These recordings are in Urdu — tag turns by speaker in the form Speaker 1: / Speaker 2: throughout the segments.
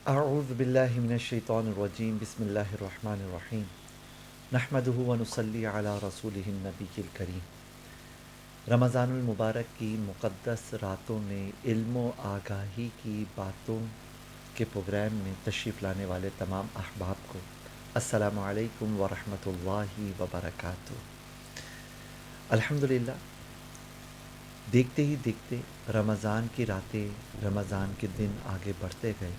Speaker 1: اعوذ باللہ من الشیطان الرجیم بسم اللہ الرحمن الرحیم نحمدہ ونصلی علی رسولہ النبی الکریم۔ رمضان المبارک کی مقدس راتوں میں علم و آگاہی کی باتوں کے پروگرام میں تشریف لانے والے تمام احباب کو السلام علیکم ورحمۃ اللہ وبرکاتہ۔ الحمدللہ، دیکھتے ہی دیکھتے رمضان کی راتیں، رمضان کے دن آگے بڑھتے گئے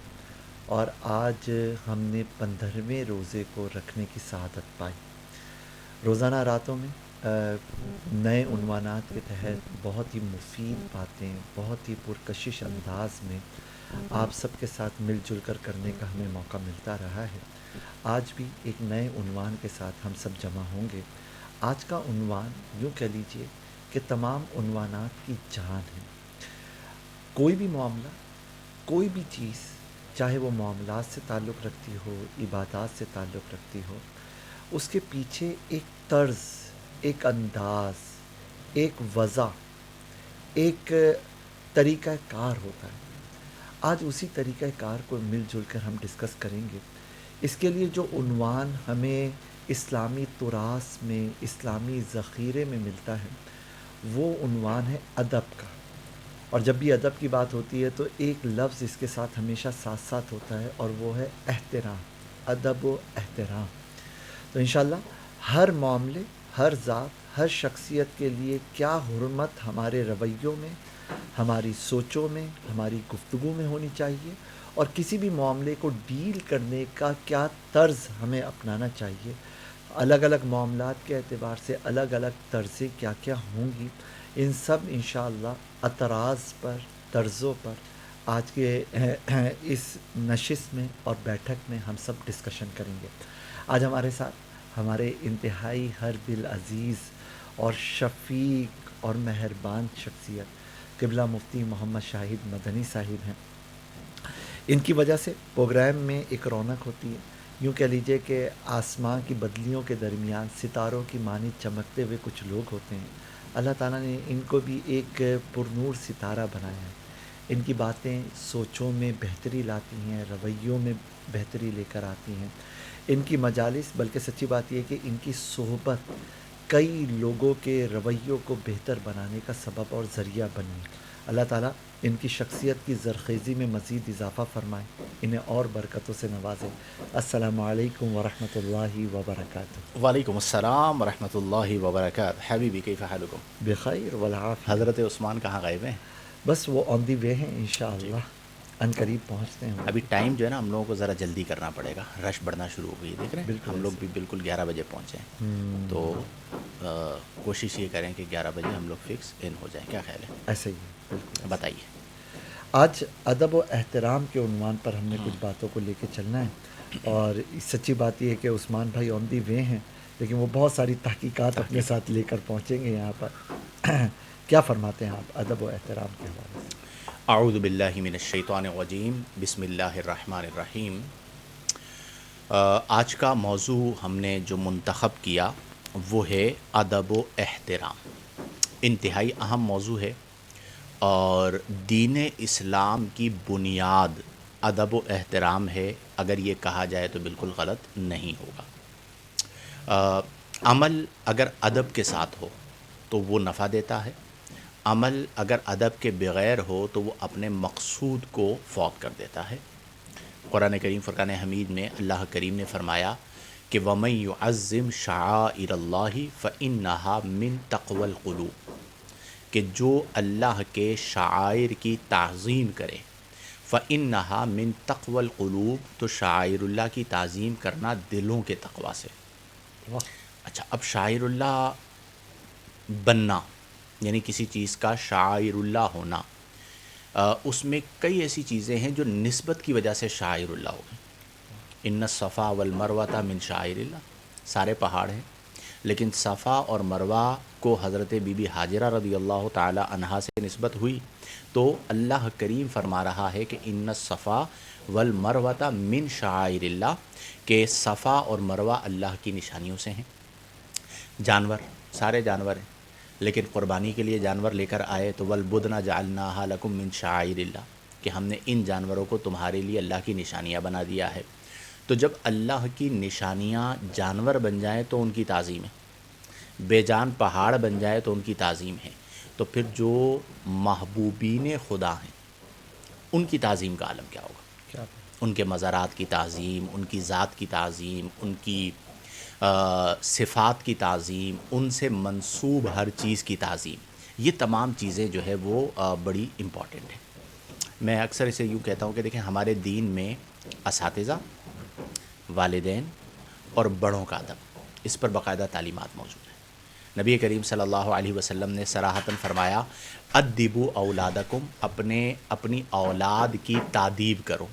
Speaker 1: اور آج ہم نے 15ویں روزے کو رکھنے کی سعادت پائی۔ روزانہ راتوں میں نئے عنوانات کے تحت بہت ہی مفید باتیں بہت ہی پرکشش انداز میں آپ سب کے ساتھ مل جل کر کرنے کا ہمیں موقع ملتا رہا ہے۔ آج بھی ایک نئے عنوان کے ساتھ ہم سب جمع ہوں گے۔ آج کا عنوان یوں کہہ لیجئے کہ تمام عنوانات کی جان ہے۔ کوئی بھی معاملہ، کوئی بھی چیز، چاہے وہ معاملات سے تعلق رکھتی ہو، عبادات سے تعلق رکھتی ہو، اس کے پیچھے ایک طرز، ایک انداز، ایک وضع، ایک طریقہ کار ہوتا ہے۔ آج اسی طریقہ کار کو مل جل کر ہم ڈسکس کریں گے۔ اس کے لیے جو عنوان ہمیں اسلامی تراث میں، اسلامی ذخیرے میں ملتا ہے، وہ عنوان ہے ادب کا۔ اور جب بھی ادب کی بات ہوتی ہے تو ایک لفظ اس کے ساتھ ہمیشہ ساتھ ساتھ ہوتا ہے، اور وہ ہے احترام، ادب و احترام۔ تو انشاءاللہ ہر معاملے، ہر ذات، ہر شخصیت کے لیے کیا حرمت ہمارے رویوں میں، ہماری سوچوں میں، ہماری گفتگو میں ہونی چاہیے، اور کسی بھی معاملے کو ڈیل کرنے کا کیا طرز ہمیں اپنانا چاہیے، الگ الگ معاملات کے اعتبار سے الگ الگ طرزیں کیا کیا ہوں گی، ان سب انشاءاللہ اطراز پر، طرزوں پر آج کے اس نشست میں اور بیٹھک میں ہم سب ڈسکشن کریں گے۔ آج ہمارے ساتھ ہمارے انتہائی ہر دل عزیز اور شفیق اور مہربان شخصیت قبلہ مفتی محمد شاہد مدنی صاحب ہیں۔ ان کی وجہ سے پروگرام میں ایک رونق ہوتی ہے۔ یوں کہہ لیجئے کہ آسمان کی بدلیوں کے درمیان ستاروں کی مانند چمکتے ہوئے کچھ لوگ ہوتے ہیں۔ اللہ تعالیٰ نے ان کو بھی ایک پرنور ستارہ بنایا ہے۔ ان کی باتیں سوچوں میں بہتری لاتی ہیں، رویوں میں بہتری لے کر آتی ہیں۔ ان کی مجالس، بلکہ سچی بات یہ ہے کہ ان کی صحبت کئی لوگوں کے رویوں کو بہتر بنانے کا سبب اور ذریعہ بنی۔ اللہ تعالیٰ ان کی شخصیت کی زرخیزی میں مزید اضافہ فرمائے، انہیں اور برکتوں سے نوازے۔ السلام علیکم ورحمۃ اللہ وبرکاتہ۔
Speaker 2: وعلیکم السلام ورحمۃ اللہ وبرکاتہ۔ حبیبی کیف حالکم؟
Speaker 1: بخیر والعافیہ۔
Speaker 2: حضرت عثمان کہاں غائب ہیں؟
Speaker 1: بس وہ آن دی وے ہیں، انشاءاللہ
Speaker 2: ٹھیک۔
Speaker 1: ان قریب پہنچتے ہیں وہ
Speaker 2: ابھی
Speaker 1: بھی۔
Speaker 2: ٹائم جو ہے نا، ہم لوگوں کو ذرا جلدی کرنا پڑے گا، رش بڑھنا شروع ہو گئی، دیکھ رہے ہیں
Speaker 1: بالکل
Speaker 2: ہم لوگ
Speaker 1: ایسے
Speaker 2: بھی بالکل 11 بجے پہنچے ہیں، تو کوشش یہ کریں کہ 11 بجے ہم لوگ فکس ان ہو جائیں۔ کیا خیال ہے؟
Speaker 1: ایسے ہی ہے، بالکل ایسے ہی۔
Speaker 2: بتائیے۔
Speaker 1: آج ادب و احترام کے عنوان پر ہم نے کچھ باتوں کو لے کے چلنا ہے، اور سچی بات یہ ہے کہ عثمان بھائی آن دی وے ہیں، لیکن وہ بہت ساری تحقیقات اپنے ساتھ لے کر پہنچیں گے یہاں پر۔ کیا فرماتے ہیں آپ ادب و احترام کے حوالے سے؟
Speaker 2: اعوذ باللہ من الشیطان الرجیم، بسم اللہ الرحمن الرحیم۔ آج کا موضوع ہم نے جو منتخب کیا وہ ہے ادب و احترام۔ انتہائی اہم موضوع ہے، اور دین اسلام کی بنیاد ادب و احترام ہے، اگر یہ کہا جائے تو بالکل غلط نہیں ہوگا۔ عمل اگر ادب کے ساتھ ہو تو وہ نفع دیتا ہے، عمل اگر ادب کے بغیر ہو تو وہ اپنے مقصود کو فوت کر دیتا ہے۔ قرآن کریم فرقان حمید میں اللہ کریم نے فرمایا کہ وَمَن يُعَظِّمْ شَعَائِرَ اللَّهِ فَإِنَّهَا مِن تَقْوَى الْقُلُوبِ، کہ جو اللہ کے شعائر کی تعظیم کرے، فَإِنَّهَا مِن تَقْوَى الْقُلُوبِ، تو شعائر اللہ کی تعظیم کرنا دلوں کے تقوی سے۔
Speaker 1: واہ!
Speaker 2: اچھا، اب شاعر اللہ بننا یعنی کسی چیز کا شاعر اللہ ہونا، اس میں کئی ایسی چیزیں ہیں جو نسبت کی وجہ سے شاعر اللہ ہو گئی۔ ان الصفا والمروہ من شاعر اللہ، سارے پہاڑ ہیں، لیکن صفا اور مروہ کو حضرت بی بی ہاجرہ رضی اللہ تعالی عنہا سے نسبت ہوئی، تو اللہ کریم فرما رہا ہے کہ ان الصفا والمروہ من شاعر اللہ، کہ صفا اور مروہ اللہ کی نشانیوں سے ہیں۔ جانور، سارے جانور ہیں، لیکن قربانی کے لیے جانور لے کر آئے تو والبدن جعلناہا لکم من شعائر اللہ، کہ ہم نے ان جانوروں کو تمہارے لیے اللہ کی نشانیاں بنا دیا ہے. تو جب اللہ کی نشانیاں جانور بن جائیں تو ان کی تعظیم ہے، بے جان پہاڑ بن جائے تو ان کی تعظیم ہے، تو پھر جو محبوبین خدا ہیں ان کی تعظیم کا عالم کیا ہوگا؟
Speaker 1: کیا
Speaker 2: ان کے مزارات کی تعظیم، ان کی ذات کی تعظیم، ان کی صفات کی تعظیم، ان سے منسوب ہر چیز کی تعظیم، یہ تمام چیزیں جو ہے وہ بڑی امپورٹنٹ ہیں. میں اکثر اسے یوں کہتا ہوں کہ دیکھیں ہمارے دین میں اساتذہ، والدین اور بڑوں کا ادب، اس پر باقاعدہ تعلیمات موجود ہیں. نبی کریم صلی اللہ علیہ وسلم نے صراحتاً فرمایا ادبوا اولادکم، اپنی اولاد کی تادیب کرو،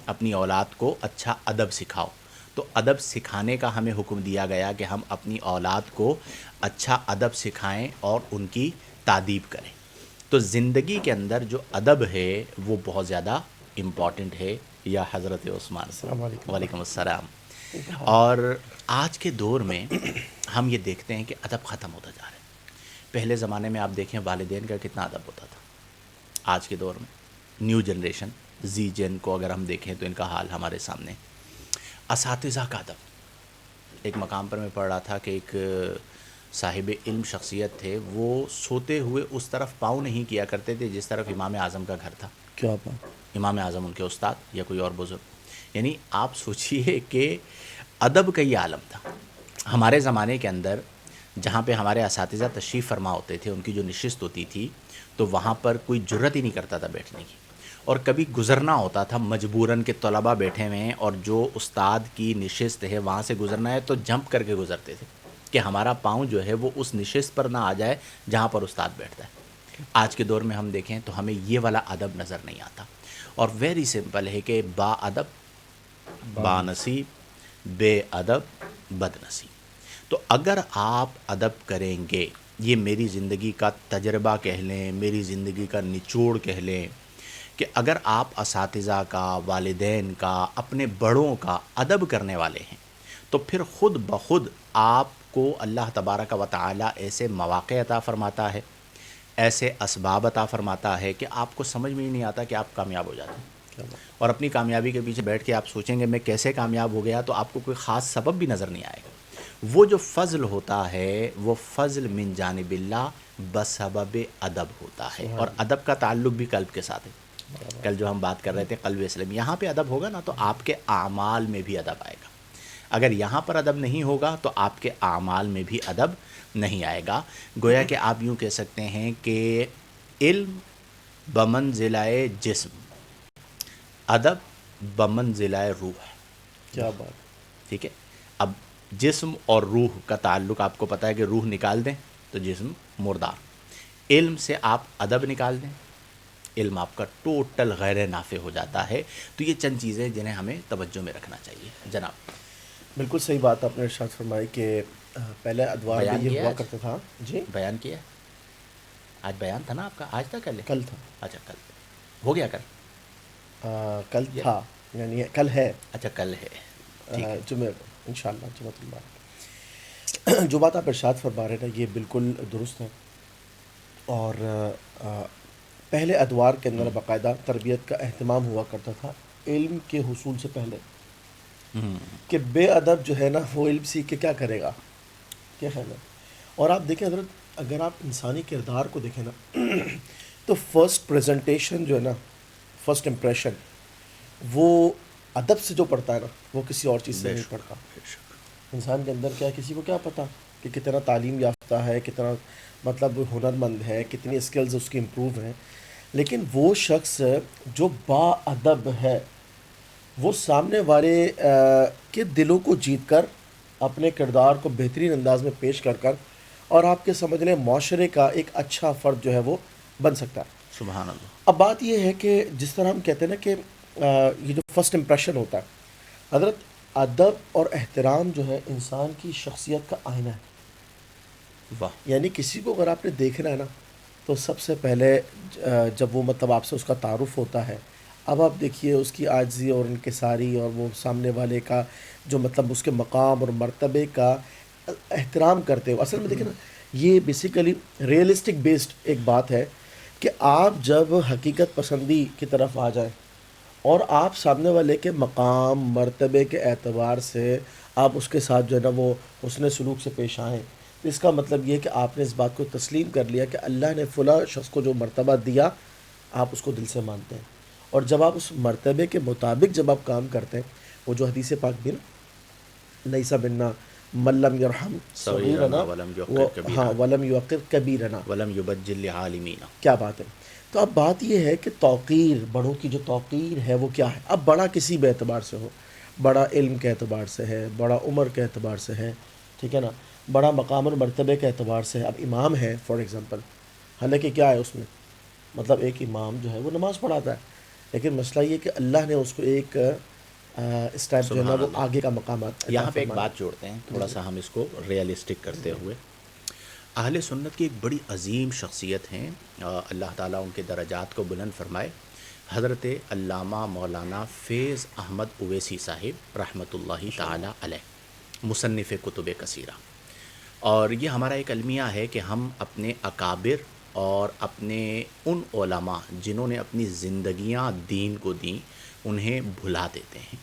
Speaker 2: اپنی اولاد کو اچھا ادب سکھاؤ. تو ادب سکھانے کا ہمیں حکم دیا گیا کہ ہم اپنی اولاد کو اچھا ادب سکھائیں اور ان کی تادیب کریں. تو زندگی کے اندر جو ادب ہے وہ بہت زیادہ امپورٹنٹ ہے. یا حضرت عثمان.
Speaker 3: السلام علیکم.
Speaker 2: وعلیکم السلام. اور آج کے دور میں ہم یہ دیکھتے ہیں کہ ادب ختم ہوتا جا رہا ہے. پہلے زمانے میں آپ دیکھیں والدین کا کتنا ادب ہوتا تھا. آج کے دور میں نیو جنریشن زی جن کو اگر ہم دیکھیں تو ان کا حال ہمارے سامنے. اساتذہ کا ادب. ایک مقام پر میں پڑھ رہا تھا کہ ایک صاحب علم شخصیت تھے، وہ سوتے ہوئے اس طرف پاؤں نہیں کیا کرتے تھے جس طرف امام اعظم کا گھر تھا.
Speaker 3: کیا بات.
Speaker 2: امام اعظم ان کے استاد یا کوئی اور بزرگ. یعنی آپ سوچئے کہ ادب کا یہ عالم تھا. ہمارے زمانے کے اندر جہاں پہ ہمارے اساتذہ تشریف فرما ہوتے تھے، ان کی جو نشست ہوتی تھی تو وہاں پر کوئی جرت ہی نہیں کرتا تھا بیٹھنے کی. اور کبھی گزرنا ہوتا تھا مجبوراً کہ طلباء بیٹھے ہوئے ہیں اور جو استاد کی نشست ہے وہاں سے گزرنا ہے تو جمپ کر کے گزرتے تھے کہ ہمارا پاؤں جو ہے وہ اس نشست پر نہ آ جائے جہاں پر استاد بیٹھتا ہے. آج کے دور میں ہم دیکھیں تو ہمیں یہ والا ادب نظر نہیں آتا. اور ویری سمپل ہے کہ با ادب با نصیب، بے ادب بد نصیب. تو اگر آپ ادب کریں گے، یہ میری زندگی کا تجربہ کہہ لیں، میری زندگی کا نچوڑ کہہ لیں، کہ اگر آپ اساتذہ کا، والدین کا، اپنے بڑوں کا ادب کرنے والے ہیں تو پھر خود بخود آپ کو اللہ تبارک و تعالی ایسے مواقع عطا فرماتا ہے، ایسے اسباب عطا فرماتا ہے کہ آپ کو سمجھ میں ہی نہیں آتا کہ آپ کامیاب ہو جاتے ہیں. اور اپنی کامیابی کے پیچھے بیٹھ کے آپ سوچیں گے میں کیسے کامیاب ہو گیا، تو آپ کو کوئی خاص سبب بھی نظر نہیں آئے گا. وہ جو فضل ہوتا ہے وہ فضل من جانب اللہ بسبب ادب ہوتا ہے. اور ادب کا تعلق بھی قلب کے ساتھ ہے. کل جو ہم بات کر رہے تھے قلب اسلم، یہاں پہ ادب ہوگا نا تو آپ کے اعمال میں بھی ادب آئے گا. اگر یہاں پر ادب نہیں ہوگا تو آپ کے اعمال میں بھی ادب نہیں آئے گا. گویا کہ آپ یوں کہہ سکتے ہیں کہ علم بمنزلہ جسم، ادب بمنزلہ روح.
Speaker 3: کیا بات.
Speaker 2: ٹھیک ہے. اب جسم اور روح کا تعلق آپ کو پتہ ہے کہ روح نکال دیں تو جسم مردار. علم سے آپ ادب نکال دیں، علم آپ کا ٹوٹل غیر نافع ہو جاتا ہے. تو یہ چند چیزیں جنہیں ہمیں توجہ میں رکھنا چاہیے. جناب
Speaker 3: بالکل صحیح بات آپ نے ارشاد فرمائی کہ پہلے ادوار میں یہ ہوا کرتا تھا. جی
Speaker 2: بیان کیا آج بیان تھا نا آپ کا؟ آج تھا کل؟
Speaker 3: کل تھا.
Speaker 2: اچھا کل ہو گیا.
Speaker 3: کل تھا یعنی کل ہے.
Speaker 2: اچھا کل ہے.
Speaker 3: جمعہ انشاءاللہ جمعۃ اللہ. جو بات آپ ارشاد فرما رہے ہیں یہ بالکل درست ہے. اور پہلے ادوار کے اندر باقاعدہ تربیت کا اہتمام ہوا کرتا تھا علم کے حصول سے پہلے، کہ بے ادب جو ہے نا وہ علم سیکھ کے کیا کرے گا. کیا خیال ہے؟ اور آپ دیکھیں حضرت، اگر آپ انسانی کردار کو دیکھیں نا تو فرسٹ پریزنٹیشن جو ہے نا، فرسٹ امپریشن وہ ادب سے جو پڑتا ہے نا وہ کسی اور چیز سے نہیں پڑتا. انسان کے اندر کیا ہے، کسی کو کیا پتہ کہ کتنا تعلیم یافتہ ہے، کتنا مطلب ہنرمند ہے، کتنی اسکلز اس کی امپروو ہیں، لیکن وہ شخص جو با ادب ہے وہ سامنے والے کے دلوں کو جیت کر اپنے کردار کو بہترین انداز میں پیش کر اور آپ کے سمجھ لیں معاشرے کا ایک اچھا فرد جو ہے وہ بن سکتا ہے.
Speaker 2: سبحان اللہ.
Speaker 3: اب بات یہ ہے کہ جس طرح ہم کہتے ہیں نا کہ یہ جو فرسٹ امپریشن ہوتا ہے حضرت، ادب اور احترام جو ہے انسان کی شخصیت کا آئینہ ہے.
Speaker 2: واہ.
Speaker 3: یعنی کسی کو اگر آپ نے دیکھنا ہے نا تو سب سے پہلے جب وہ مطلب آپ سے اس کا تعارف ہوتا ہے، اب آپ دیکھیے اس کی عاجزی اور انکساری اور وہ سامنے والے کا جو مطلب اس کے مقام اور مرتبے کا احترام کرتے ہو. اصل میں دیکھیں نا یہ بیسیکلی ریئلسٹک بیسڈ ایک بات ہے کہ آپ جب حقیقت پسندی کی طرف آ جائیں اور آپ سامنے والے کے مقام مرتبے کے اعتبار سے آپ اس کے ساتھ جو ہے نا وہ حسن سلوک سے پیش آئیں، تو اس کا مطلب یہ ہے کہ آپ نے اس بات کو تسلیم کر لیا کہ اللہ نے فلاں شخص کو جو مرتبہ دیا آپ اس کو دل سے مانتے ہیں، اور جب آپ اس مرتبے کے مطابق جب آپ کام کرتے ہیں، وہ جو حدیث پاک بھی نا، لیس منا من لم یرحم
Speaker 2: صغیرنا
Speaker 3: صغیرنا
Speaker 2: ولم
Speaker 3: وہ
Speaker 2: یوقر
Speaker 3: ہاں
Speaker 2: کبیرنا
Speaker 3: ولم یوقر کبیرنا.
Speaker 2: ولم یبجل لعالمینا.
Speaker 3: کیا بات ہے. تو اب بات یہ ہے کہ توقیر، بڑوں کی جو توقیر ہے وہ کیا ہے. اب بڑا کسی بھی اعتبار سے ہو، بڑا علم کے اعتبار سے ہے، بڑا عمر کے اعتبار سے ہے، ٹھیک ہے نا، بڑا مقام اور مرتبے کے اعتبار سے ہے. اب امام ہے فار ایگزامپل، حالانکہ کیا ہے اس میں، مطلب ایک امام جو ہے وہ نماز پڑھاتا ہے، لیکن مسئلہ یہ کہ اللہ نے اس کو ایک اسٹیپ جو ہے نا
Speaker 2: سبحان
Speaker 3: وہ
Speaker 2: اللہ.
Speaker 3: آگے کا مقامات عطا
Speaker 2: یہاں پہ ایک
Speaker 3: فرمایا.
Speaker 2: بات جوڑتے ہیں تھوڑا سا ہم اس کو ریئلسٹک کرتے ہوئے. اہل سنت کی ایک بڑی عظیم شخصیت ہیں، اللہ تعالیٰ ان کے درجات کو بلند فرمائے، حضرت علامہ مولانا فیض احمد اویسی صاحب رحمۃ اللہ تعالیٰ علیہ، مصنف کتب کثیرہ. اور یہ ہمارا ایک المیہ ہے کہ ہم اپنے اکابر اور اپنے ان علماء جنہوں نے اپنی زندگیاں دین کو دیں انہیں بھلا دیتے ہیں.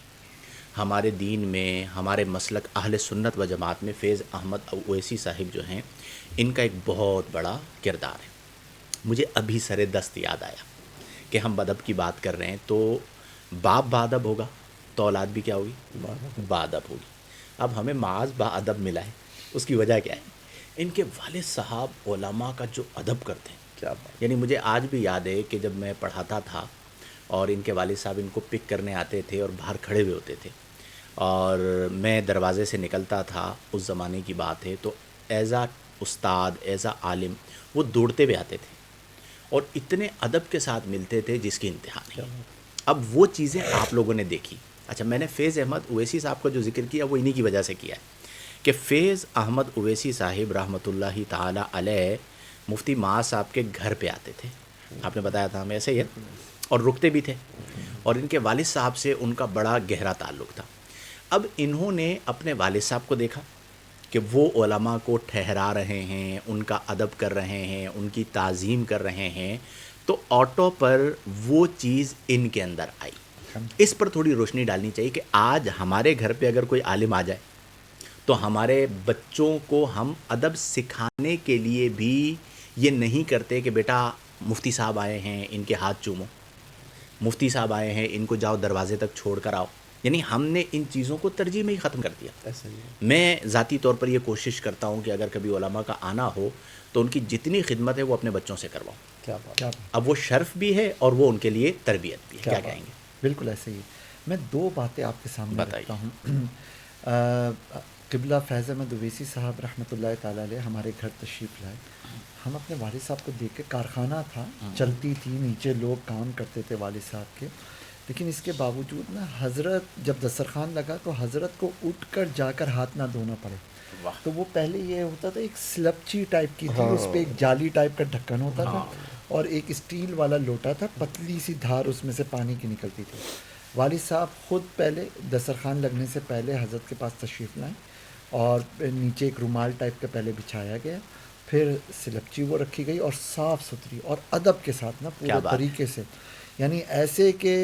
Speaker 2: ہمارے دین میں، ہمارے مسلک اہل سنت و جماعت میں فیض احمد اویسی صاحب جو ہیں ان کا ایک بہت بڑا کردار ہے. مجھے ابھی سر دست یاد آیا کہ ہم ادب کی بات کر رہے ہیں، تو باپ باادب ہوگا تو اولاد بھی کیا ہوگی؟ باادب ہوگی. اب ہمیں معاذ باادب ملا ہے، اس کی وجہ کیا ہے؟ ان کے والد صاحب علماء کا جو ادب کرتے ہیں.
Speaker 3: کیا بات.
Speaker 2: یعنی مجھے آج بھی یاد ہے کہ جب میں پڑھاتا تھا اور ان کے والد صاحب ان کو پک کرنے آتے تھے اور باہر کھڑے ہوئے ہوتے تھے اور میں دروازے سے نکلتا تھا، اس زمانے کی بات ہے، تو ایز اے استاد، ایز اے عالم وہ دوڑتے ہوئے آتے تھے اور اتنے ادب کے ساتھ ملتے تھے جس کی انتہا نہیں. اب وہ چیزیں آپ لوگوں نے دیکھی. اچھا، میں نے فیض احمد اویسی صاحب کا جو ذکر کیا وہ انہی کی وجہ سے کیا ہے کہ فیض احمد اویسی صاحب رحمۃ اللہ تعالیٰ علیہ مفتی معاذ صاحب کے گھر پہ آتے تھے. آپ نے بتایا تھا ہمیں ایسے ہی ہے، اور رکتے بھی تھے، اور ان کے والد صاحب سے ان کا بڑا گہرا تعلق تھا. اب انہوں نے اپنے والد صاحب کو دیکھا کہ وہ علماء کو ٹھہرا رہے ہیں، ان کا ادب کر رہے ہیں، ان کی تعظیم کر رہے ہیں، تو آٹو پر وہ چیز ان کے اندر آئی. اس پر تھوڑی روشنی ڈالنی چاہیے کہ آج ہمارے گھر پہ اگر کوئی عالم آ جائے تو ہمارے بچوں کو ہم ادب سکھانے کے لیے بھی یہ نہیں کرتے کہ بیٹا مفتی صاحب آئے ہیں ان کے ہاتھ چومو، مفتی صاحب آئے ہیں ان کو جاؤ دروازے تک چھوڑ کر آؤ. یعنی ہم نے ان چیزوں کو ترجیح میں ہی ختم کر دیا.
Speaker 3: ایسا ہی ہے.
Speaker 2: میں ذاتی طور پر یہ کوشش کرتا ہوں کہ اگر کبھی علماء کا آنا ہو تو ان کی جتنی خدمت ہے وہ اپنے بچوں سے کرواؤں.
Speaker 3: کیا بات.
Speaker 2: اب وہ شرف بھی ہے اور وہ ان کے لیے تربیت بھی ہے. کیا کہیں گے؟
Speaker 1: بالکل ایسے ہی. میں دو باتیں آپ کے سامنے
Speaker 2: بتائیے.
Speaker 1: رکھتا ہوں. قبلہ فیض احمد اویسی صاحب رحمۃ اللہ تعالیٰ علیہ ہمارے گھر تشریف لائے. ہم اپنے والد صاحب کو دیکھ کے، کارخانہ تھا، چلتی تھی، نیچے لوگ کام کرتے تھے والد صاحب کے، لیکن اس کے باوجود نا حضرت جب دسترخوان لگا تو حضرت کو اٹھ کر جا کر ہاتھ نہ دھونا پڑے. تو وہ پہلے یہ ہوتا تھا، ایک سلپچی ٹائپ کی تھی، اس پہ ایک جالی ٹائپ کا ڈھکن ہوتا تھا اور ایک اسٹیل والا لوٹا تھا، پتلی سی دھار اس میں سے پانی کی نکلتی تھی. والد صاحب خود پہلے دسترخوان لگنے سے پہلے حضرت کے پاس تشریف لائیں اور نیچے ایک رومال ٹائپ کا پہلے بچھایا گیا، پھر سلپچی وہ رکھی گئی اور صاف ستھری اور ادب کے ساتھ نا پورے طریقے سے، یعنی ایسے کہ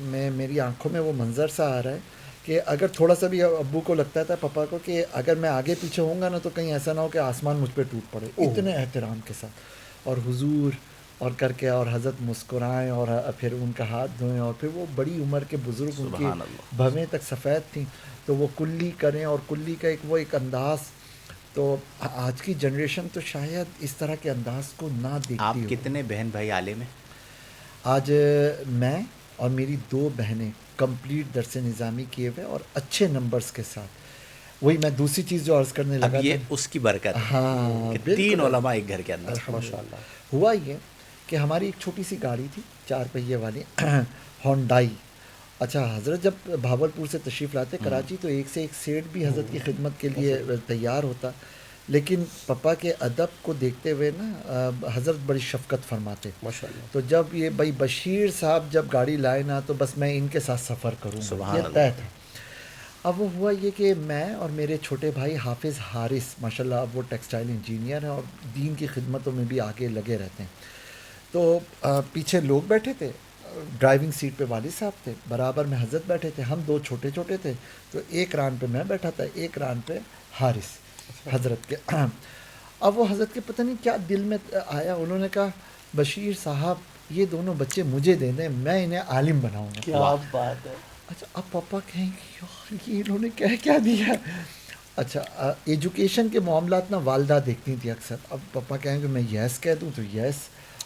Speaker 1: میں میری آنکھوں میں وہ منظر سا آ رہا ہے کہ اگر تھوڑا سا بھی ابو کو لگتا تھا پپا کو کہ اگر میں آگے پیچھے ہوں گا نا تو کہیں ایسا نہ ہو کہ آسمان مجھ پہ ٹوٹ پڑے، اتنے احترام کے ساتھ اور حضور اور کر کے، اور حضرت مسکرائیں اور پھر ان کا ہاتھ دھوئیں، اور پھر وہ بڑی عمر کے بزرگ ان کی بھویں تک سفید تھیں تو وہ کلی کریں، اور کلی کا وہ ایک انداز. تو آج کی جنریشن تو شاید اس طرح کے انداز کو نہ دیکھتی ہو.
Speaker 2: آپ کتنے بہن بھائی عالم ہیں؟
Speaker 1: آج میں اور میری 2 بہنیں کمپلیٹ درس نظامی کیے ہوئے اور اچھے نمبرز کے ساتھ. وہی میں دوسری چیز جو عرض کرنے لگا
Speaker 2: اب یہ
Speaker 1: تھا،
Speaker 2: اس کی برکت ہے
Speaker 1: ہاں
Speaker 2: کہ
Speaker 1: بالکل
Speaker 2: 3 علماء ایک گھر کے اندر.
Speaker 3: ماشاءاللہ.
Speaker 1: ہوا یہ کہ ہماری ایک چھوٹی سی گاڑی تھی 4 پہیے والی ہونڈائی. اچھا، حضرت جب بھاولپور سے تشریف لاتے کراچی تو ایک سے ایک سیٹ بھی حضرت کی خدمت کے لیے تیار ہوتا، لیکن پپا کے ادب کو دیکھتے ہوئے نا حضرت بڑی شفقت فرماتے.
Speaker 3: ماشاءاللہ.
Speaker 1: تو جب یہ بھائی بشیر صاحب جب گاڑی لائے نا تو بس میں ان کے ساتھ سفر کروں گا، یہ طے تھا. اب وہ ہوا یہ کہ میں اور میرے چھوٹے بھائی حافظ حارث، ماشاءاللہ اب وہ ٹیکسٹائل انجینئر ہیں اور دین کی خدمتوں میں بھی آگے لگے رہتے ہیں. تو پیچھے لوگ بیٹھے تھے، ڈرائیونگ سیٹ پہ والد صاحب تھے، برابر میں حضرت بیٹھے تھے، ہم دو چھوٹے چھوٹے تھے، تو ایک ران پہ میں بیٹھا تھا، ایک ران پہ حارث حضرت کے. اب وہ حضرت کے پتہ نہیں کیا دل میں آیا، انہوں نے کہا بشیر صاحب یہ دونوں بچے مجھے دے دیں، میں انہیں عالم بناؤں گا.
Speaker 3: کیا بات ہے.
Speaker 1: اچھا اب پاپا کہیں گے یار یہ انہوں نے کیا دیا. اچھا ایجوکیشن کے معاملات نا والدہ دیکھتی تھی اکثر. اب پاپا کہیں کہ میں یس کہہ دوں تو یس،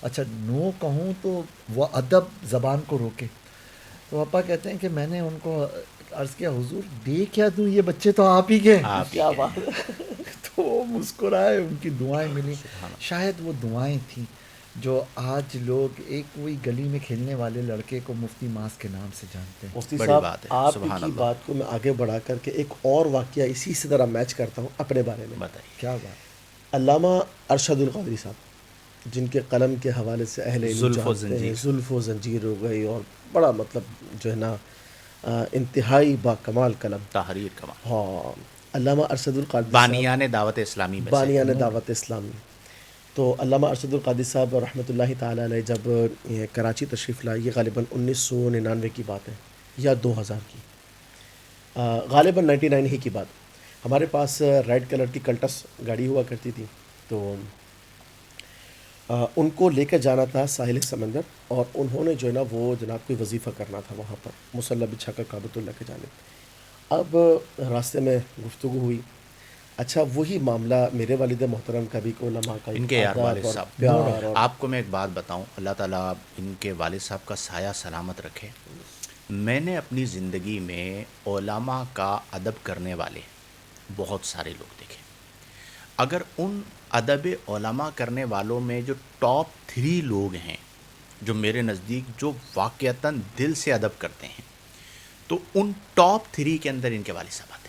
Speaker 1: اچھا نو کہوں تو وہ ادب زبان کو روکے. تو پاپا کہتے ہیں کہ میں نے ان کو عرض کیا حضور دے کیا دوں، یہ بچے تو آپ ہی کے.
Speaker 3: کیا بات ہے.
Speaker 1: تو وہ مسکرائے، ان کی دعائیں ملی. شاید وہ دعائیں تھیں جو آج لوگ ایک وہی گلی میں کھیلنے والے لڑکے کو مفتی ماس کے نام سے جانتے ہیں.
Speaker 3: مفتی
Speaker 2: بڑی
Speaker 3: صاحب
Speaker 2: بات ہے،
Speaker 3: آپ
Speaker 2: سبحان
Speaker 3: کی
Speaker 2: اللہ.
Speaker 3: بات کو میں آگے بڑھا کر کے ایک اور واقعہ اسی سے ذرا میچ کرتا ہوں اپنے بارے میں.
Speaker 2: بتائیے.
Speaker 1: کیا بات.
Speaker 3: علامہ ارشد القادری صاحب جن کے قلم کے حوالے سے اہل علم
Speaker 2: زلف و
Speaker 3: جانتے ہیں،
Speaker 2: زنجیر.
Speaker 3: زلف و زنجیر ہو گئی، اور بڑا مطلب جو ہے نا انتہائی با کمال قلم.
Speaker 2: تحریر کمال.
Speaker 3: ہاں علامہ ارشد القادری
Speaker 2: بانیان دعوت اسلامی میں سے.
Speaker 3: بانیان دعوت اسلامی. تو علامہ ارشد القادری صاحب رحمۃ اللہ تعالیٰ علیہ جب یہ کراچی تشریف لائے، یہ غالباً 1999 کی بات ہے یا 2000 کی، غالباً 99 ہی کی بات. ہمارے پاس ریڈ کلر کی کلٹس گاڑی ہوا کرتی تھی، تو ان کو لے کر جانا تھا ساحل سمندر، اور انہوں نے جو ہے نا وہ جناب کوئی وظیفہ کرنا تھا وہاں پر مصلی بچھا کر کعبۃ اللہ کے جانب. اب راستے میں گفتگو ہوئی. اچھا وہی معاملہ میرے والد محترم کا بھی، علماء کا
Speaker 2: ان کے یار
Speaker 3: ادب
Speaker 2: والد
Speaker 3: اور
Speaker 2: صاحب،
Speaker 3: پیار اور
Speaker 2: آپ کو میں ایک بات بتاؤں، اللہ تعالیٰ ان کے والد صاحب کا سایہ سلامت رکھے. میں نے اپنی زندگی میں علماء کا ادب کرنے والے بہت سارے لوگ دیکھے. اگر ان ادب علماء کرنے والوں میں جو ٹاپ 3 لوگ ہیں جو میرے نزدیک جو واقعتاً دل سے ادب کرتے ہیں، تو ان ٹاپ 3 کے اندر ان کے والد صاحب آتے ہیں.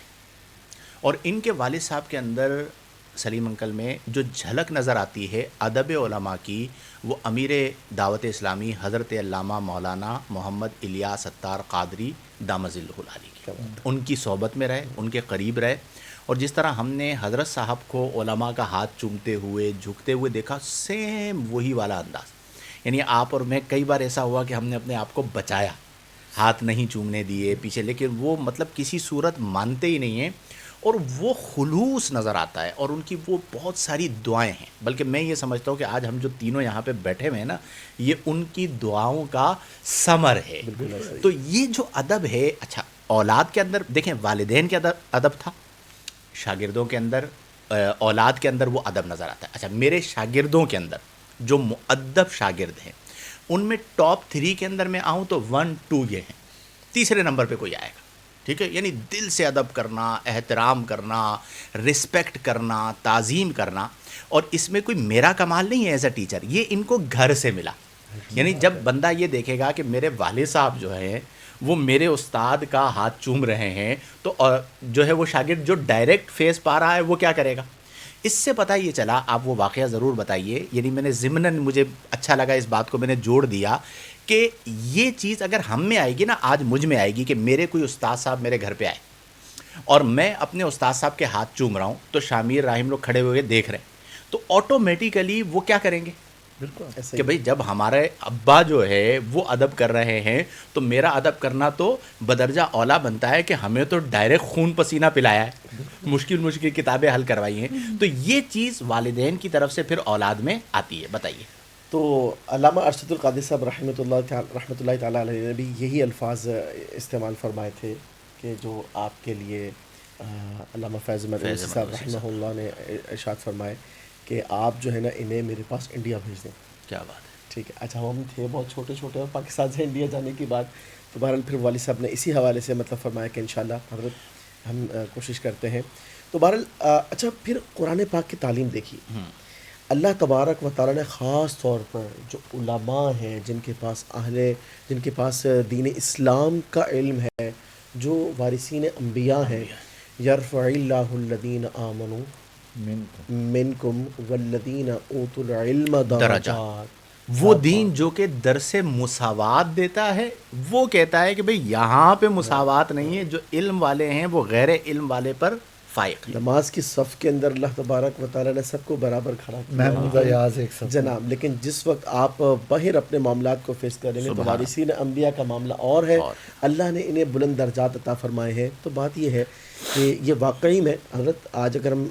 Speaker 2: اور ان کے والد صاحب کے اندر سلیم انکل میں جو جھلک نظر آتی ہے ادب علماء کی، وہ امیر دعوت اسلامی حضرت علامہ مولانا محمد الیاس ستار قادری دامت ظلہ العالی کی. ان کی صحبت میں رہے، ان کے قریب رہے، اور جس طرح ہم نے حضرت صاحب کو علماء کا ہاتھ چومتے ہوئے جھکتے ہوئے دیکھا، سیم وہی والا انداز. یعنی آپ اور میں کئی بار ایسا ہوا کہ ہم نے اپنے آپ کو بچایا، ہاتھ نہیں چومنے دیے پیچھے، لیکن وہ مطلب کسی صورت مانتے ہی نہیں ہیں، اور وہ خلوص نظر آتا ہے، اور ان کی وہ بہت ساری دعائیں ہیں. بلکہ میں یہ سمجھتا ہوں کہ آج ہم جو تینوں یہاں پہ بیٹھے ہوئے ہیں نا، یہ ان کی دعاؤں کا ثمر ہے. تو یہ جو ادب ہے، اچھا اولاد کے اندر دیکھیں، والدین کے ادب تھا، شاگردوں کے اندر، اولاد کے اندر وہ ادب نظر آتا ہے. اچھا میرے شاگردوں کے اندر جو مؤدب شاگرد ہیں، ان میں ٹاپ 3 کے اندر میں آؤں تو 1 2 یہ ہیں، تیسرے نمبر پہ کوئی آئے گا. ٹھیک ہے، یعنی دل سے ادب کرنا، احترام کرنا، رسپیکٹ کرنا، تعظیم کرنا. اور اس میں کوئی میرا کمال نہیں ہے ایز اے ٹیچر، یہ ان کو گھر سے ملا. یعنی جب بندہ یہ دیکھے گا کہ میرے والد صاحب جو ہیں وہ میرے استاد کا ہاتھ چوم رہے ہیں، تو جو ہے وہ شاگرد جو ڈائریکٹ فیس پا رہا ہے وہ کیا کرے گا. اس سے پتہ یہ چلا، آپ وہ واقعہ ضرور بتائیے. یعنی میں نے ضمناً، مجھے اچھا لگا اس بات کو میں نے جوڑ دیا کہ یہ چیز اگر ہم میں آئے گی نا، آج مجھ میں آئے گی کہ میرے کوئی استاد صاحب میرے گھر پہ آئے اور میں اپنے استاد صاحب کے ہاتھ چوم رہا ہوں، تو شامیر راہیم لوگ کھڑے ہوئے دیکھ رہے ہیں، تو آٹومیٹیکلی وہ کیا کریں گے
Speaker 1: بالکل
Speaker 2: کہ بھئی جب ہمارے ابا جو ہے وہ ادب کر رہے ہیں تو میرا ادب کرنا تو بدرجہ اولا بنتا ہے کہ ہمیں تو ڈائریکٹ خون پسینہ پلایا ہے، مشکل کتابیں حل کروائی ہیں. تو یہ چیز والدین کی طرف سے پھر اولاد میں آتی ہے. بتائیے.
Speaker 3: تو علامہ ارشد القادری صاحب رحمۃ اللہ تعالیٰ علیہ نے بھی یہی الفاظ استعمال فرمائے تھے کہ جو آپ کے لیے علامہ فیض مدرسی صاحب رحمہ اللہ نے ارشاد فرمائے کہ آپ جو ہے نا انہیں میرے پاس انڈیا بھیج دیں.
Speaker 2: کیا بات ہے.
Speaker 3: ٹھیک ہے. اچھا ہم تھے بہت چھوٹے چھوٹے، اور پاکستان سے انڈیا جانے کی بات، تو بہرحال پھر والد صاحب نے اسی حوالے سے مطلب فرمایا کہ انشاءاللہ حضرت ہم کوشش کرتے ہیں. تو بہرحال اچھا پھر قرآن پاک کی تعلیم دیکھیے. اللہ تبارک و تعالیٰ نے خاص طور پر جو علماء ہیں، جن کے پاس دین اسلام کا علم ہے، جو وارثین انبیاء ہیں، یرفع اللہ الذین آمنوا منکم والذین اوتوا العلم درجات.
Speaker 2: وہ دین جو کہ درس مساوات دیتا ہے، وہ کہتا ہے کہ بھئی یہاں پہ مساوات نہیں ہے، جو علم والے ہیں وہ غیر علم والے پر فائق ہے.
Speaker 3: نماز کی صف کے اندر اللہ تبارک و تعالیٰ نے سب کو برابر کھڑا کیا
Speaker 1: محمود ایاز ایک سب
Speaker 3: جناب، لیکن جس وقت آپ باہر اپنے معاملات کو فیس کریں گے تو
Speaker 2: سبحان
Speaker 3: وارثین انبیاء کا معاملہ اور ہے،
Speaker 2: اور
Speaker 3: اللہ نے انہیں بلند درجات عطا فرمائے ہیں. تو بات یہ ہے کہ یہ واقعی میں حضرت آج اگر ہم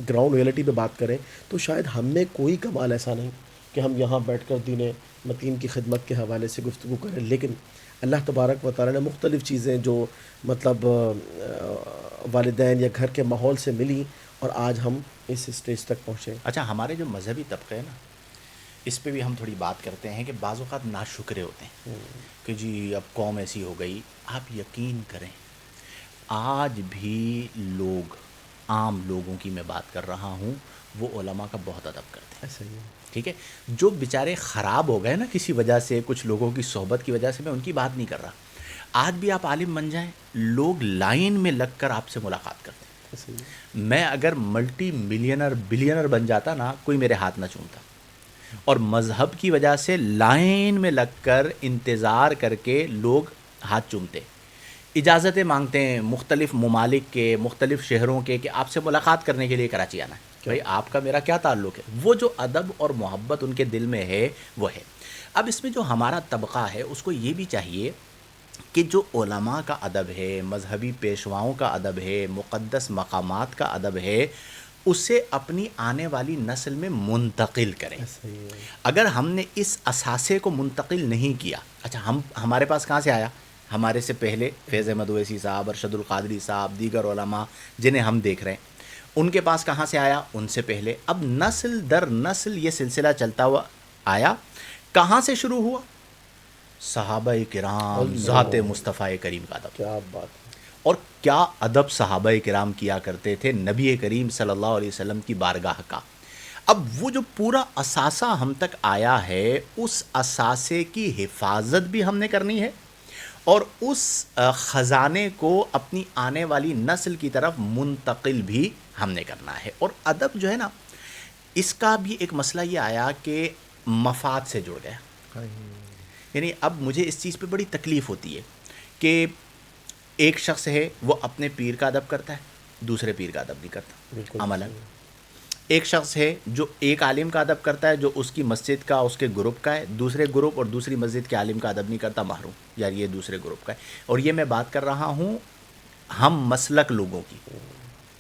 Speaker 3: گراؤنڈ ریئلٹی پہ بات کریں تو شاید ہم میں کوئی کمال ایسا نہیں کہ ہم یہاں بیٹھ کر دین متین کی خدمت کے حوالے سے گفتگو کریں، لیکن اللہ تبارک و تعالیٰ نے مختلف چیزیں جو مطلب والدین یا گھر کے ماحول سے ملی اور آج ہم اس اسٹیج تک پہنچے.
Speaker 2: اچھا، ہمارے جو مذہبی طبقے ہیں نا، اس پہ بھی ہم تھوڑی بات کرتے ہیں کہ بعض اوقات ناشکرے ہوتے ہیں کہ جی اب قوم ایسی ہو گئی. آپ یقین کریں آج بھی لوگ، عام لوگوں کی میں بات کر رہا ہوں، وہ علماء کا بہت ادب کرتے ہیں.
Speaker 3: ایسا ہی ہے.
Speaker 2: ٹھیک ہے، جو بیچارے خراب ہو گئے نا کسی وجہ سے، کچھ لوگوں کی صحبت کی وجہ سے، میں ان کی بات نہیں کر رہا. آج بھی آپ عالم بن جائیں، لوگ لائن میں لگ کر آپ سے ملاقات کرتے ہیں.
Speaker 3: ایسا ہی ہے.
Speaker 2: میں اگر ملٹی ملینر بلینر بن جاتا نا، کوئی میرے ہاتھ نہ چومتا. اور مذہب کی وجہ سے لائن میں لگ کر انتظار کر کے لوگ ہاتھ چومتے، اجازتیں مانگتے ہیں مختلف ممالک کے، مختلف شہروں کے، کہ آپ سے ملاقات کرنے کے لیے کراچی آنا ہے. بھائی آپ کا میرا کیا تعلق ہے؟ وہ جو ادب اور محبت ان کے دل میں ہے وہ ہے. اب اس میں جو ہمارا طبقہ ہے اس کو یہ بھی چاہیے کہ جو علماء کا ادب ہے، مذہبی پیشواؤں کا ادب ہے، مقدس مقامات کا ادب ہے، اسے اپنی آنے والی نسل میں منتقل کریں.
Speaker 3: ایسا ہی ہے.
Speaker 2: اگر ہم نے اس اثاثے کو منتقل نہیں کیا، اچھا ہمارے پاس کہاں سے آیا؟ ہمارے سے پہلے فیض احمد اویسی صاحب، ارشد القادری صاحب، دیگر علماء جنہیں ہم دیکھ رہے ہیں، ان کے پاس کہاں سے آیا؟ ان سے پہلے. اب نسل در نسل یہ سلسلہ چلتا ہوا آیا. کہاں سے شروع ہوا؟ صحابہ کرام، ذات مصطفیٰ کریم کا ادب.
Speaker 3: کیا بات ہے.
Speaker 2: اور کیا ادب صحابہ کرام کیا کرتے تھے نبی کریم صلی اللہ علیہ وسلم کی بارگاہ کا. اب وہ جو پورا اثاثہ ہم تک آیا ہے، اس اثاثے کی حفاظت بھی ہم نے کرنی ہے اور اس خزانے کو اپنی آنے والی نسل کی طرف منتقل بھی ہم نے کرنا ہے. اور ادب جو ہے نا، اس کا بھی ایک مسئلہ یہ آیا کہ مفاد سے جڑ گیا. یعنی اب مجھے اس چیز پہ بڑی تکلیف ہوتی ہے کہ ایک شخص ہے وہ اپنے پیر کا ادب کرتا ہے، دوسرے پیر کا ادب نہیں کرتا عملاً. ایک شخص ہے جو ایک عالم کا ادب کرتا ہے جو اس کی مسجد کا، اس کے گروپ کا ہے، دوسرے گروپ اور دوسری مسجد کے عالم کا ادب نہیں کرتا، محروم. یار یہ دوسرے گروپ کا ہے. اور یہ میں بات کر رہا ہوں ہم مسلک لوگوں کی،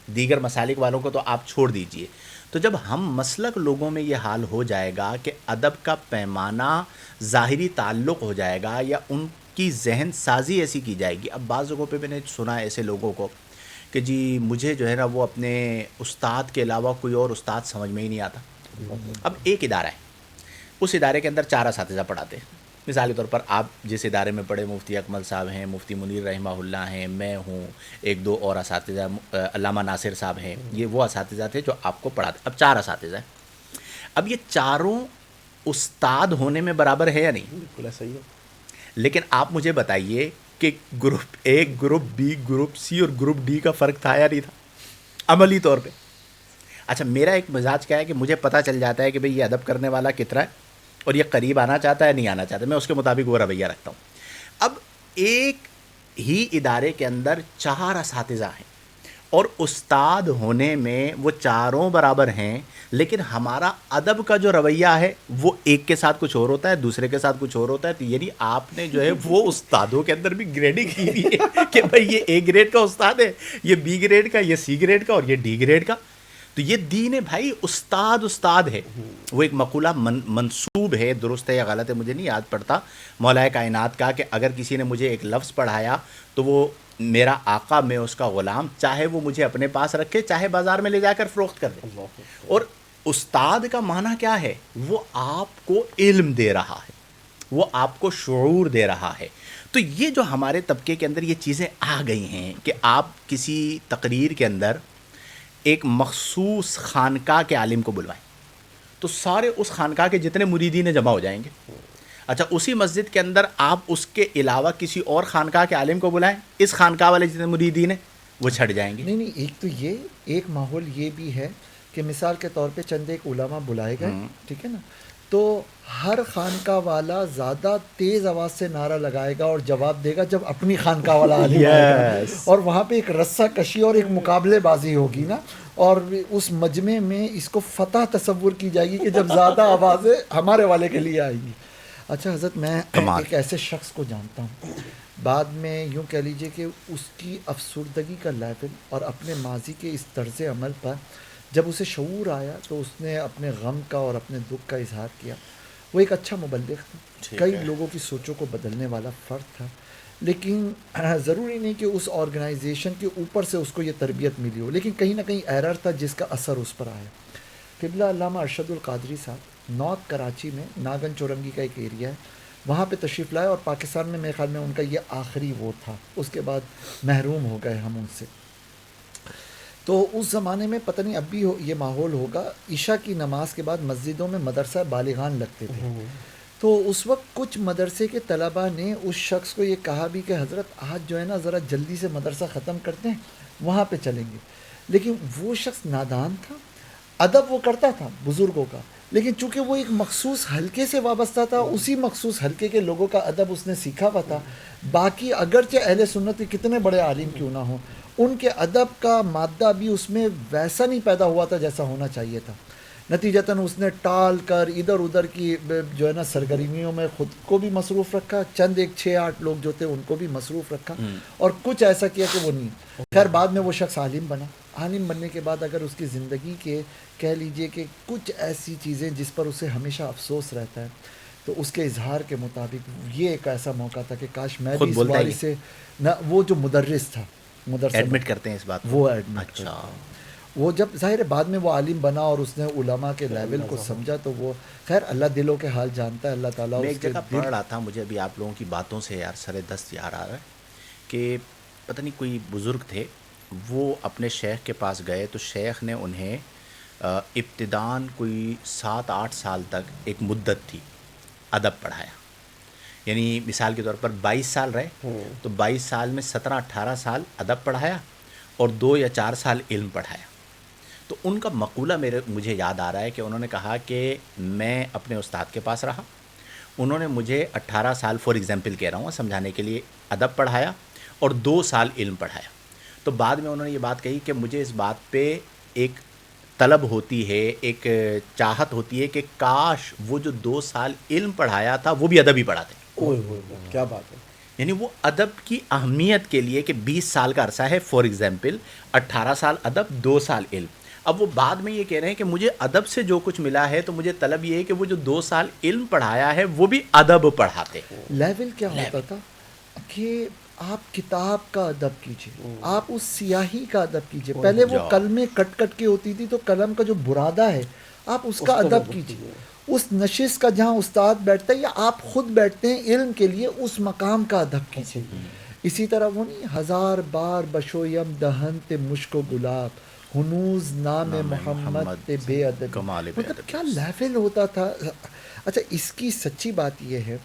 Speaker 2: دیگر مسالک والوں کو تو آپ چھوڑ دیجئے. تو جب ہم مسلک لوگوں میں یہ حال ہو جائے گا کہ ادب کا پیمانہ ظاہری تعلق ہو جائے گا یا ان کی ذہن سازی ایسی کی جائے گی. اب بعض جگہوں پہ میں نے سنا ایسے لوگوں کو کہ جی مجھے جو ہے نا وہ اپنے استاد کے علاوہ کوئی اور استاد سمجھ میں ہی نہیں آتا. اب ایک ادارہ ہے، اس ادارے کے اندر 4 اساتذہ پڑھاتے ہیں. مثالی طور پر آپ جس ادارے میں پڑھے، مفتی اکمل صاحب ہیں، مفتی منیر رحمہ اللہ ہیں، میں ہوں، 1-2 اور اساتذہ، علامہ ناصر صاحب ہیں. یہ وہ اساتذہ تھے جو آپ کو پڑھاتے. اب 4 اساتذہ ہیں. اب یہ چاروں استاد ہونے میں برابر ہے یا نہیں؟
Speaker 3: بالکل ایسا ہی ہے.
Speaker 2: لیکن آپ مجھے بتائیے کہ گروپ اے، گروپ بی، گروپ سی اور گروپ ڈی کا فرق تھا یا نہیں تھا عملی طور پہ؟ اچھا میرا ایک مزاج کیا ہے کہ مجھے پتہ چل جاتا ہے کہ بھئی یہ ادب کرنے والا کتنا ہے اور یہ قریب آنا چاہتا ہے نہیں آنا چاہتا، میں اس کے مطابق وہ رویہ رکھتا ہوں. اب ایک ہی ادارے کے اندر 4 اساتذہ ہیں اور استاد ہونے میں وہ چاروں برابر ہیں، لیکن ہمارا ادب کا جو رویہ ہے وہ ایک کے ساتھ کچھ اور ہوتا ہے، دوسرے کے ساتھ کچھ اور ہوتا ہے. تو یعنی آپ نے جو ہے وہ استادوں کے اندر بھی گریڈنگ کی ہوئی ہے کہ بھائی یہ اے گریڈ کا استاد ہے، یہ بی گریڈ کا، یہ سی گریڈ کا اور یہ ڈی گریڈ کا. تو یہ دین ہے بھائی، استاد استاد ہے. وہ ایک مقولہ منسوب ہے، درست ہے یا غلط ہے مجھے نہیں یاد پڑتا، مولا کائنات کا، کہ اگر کسی نے مجھے ایک لفظ پڑھایا تو وہ میرا آقا، میں اس کا غلام، چاہے وہ مجھے اپنے پاس رکھے چاہے بازار میں لے جا کر فروخت کر دے. اور استاد کا معنی کیا ہے؟ وہ آپ کو علم دے رہا ہے، وہ آپ کو شعور دے رہا ہے. تو یہ جو ہمارے طبقے کے اندر یہ چیزیں آ گئی ہیں کہ آپ کسی تقریر کے اندر ایک مخصوص خانقاہ کے عالم کو بلوائیں تو سارے اس خانقاہ کے جتنے مریدین جمع ہو جائیں گے. اچھا اسی مسجد کے اندر آپ اس کے علاوہ کسی اور خانقاہ کے عالم کو بلائیں، اس خانقاہ والے جتنے مریدین ہیں وہ چھٹ جائیں گے.
Speaker 1: نہیں، ایک تو یہ ایک ماحول یہ بھی ہے کہ مثال کے طور پہ چند ایک علماء بلائے گئے، ٹھیک ہے نا، تو ہر خانقاہ والا زیادہ تیز آواز سے نعرہ لگائے گا اور جواب دے گا جب اپنی خانقاہ والا عالم آئے گا، اور وہاں پہ ایک رسہ کشی اور ایک مقابلے بازی ہوگی نا، اور اس مجمع میں اس کو فتح تصور کی جائے گی کہ جب زیادہ آوازیں ہمارے والے کے لیے آئیں گی. اچھا حضرت، میں
Speaker 2: کمال.
Speaker 1: ایک ایسے شخص کو جانتا ہوں، بعد میں یوں کہہ لیجئے کہ اس کی افسردگی کا لیول اور اپنے ماضی کے اس طرز عمل پر جب اسے شعور آیا تو اس نے اپنے غم کا اور اپنے دکھ کا اظہار کیا. وہ ایک اچھا مبلغ تھا،
Speaker 2: ٹھیک
Speaker 1: کئی
Speaker 2: ہے.
Speaker 1: لوگوں کی سوچوں کو بدلنے والا فرد تھا، لیکن ضروری نہیں کہ اس آرگنائزیشن کے اوپر سے اس کو یہ تربیت ملی ہو، لیکن کہیں نہ کہیں ایرر تھا جس کا اثر اس پر آیا. قبلہ علامہ ارشد القادری صاحب نارتھ کراچی میں ناگن چورنگی کا ایک ایریا ہے، وہاں پہ تشریف لائے، اور پاکستان میں میرے خیال میں ان کا یہ آخری وہ تھا، اس کے بعد محروم ہو گئے ہم ان سے. تو اس زمانے میں پتہ نہیں اب بھی یہ ماحول ہوگا، عشاء کی نماز کے بعد مسجدوں میں مدرسہ بالغان لگتے تھے. تو اس وقت کچھ مدرسے کے طلباء نے اس شخص کو یہ کہا بھی کہ حضرت آج جو ہے نا ذرا جلدی سے مدرسہ ختم کرتے ہیں، وہاں پہ چلیں گے. لیکن وہ شخص نادان تھا، ادب وہ کرتا تھا بزرگوں کا، لیکن چونکہ وہ ایک مخصوص حلقے سے وابستہ تھا، اسی مخصوص حلقے کے لوگوں کا ادب اس نے سیکھا ہوا تھا. باقی اگرچہ اہل سنت کے کتنے بڑے عالم کیوں نہ ہوں، ان کے ادب کا مادہ بھی اس میں ویسا نہیں پیدا ہوا تھا جیسا ہونا چاہیے تھا. نتیجتاً اس نے ٹال کر ادھر ادھر کی جو ہے نا سرگرمیوں میں خود کو بھی مصروف رکھا، چند ایک 6-8 لوگ جو تھے ان کو بھی مصروف رکھا، اور کچھ ایسا کیا کہ وہ نہیں. خیر بعد میں وہ شخص عالم بنا. عالم بننے کے بعد اگر اس کی زندگی کے کہہ لیجئے کہ کچھ ایسی چیزیں جس پر اسے ہمیشہ افسوس رہتا ہے، تو اس کے اظہار کے مطابق یہ ایک ایسا موقع تھا کہ کاش میں بھی
Speaker 2: خود
Speaker 1: اس
Speaker 2: بولتا ہے
Speaker 1: باری سے نہ. وہ جو مدرس تھا مدرسہ میں،
Speaker 2: ایڈمٹ کرتے ہیں اس بات کو.
Speaker 1: وہ ایڈمٹ
Speaker 2: اچھا.
Speaker 1: کرتا ہے. وہ جب ظاہر ہے بعد میں وہ عالم بنا اور اس نے علماء کے لیول کو سمجھا، تو وہ خیر اللہ دلوں کے حال جانتا ہے، اللہ تعالیٰ
Speaker 2: میں
Speaker 1: اس
Speaker 2: ایک
Speaker 1: کے
Speaker 2: جگہ
Speaker 1: دل.
Speaker 2: پڑھ رہا تھا، مجھے ابھی آپ لوگوں کی باتوں سے یار سر دست یاد آ رہا ہے کہ پتہ نہیں کوئی بزرگ تھے، وہ اپنے شیخ کے پاس گئے تو شیخ نے انہیں ابتداً کوئی 7-8 سال تک ایک مدت تھی ادب پڑھایا. یعنی مثال کے طور پر 22 سال رہے تو 22 سال میں 17-18 سال ادب پڑھایا اور 2 یا 4 سال علم پڑھایا. تو ان کا مقولہ مجھے یاد آ رہا ہے کہ انہوں نے کہا کہ میں اپنے استاد کے پاس رہا، انہوں نے مجھے 18 سال فار ایگزامپل کہہ رہا ہوں سمجھانے کے لیے ادب پڑھایا اور 2 سال علم پڑھایا. تو بعد میں انہوں نے یہ بات کہی کہ مجھے اس بات پہ ایک طلب ہوتی ہے، ایک چاہت ہوتی ہے کہ کاش وہ جو 2 سال علم پڑھایا تھا وہ بھی ادب ہی پڑھاتے.
Speaker 3: اوہ کیا بات ہے.
Speaker 2: یعنی وہ ادب کی اہمیت کے لیے کہ 20 سال کا عرصہ ہے فار ایگزامپل، 18 سال ادب 2 سال علم. اب وہ بعد میں یہ کہہ رہے ہیں کہ مجھے ادب سے جو کچھ ملا ہے تو مجھے طلب یہ ہے کہ وہ جو 2 سال علم پڑھایا ہے وہ بھی ادب پڑھاتے.
Speaker 1: لیول کیا ہوتا تھا کہ آپ کتاب کا ادب کیجئے، آپ اس سیاہی کا ادب کیجئے. پہلے وہ کلمیں کٹ کٹ کے ہوتی تھی، تو قلم کا جو برادہ ہے آپ اس کا ادب کیجئے. اس نشست کا جہاں استاد بیٹھتا ہے یا آپ خود بیٹھتے ہیں علم کے لیے، اس مقام کا ادب کیجئے. اسی طرح وہ نہیں 1000 بار بشویم دہن تے مشک و گلاب ہنوز نام محمد تے بے ادب. مطلب کیا لیول ہوتا تھا. اچھا اس کی سچی بات یہ ہے،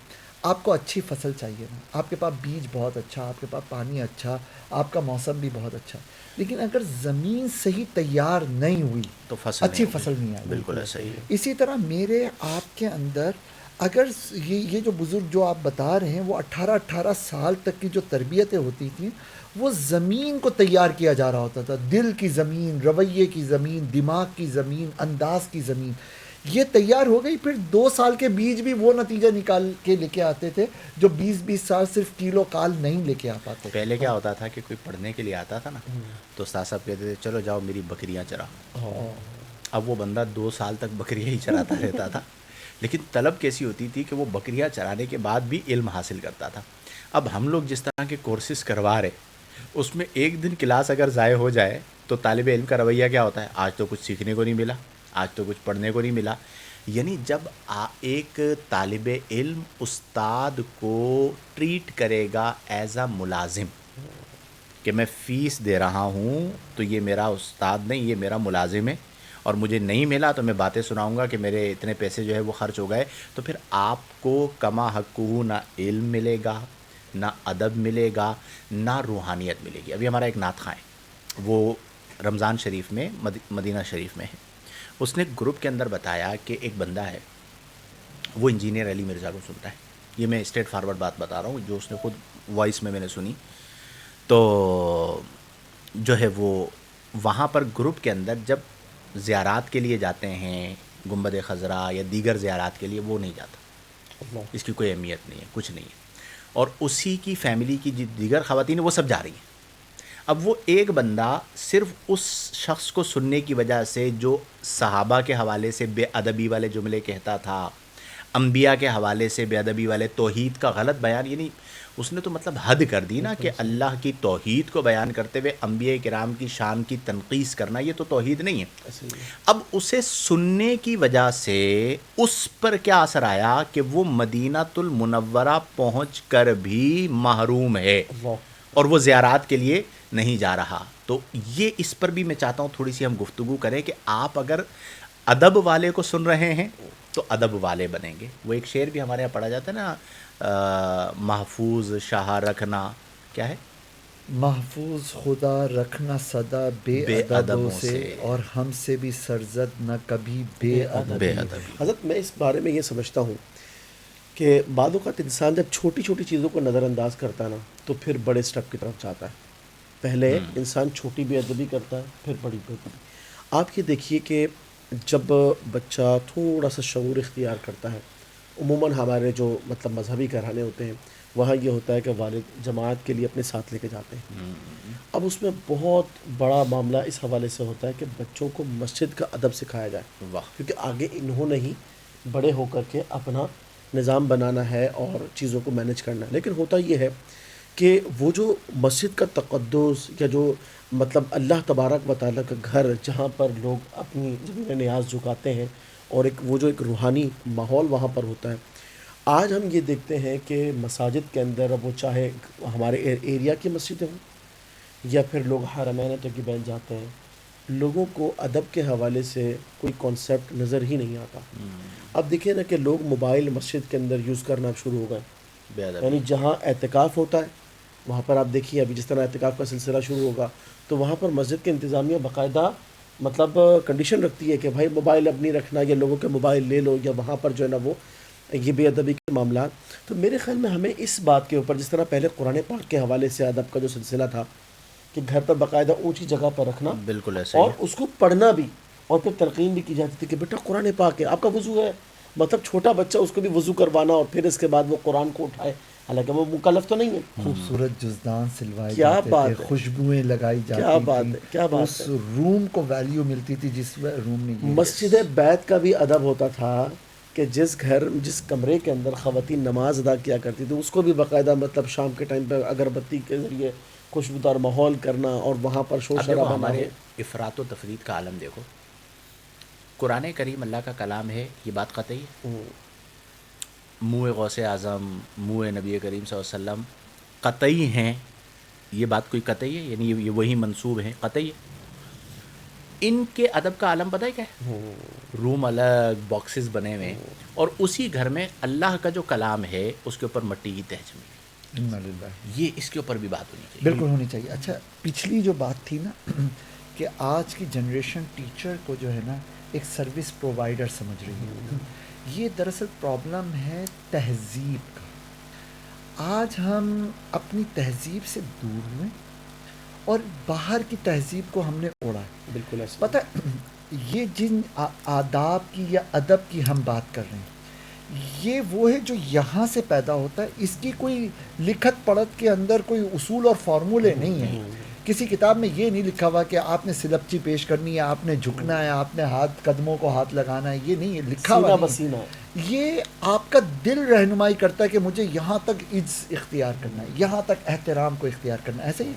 Speaker 1: آپ کو اچھی فصل چاہیے نا، آپ کے پاس بیج بہت اچھا، آپ کے پاس پانی اچھا، آپ کا موسم بھی بہت اچھا، لیکن اگر زمین صحیح تیار نہیں ہوئی
Speaker 2: تو
Speaker 1: اچھی فصل نہیں آئی.
Speaker 2: بالکل ایسا ہی ہے.
Speaker 1: اسی طرح میرے آپ کے اندر اگر یہ جو بزرگ جو آپ بتا رہے ہیں، وہ 18 سال تک کی جو تربیتیں ہوتی تھیں، وہ زمین کو تیار کیا جا رہا ہوتا تھا. دل کی زمین، رویے کی زمین، دماغ کی زمین، انداز کی زمین یہ تیار ہو گئی. پھر 2 سال کے بیج بھی وہ نتیجہ نکال کے لے کے آتے تھے جو 20 سال صرف کیلو کال نہیں لے کے آ پاتے.
Speaker 2: پہلے کیا ہوتا تھا کہ کوئی پڑھنے کے لیے آتا تھا نا تو استاد صاحب کہتے تھے چلو جاؤ میری بکریاں چرا. اب وہ بندہ 2 سال تک بکریاں ہی چراتا رہتا تھا، لیکن طلب کیسی ہوتی تھی کہ وہ بکریاں چرانے کے بعد بھی علم حاصل کرتا تھا. اب ہم لوگ جس طرح کے کورسز کروا رہے اس میں ایک دن کلاس اگر ضائع ہو جائے تو طالب علم کا رویہ کیا ہوتا ہے؟ آج تو کچھ سیکھنے کو نہیں ملا، آج تو کچھ پڑھنے کو نہیں ملا. یعنی جب ایک طالب علم استاد کو ٹریٹ کرے گا ایز اے ملازم کہ میں فیس دے رہا ہوں تو یہ میرا استاد نہیں، یہ میرا ملازم ہے، اور مجھے نہیں ملا تو میں باتیں سناؤں گا کہ میرے اتنے پیسے جو ہے وہ خرچ ہو گئے، تو پھر آپ کو کما حقہ نہ علم ملے گا، نہ ادب ملے گا، نہ روحانیت ملے گی. ابھی ہمارا ایک نعت خواں ہے، وہ رمضان شریف میں مدینہ شریف میں ہے. اس نے گروپ کے اندر بتایا کہ ایک بندہ ہے وہ انجینئر علی مرزا کو سنتا ہے. یہ میں اسٹریٹ فارورڈ بات بتا رہا ہوں جو اس نے خود وائس میں نے سنی. تو جو ہے وہ وہاں پر گروپ کے اندر جب زیارات کے لیے جاتے ہیں گنبد خضرا یا دیگر زیارات کے لیے وہ نہیں جاتا,
Speaker 3: اللہ
Speaker 2: اس کی کوئی اہمیت نہیں ہے, کچھ نہیں ہے. اور اسی کی فیملی کی جو دیگر خواتین ہیں وہ سب جا رہی ہیں. اب وہ ایک بندہ صرف اس شخص کو سننے کی وجہ سے جو صحابہ کے حوالے سے بے ادبی والے جملے کہتا تھا, انبیاء کے حوالے سے بے ادبی والے توحید کا غلط بیان, یعنی اس نے تو مطلب حد کر دی نا کہ اللہ کی توحید کو بیان کرتے ہوئے انبیاء کرام کی شان کی تنقیص کرنا, یہ تو توحید نہیں ہے.
Speaker 3: ایسے ہی ہے.
Speaker 2: اب اسے سننے کی وجہ سے اس پر کیا اثر آیا کہ وہ مدینہ المنورہ پہنچ کر بھی محروم ہے
Speaker 3: اللہ
Speaker 2: اور وہ زیارات کے لیے نہیں جا رہا. تو یہ اس پر بھی میں چاہتا ہوں تھوڑی سی ہم گفتگو کریں کہ آپ اگر ادب والے کو سن رہے ہیں تو ادب والے بنیں گے. وہ ایک شعر بھی ہمارے یہاں پڑھا جاتا ہے نا, محفوظ شاہ رکھنا, کیا ہے,
Speaker 1: محفوظ خدا رکھنا صدا بے
Speaker 2: بے
Speaker 1: ادبوں
Speaker 2: ادبوں
Speaker 1: سے,
Speaker 2: سے,
Speaker 1: اور ہم سے بھی سرزد نہ کبھی بے ادبی.
Speaker 2: بے ادبی.
Speaker 3: حضرت میں اس بارے میں یہ سمجھتا ہوں کہ بعض اوقات انسان جب چھوٹی چھوٹی چیزوں کو نظر انداز کرتا ہے نا تو پھر بڑے سٹیپ کی طرف جاتا ہے. پہلے انسان چھوٹی بے ادبی کرتا ہے پھر بڑی بے ادبی. آپ یہ دیکھیے کہ جب بچہ تھوڑا سا شعور اختیار کرتا ہے, عموماً ہمارے جو مطلب مذہبی گھرانے ہوتے ہیں وہاں یہ ہوتا ہے کہ والد جماعت کے لیے اپنے ساتھ لے کے جاتے ہیں. اب اس میں بہت بڑا معاملہ اس حوالے سے ہوتا ہے کہ بچوں کو مسجد کا ادب سکھایا جائے,
Speaker 2: واہ,
Speaker 3: کیونکہ آگے انہوں نے ہی بڑے ہو کر کے اپنا نظام بنانا ہے اور چیزوں کو مینیج کرنا ہے. لیکن ہوتا یہ ہے کہ وہ جو مسجد کا تقدس یا جو مطلب اللہ تبارک و تعالیٰ کا گھر جہاں پر لوگ اپنی زمین نیاز جھکاتے ہیں اور وہ جو ایک روحانی ماحول وہاں پر ہوتا ہے, آج ہم یہ دیکھتے ہیں کہ مساجد کے اندر وہ چاہے ہمارے ایریا کی مسجدیں ہوں یا پھر لوگ حرمین طیبین جاتے ہیں, لوگوں کو ادب کے حوالے سے کوئی کانسیپٹ نظر ہی نہیں آتا. اب دیکھیں نا کہ لوگ موبائل مسجد کے اندر یوز کرنا شروع ہو گئے,
Speaker 2: بے ادبی.
Speaker 3: یعنی جہاں اعتکاف ہوتا ہے وہاں پر آپ دیکھیے ابھی جس طرح اعتکاف کا سلسلہ شروع ہوگا تو وہاں پر مسجد کے انتظامیہ باقاعدہ مطلب کنڈیشن رکھتی ہے کہ بھائی موبائل اب نہیں رکھنا, یا لوگوں کے موبائل لے لو, یا وہاں پر جو ہے نا وہ یہ بے ادبی کے معاملات. تو میرے خیال میں ہمیں اس بات کے اوپر, جس طرح پہلے قرآن پاک کے حوالے سے ادب کا جو سلسلہ تھا کہ گھر پر باقاعدہ اونچی جگہ پر رکھنا
Speaker 2: بالکل ایسے
Speaker 3: اور
Speaker 2: ہی.
Speaker 3: اس کو پڑھنا بھی, اور پھر تلقین بھی کی جاتی تھی کہ بیٹا قرآن پاک ہے, آپ کا وضو ہے, مطلب چھوٹا بچہ اس کو بھی وضو کروانا اور پھر اس کے بعد وہ قرآن کو اٹھائے, حالانکہ وہ مکلف تو نہیں ہے.
Speaker 1: خوبصورت جزدان سلوائے
Speaker 3: کیا
Speaker 1: جاتے
Speaker 3: بات
Speaker 1: تھے,
Speaker 3: ہے.
Speaker 1: خوشبوئیں لگائی
Speaker 3: کیا
Speaker 1: جاتی
Speaker 3: بات
Speaker 1: تھیں,
Speaker 3: ہے, کیا بات
Speaker 1: اس
Speaker 3: ہے.
Speaker 1: روم کو ویلیو ملتی تھی جس روم میں یہ
Speaker 3: مسجد بیت کا بھی ادب ہوتا تھا کہ جس کمرے کے اندر خواتین نماز ادا کیا کرتی تھی اس کو بھی باقاعدہ مطلب شام کے ٹائم پہ اگربتی کے ذریعے خوشبودار ماحول کرنا اور وہاں پر شور
Speaker 2: اب دیکھو
Speaker 3: شرابہ نہ
Speaker 2: ہمارے
Speaker 3: ہو.
Speaker 2: افراط و تفرید کا عالم دیکھو, قرآن کریم اللہ کا کلام ہے, یہ بات قطعی ہے. منہ غوث اعظم, منہ نبی کریم صلی اللہ علیہ وسلم قطعی ہیں, یہ بات کوئی قطعی ہے, یعنی یہ وہی منسوب ہیں, قطعی ہے. ان کے ادب کا عالم پتہ ہے کیا ہے؟ روم الگ, باکسز بنے ہوئے ہیں, اور اسی گھر میں اللہ کا جو کلام ہے اس کے اوپر مٹی کی تہج ملی. یہ اس کے اوپر بھی بات ہونی چاہیے.
Speaker 1: بالکل ہونی چاہیے. اچھا, پچھلی جو بات تھی نا کہ آج کی جنریشن ٹیچر کو جو ہے نا ایک سروس پرووائڈر سمجھ رہی ہے, یہ دراصل پرابلم ہے تہذیب کا. آج ہم اپنی تہذیب سے دور ہوئے اور باہر کی تہذیب کو ہم نے اوڑھا ہے.
Speaker 3: بالکل ایسا.
Speaker 1: پتہ یہ جن آداب کی یا ادب کی ہم بات کر رہے ہیں, یہ وہ ہے جو یہاں سے پیدا ہوتا ہے. اس کی کوئی لکھت پڑھت کے اندر کوئی اصول اور فارمولے نہیں ہیں. کسی کتاب میں یہ نہیں لکھا ہوا کہ آپ نے سلپچی پیش کرنی ہے, آپ نے جھکنا ہے, آپ نے قدموں کو ہاتھ لگانا ہے, یہ نہیں ہے لکھا ہوا.
Speaker 3: بسینہ
Speaker 1: یہ آپ کا دل رہنمائی کرتا ہے کہ مجھے یہاں تک عز اختیار کرنا ہے, یہاں تک احترام کو اختیار کرنا ہے. ایسے ہی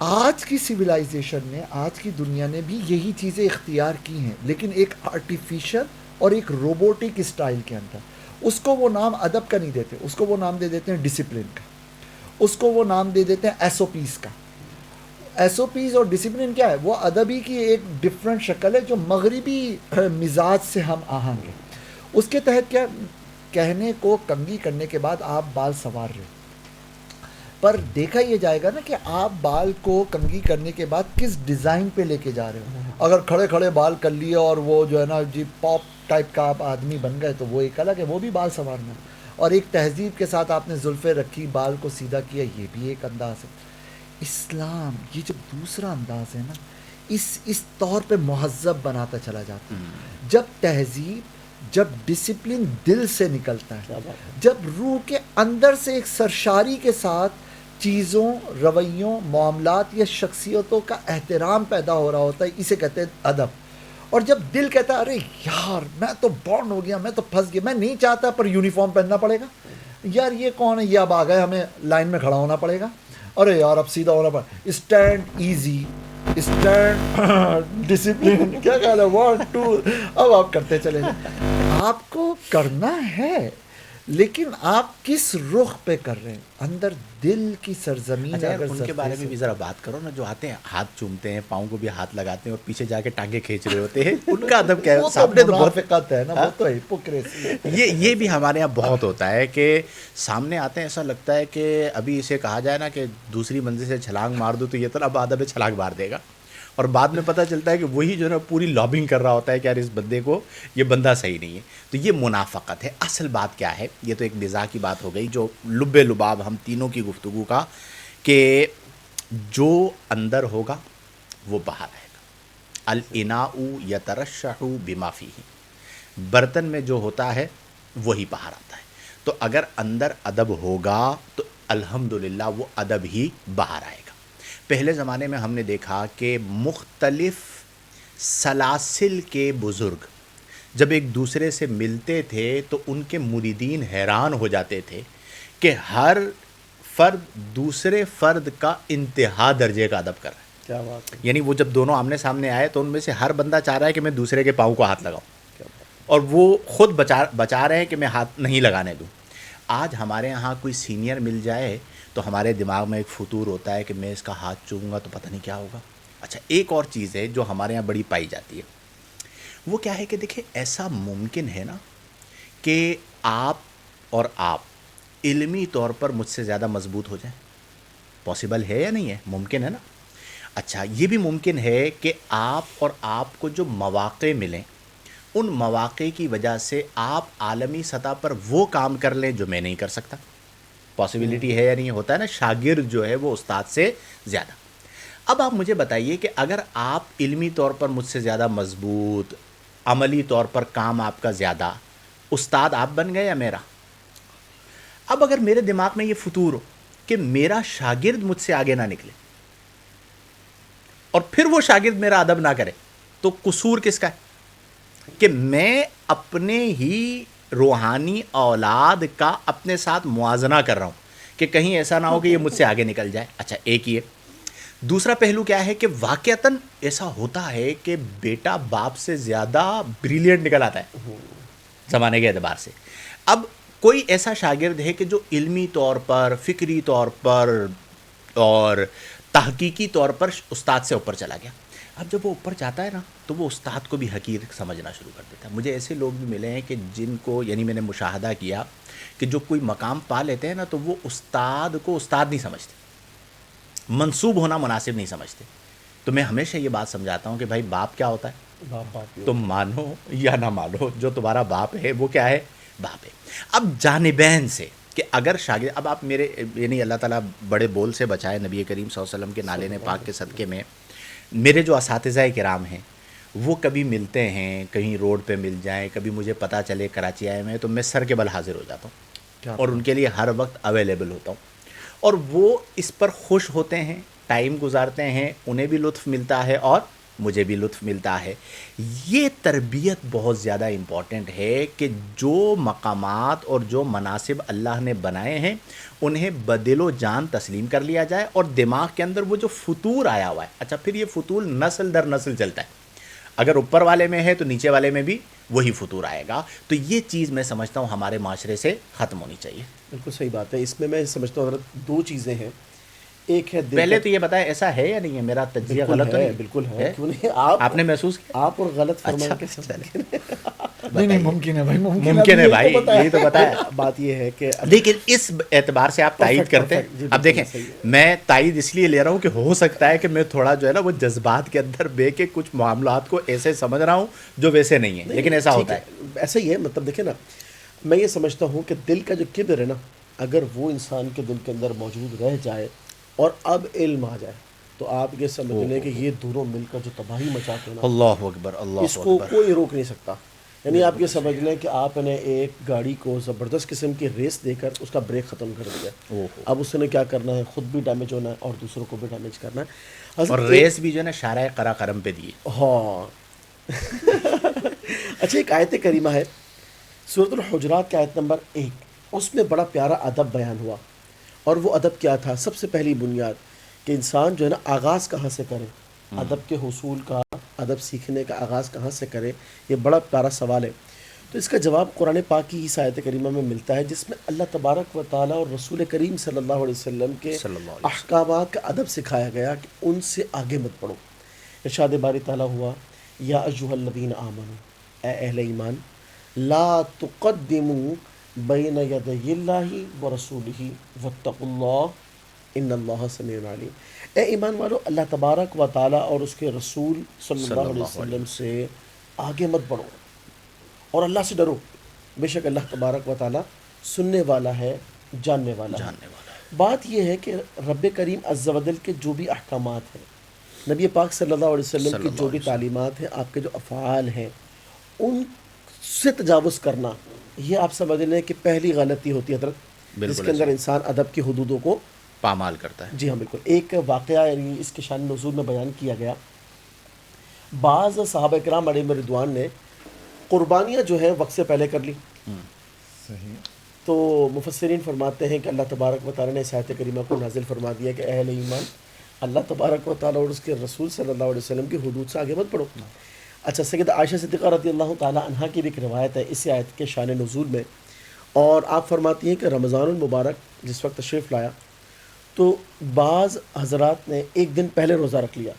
Speaker 1: آج کی سویلائزیشن نے, آج کی دنیا نے بھی یہی چیزیں اختیار کی ہیں, لیکن ایک آرٹیفیشل اور ایک روبوٹک اسٹائل کے اندر. اس کو وہ نام ادب کا نہیں دیتے, اس کو وہ نام دے دیتے ہیں ڈسپلن کا, اس کو وہ نام دے دیتے ہیں ایس او پیز کا. ایس او پیز اور ڈسپلن کیا ہے؟ وہ ادبی کی ایک ڈفرینٹ شکل ہے جو مغربی مزاج سے ہم آہنگ ہے. اس کے تحت کیا کہنے کو کنگھی کرنے کے بعد آپ بال سنوار رہے, پر دیکھا یہ جائے گا نا کہ آپ بال کو کنگھی کرنے کے بعد کس ڈیزائن پہ لے کے جا رہے ہو. اگر کھڑے کھڑے بال کر لیے اور وہ جو ہے نا جی پاپ ٹائپ کا آپ آدمی بن گئے تو وہ ایک الگ ہے، وہ بھی بال سنوارنا، اور ایک تہذیب کے ساتھ آپ نے زلفیں رکھی، بال کو سیدھا کیا، یہ بھی ایک انداز ہے۔ اسلام یہ جو دوسرا انداز ہے نا، اس طور پہ مہذب بناتا چلا جاتا ہے۔ جب تہذیب، جب ڈسپلن دل سے نکلتا ہے، جب روح کے اندر سے ایک سرشاری کے ساتھ چیزوں، رویوں، معاملات یا شخصیتوں کا احترام پیدا ہو رہا ہوتا ہے، اسے کہتے ہیں ادب۔ اور جب دل کہتا ہے ارے یار میں تو بورن ہو گیا، میں تو پھنس گیا، میں نہیں چاہتا پر یونیفارم پہننا پڑے گا، یار یہ کون ہے، یہ اب آ گئے، ہمیں لائن میں کھڑا ہونا پڑے گا، ارے یار اب سیدھا ہونا پڑے، اسٹینڈ ایزی، اسٹینڈ ڈسپلن، کیا کہہ رہا ہے، 1 2، اب آپ کرتے چلے جائیں۔ آپ کو کرنا ہے لیکن آپ کس رخ پہ کر رہے ہیں، اندر دل کی سرزمین
Speaker 2: اچھا یار
Speaker 1: اگر
Speaker 2: ان کے بارے میں بھی ذرا بات کرو نا، جو آتے ہیں ہاتھ چومتے ہیں، پاؤں کو بھی ہاتھ لگاتے ہیں اور پیچھے جا کے ٹانگیں کھینچ رہے ہوتے ہیں، ان کا ادب کیا ہے؟ سامنے تو بہت
Speaker 1: منافقت ہے نا، وہ تو ہپوکریسی ہے۔
Speaker 2: یہ بھی ہمارے یہاں بہت ہوتا ہے کہ سامنے آتے ہیں، ایسا لگتا ہے کہ ابھی اسے کہا جائے نا کہ دوسری منزل سے چھلانگ مار دو تو یہ تو اب ادب ہے چھلانگ مار دے گا، اور بعد میں پتہ چلتا ہے کہ وہی جو ہے نا پوری لابنگ کر رہا ہوتا ہے کہ یار اس بندے کو، یہ بندہ صحیح نہیں ہے۔ تو یہ منافقت ہے۔ اصل بات کیا ہے، یہ تو ایک مزاح کی بات ہو گئی جو لب لباب ہم تینوں کی گفتگو کا، کہ جو اندر ہوگا وہ باہر آئے گا۔ الاناء یترشح بما فیہ، برتن میں جو ہوتا ہے وہی باہر آتا ہے۔ تو اگر اندر ادب ہوگا تو الحمدللہ وہ ادب ہی باہر آئے گا۔ پہلے زمانے میں ہم نے دیکھا کہ مختلف سلاسل کے بزرگ جب ایک دوسرے سے ملتے تھے تو ان کے مریدین حیران ہو جاتے تھے کہ ہر فرد دوسرے فرد کا انتہا درجے کا ادب کر رہا ہے۔
Speaker 3: کیا بات ہے،
Speaker 2: یعنی وہ جب دونوں آمنے سامنے آئے تو ان میں سے ہر بندہ چاہ رہا ہے کہ میں دوسرے کے پاؤں کو ہاتھ لگاؤں، اور وہ خود بچا رہے ہیں کہ میں ہاتھ نہیں لگانے دوں۔ آج ہمارے یہاں کوئی سینئر مل جائے تو ہمارے دماغ میں ایک فطور ہوتا ہے کہ میں اس کا ہاتھ چوموں گا تو پتہ نہیں کیا ہوگا۔ اچھا ایک اور چیز ہے جو ہمارے یہاں بڑی پائی جاتی ہے، وہ کیا ہے کہ دیکھیں ایسا ممکن ہے نا کہ آپ علمی طور پر مجھ سے زیادہ مضبوط ہو جائیں، پاسبل ہے یا نہیں ہے؟ ممکن ہے نا۔ اچھا یہ بھی ممکن ہے کہ آپ کو جو مواقع ملیں، ان مواقع کی وجہ سے آپ عالمی سطح پر وہ کام کر لیں جو میں نہیں کر سکتا، پاسبلٹی ہے یا نہیں؟ ہوتا ہے نا، شاگرد جو ہے وہ استاد سے زیادہ۔ اب آپ مجھے بتائیے کہ اگر آپ علمی طور پر مجھ سے زیادہ مضبوط، عملی طور پر کام آپ کا زیادہ، استاد آپ بن گئے یا میرا؟ اب اگر میرے دماغ میں یہ فطور ہو کہ میرا شاگرد مجھ سے آگے نہ نکلے اور پھر وہ شاگرد میرا ادب نہ کرے، تو قصور کس کا ہے؟ کہ میں اپنے ہی روحانی اولاد کا اپنے ساتھ موازنہ کر رہا ہوں کہ کہیں ایسا نہ ہو کہ یہ مجھ سے آگے نکل جائے۔ اچھا ایک یہ دوسرا پہلو کیا ہے کہ واقعتاً ایسا ہوتا ہے کہ بیٹا باپ سے زیادہ بریلینٹ نکل آتا ہے زمانے کے اعتبار سے۔ اب کوئی ایسا شاگرد ہے کہ جو علمی طور پر، فکری طور پر اور تحقیقی طور پر استاد سے اوپر چلا گیا، اب جب وہ اوپر جاتا ہے نا تو وہ استاد کو بھی حقیر سمجھنا شروع کر دیتا ہے۔ مجھے ایسے لوگ بھی ملے ہیں کہ جن کو، یعنی میں نے مشاہدہ کیا کہ جو کوئی مقام پا لیتے ہیں نا تو وہ استاد کو استاد نہیں سمجھتے، منسوب ہونا مناسب نہیں سمجھتے۔ تو میں ہمیشہ یہ بات سمجھاتا ہوں کہ بھائی باپ کیا ہوتا ہے،
Speaker 3: باپ
Speaker 2: تم مانو یا نہ مانو، جو تمہارا باپ ہے وہ کیا ہے، باپ ہے۔ اب جانبین سے کہ اگر شاگرد، اب آپ میرے، یعنی اللہ تعالیٰ بڑے بول سے بچائے، نبی کریم صلی اللہ علیہ وسلم کے نالے پاک کے صدقے میں میرے جو اساتذہ کرام ہیں وہ کبھی ملتے ہیں، کہیں روڈ پہ مل جائیں، کبھی مجھے پتہ چلے کراچی آئے میں، تو میں سر کے بل حاضر ہو جاتا ہوں اور ان کے لیے ہر وقت اویلیبل ہوتا ہوں، اور وہ اس پر خوش ہوتے ہیں، ٹائم گزارتے ہیں، انہیں بھی لطف ملتا ہے اور مجھے بھی لطف ملتا ہے۔ یہ تربیت بہت زیادہ امپورٹنٹ ہے کہ جو مقامات اور جو مناصب اللہ نے بنائے ہیں انہیں بدل و جان تسلیم کر لیا جائے، اور دماغ کے اندر وہ جو فطور آیا ہوا ہے، اچھا پھر یہ فطور نسل در نسل چلتا ہے، اگر اوپر والے میں ہے تو نیچے والے میں بھی وہی فطور آئے گا۔ تو یہ چیز میں سمجھتا ہوں ہمارے معاشرے سے ختم ہونی چاہیے۔
Speaker 3: بالکل صحیح بات ہے۔ اس میں سمجھتا ہوں حضرت دو چیزیں ہیں۔ ایک ہے دل
Speaker 2: پہلے
Speaker 3: کا،
Speaker 2: تو یہ بتائیں ایسا ہے یا نہیں ہے؟ میرا تجزیہ
Speaker 3: بالکل
Speaker 2: غلط تو
Speaker 3: ہے،
Speaker 2: نہیں
Speaker 3: بالکل ہے، کیوں نہیں؟ آپ
Speaker 2: آپ نے محسوس کیا؟
Speaker 3: آپ اور غلط فرمائیں
Speaker 2: اچھا
Speaker 3: کیسے
Speaker 2: چلے
Speaker 3: ممکن ہے؟
Speaker 1: نہیں نہیں،
Speaker 2: بتائیے.
Speaker 1: ممکن ہے بھائی، ممکن ہے،
Speaker 2: ممکن
Speaker 1: ابھی
Speaker 2: ہے
Speaker 1: یہی تو
Speaker 2: بھائی،
Speaker 1: بتایا.
Speaker 2: یہی تو بتایا.
Speaker 3: بات یہ ہے کہ اب
Speaker 2: لیکن اس اعتبار سے آپ تائید
Speaker 3: پرفیکٹ
Speaker 2: کرتے ہیں.
Speaker 3: پرفیکٹ، جی
Speaker 2: اب
Speaker 3: بالکل
Speaker 2: دیکھیں
Speaker 3: صحیح ہے.
Speaker 2: میں تائید اس لیے لے رہا ہوں کہ ہو سکتا ہے کہ میں تھوڑا جو ہے نا وہ جذبات کے اندر بے کے کچھ معاملات کو ایسے سمجھ رہا ہوں جو ویسے نہیں ہیں،
Speaker 3: نہیں
Speaker 2: لیکن
Speaker 3: نہیں
Speaker 2: ایسا
Speaker 3: ٹھیک
Speaker 2: ہوتا
Speaker 3: ہے،
Speaker 2: ہے.
Speaker 3: ایسا ہی ہے. مطلب دیکھیں نا، میں یہ سمجھتا ہوں کہ دل کا جو کبر ہے نا، اگر وہ انسان کے دل کے اندر موجود رہ جائے اور اب علم آ جائے تو آپ یہ سمجھ
Speaker 2: او
Speaker 3: لیں
Speaker 2: ہو
Speaker 3: کہ
Speaker 2: ہو.
Speaker 3: یہ دونوں مل کر جو تباہی مچاتے ہیں نا،
Speaker 2: اللہ اکبر،
Speaker 3: اس
Speaker 2: اللہ
Speaker 3: کو
Speaker 2: اکبر.
Speaker 3: کوئی روک نہیں سکتا. یعنی آپ یہ
Speaker 2: بالکل
Speaker 3: سمجھ
Speaker 2: صحیح.
Speaker 3: لیں کہ آپ نے ایک گاڑی کو زبردست قسم کی ریس دے کر اس کا بریک ختم کر دیا.
Speaker 2: او ہو.
Speaker 3: اب اس نے کیا کرنا ہے؟ خود بھی ڈیمیج ہونا ہے اور دوسروں کو بھی ڈیمیج کرنا ہے.
Speaker 2: اور
Speaker 3: حضرت ایک،
Speaker 2: ریس بھی جو ہے نا شارع قرا کرم پہ دیے.
Speaker 3: ہاں اچھا، ایک آیت کریمہ ہے سورۃ الحجرات کے آیت نمبر 1، اس میں بڑا پیارا ادب بیان ہوا. اور وہ ادب کیا تھا؟ سب سے پہلی بنیاد کہ انسان جو ہے نا آغاز کہاں سے کرے، ادب کے حصول کا، ادب سیکھنے کا آغاز کہاں سے کرے. یہ بڑا پیارا سوال ہے. تو اس کا جواب قرآن پاک کی اس آیت کریمہ میں ملتا ہے، جس میں اللہ تبارک و تعالیٰ اور رسول کریم صلی اللہ علیہ وسلم کے
Speaker 2: صلی اللہ علیہ وسلم.
Speaker 3: احکامات کا ادب سکھایا گیا کہ ان سے آگے مت بڑھو. ارشاد باری تعالیٰ ہوا، یا ایھا الذین آمنوا، اے اہل ایمان، لا تقدموا بین یدی اللہ ورسولہ واتقوا اللہ ان اللہ سمیع علیم. اے ایمان والو، اللہ تبارک و تعالیٰ اور اس کے رسول صلی
Speaker 2: صلی
Speaker 3: اللہ علیہ
Speaker 2: اللہ علیہ
Speaker 3: وسلم
Speaker 2: وسلم.
Speaker 3: سے آگے مت بڑھو اور اللہ سے ڈرو. بے شک اللہ تبارک و تعالیٰ سننے والا ہے، جاننے والا ہے.
Speaker 2: جاننے والا ہے.
Speaker 3: بات یہ ہے کہ رب کریم عز و جل کے جو بھی احکامات ہیں، نبی پاک صلی اللہ علیہ وسلم
Speaker 2: صلی
Speaker 3: کی
Speaker 2: اللہ
Speaker 3: جو بھی
Speaker 2: علیہ وسلم.
Speaker 3: تعلیمات ہیں، آپ کے جو افعال ہیں، ان سے تجاوز کرنا، یہ آپ سمجھ لیں کہ پہلی غلطی ہوتی ہے حضرت، جس
Speaker 2: بالکل
Speaker 3: کے اندر
Speaker 2: ایسا
Speaker 3: انسان ادب کی حدودوں کو،
Speaker 2: پامال کرتا ہے.
Speaker 3: جی ہاں بالکل. ایک واقعہ یعنی اس کے شان نزول میں بیان کیا گیا. بعض صحابہ کرام علیہم رضوان نے قربانیاں جو ہے وقت سے پہلے کر لی.
Speaker 1: صحیح.
Speaker 3: تو مفسرین فرماتے ہیں کہ اللہ تبارک و تعالیٰ نے اس آیت کریمہ کو نازل فرما دیا کہ اہل ایمان، اللہ تبارک و تعالیٰ اور اس کے رسول صلی اللہ علیہ وسلم کی حدود سے آگے مت پڑھو. اچھا، سیدہ عائشہ صدیقہ رضی اللہ تعالیٰ عنہا کی بھی ایک روایت ہے اسی آیت کے شان نزول میں، اور آپ فرماتی ہیں کہ رمضان المبارک جس وقت تشریف لایا تو بعض حضرات نے ایک دن پہلے روزہ رکھ لیا،